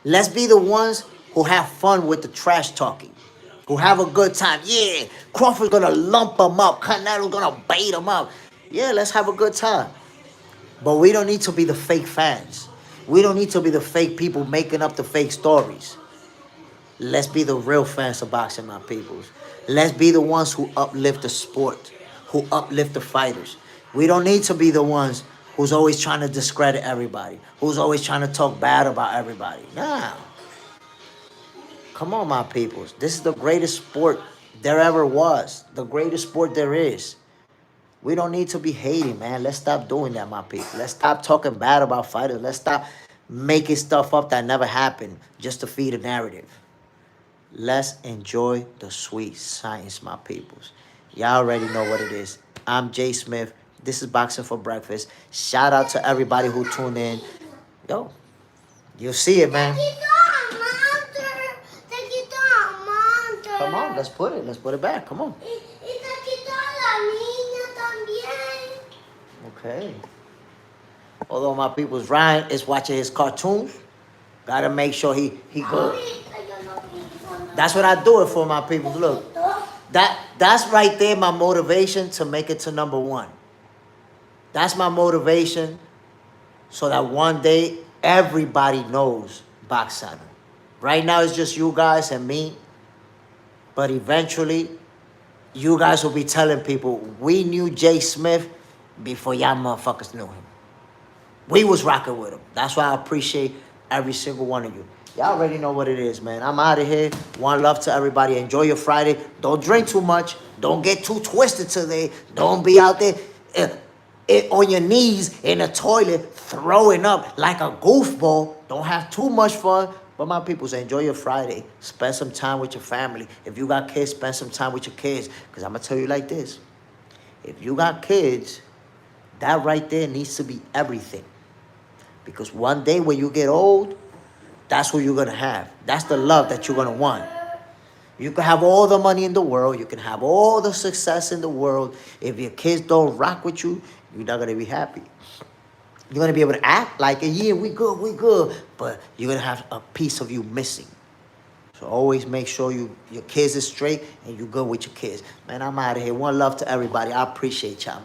Speaker 1: Let's be the ones who have fun with the trash talking, who have a good time. Yeah, Crawford's gonna lump him up. Canelo's gonna bait him up. Yeah, let's have a good time. But we don't need to be the fake fans. We don't need to be the fake people making up the fake stories. Let's be the real fans of boxing, my peoples. Let's be the ones who uplift the sport, who uplift the fighters. We don't need to be the ones who's always trying to discredit everybody, who's always trying to talk bad about everybody. Nah. Come on, my peoples. This is the greatest sport there ever was, the greatest sport there is. We don't need to be hating, man. Let's stop doing that, my people. Let's stop talking bad about fighters. Let's stop making stuff up that never happened just to feed a narrative. Let's enjoy the sweet science, my peoples. Y'all already know what it is. I'm Jay Smith. This is Boxing for Breakfast. Shout out to everybody who tuned in. Yo, you'll see it, man. Come on, let's put it. Let's put it back. Come on. Okay. Although my people's Ryan is watching his cartoons, gotta make sure he good. That's what I do it for, my people. Look, that's right there my motivation to make it to #1. That's my motivation so that one day everybody knows boxing. Right now it's just you guys and me, but eventually you guys will be telling people we knew Jay Smith before y'all motherfuckers knew him. We was rocking with him. That's why I appreciate every single one of you. Y'all already know what it is, man. I'm out of here. One love to everybody. Enjoy your Friday. Don't drink too much. Don't get too twisted today. Don't be out there on your knees in the toilet throwing up like a goofball. Don't have too much fun. But my people, say enjoy your Friday. Spend some time with your family. If you got kids, spend some time with your kids. Because I'm going to tell you like this. If you got kids, that right there needs to be everything. Because one day when you get old, that's what you're going to have. That's the love that you're going to want. You can have all the money in the world. You can have all the success in the world. If your kids don't rock with you, you're not going to be happy. You're going to be able to act like, yeah, we good. But you're going to have a piece of you missing. So always make sure your kids is straight and you're good with your kids. Man, I'm out of here. One love to everybody. I appreciate y'all, man.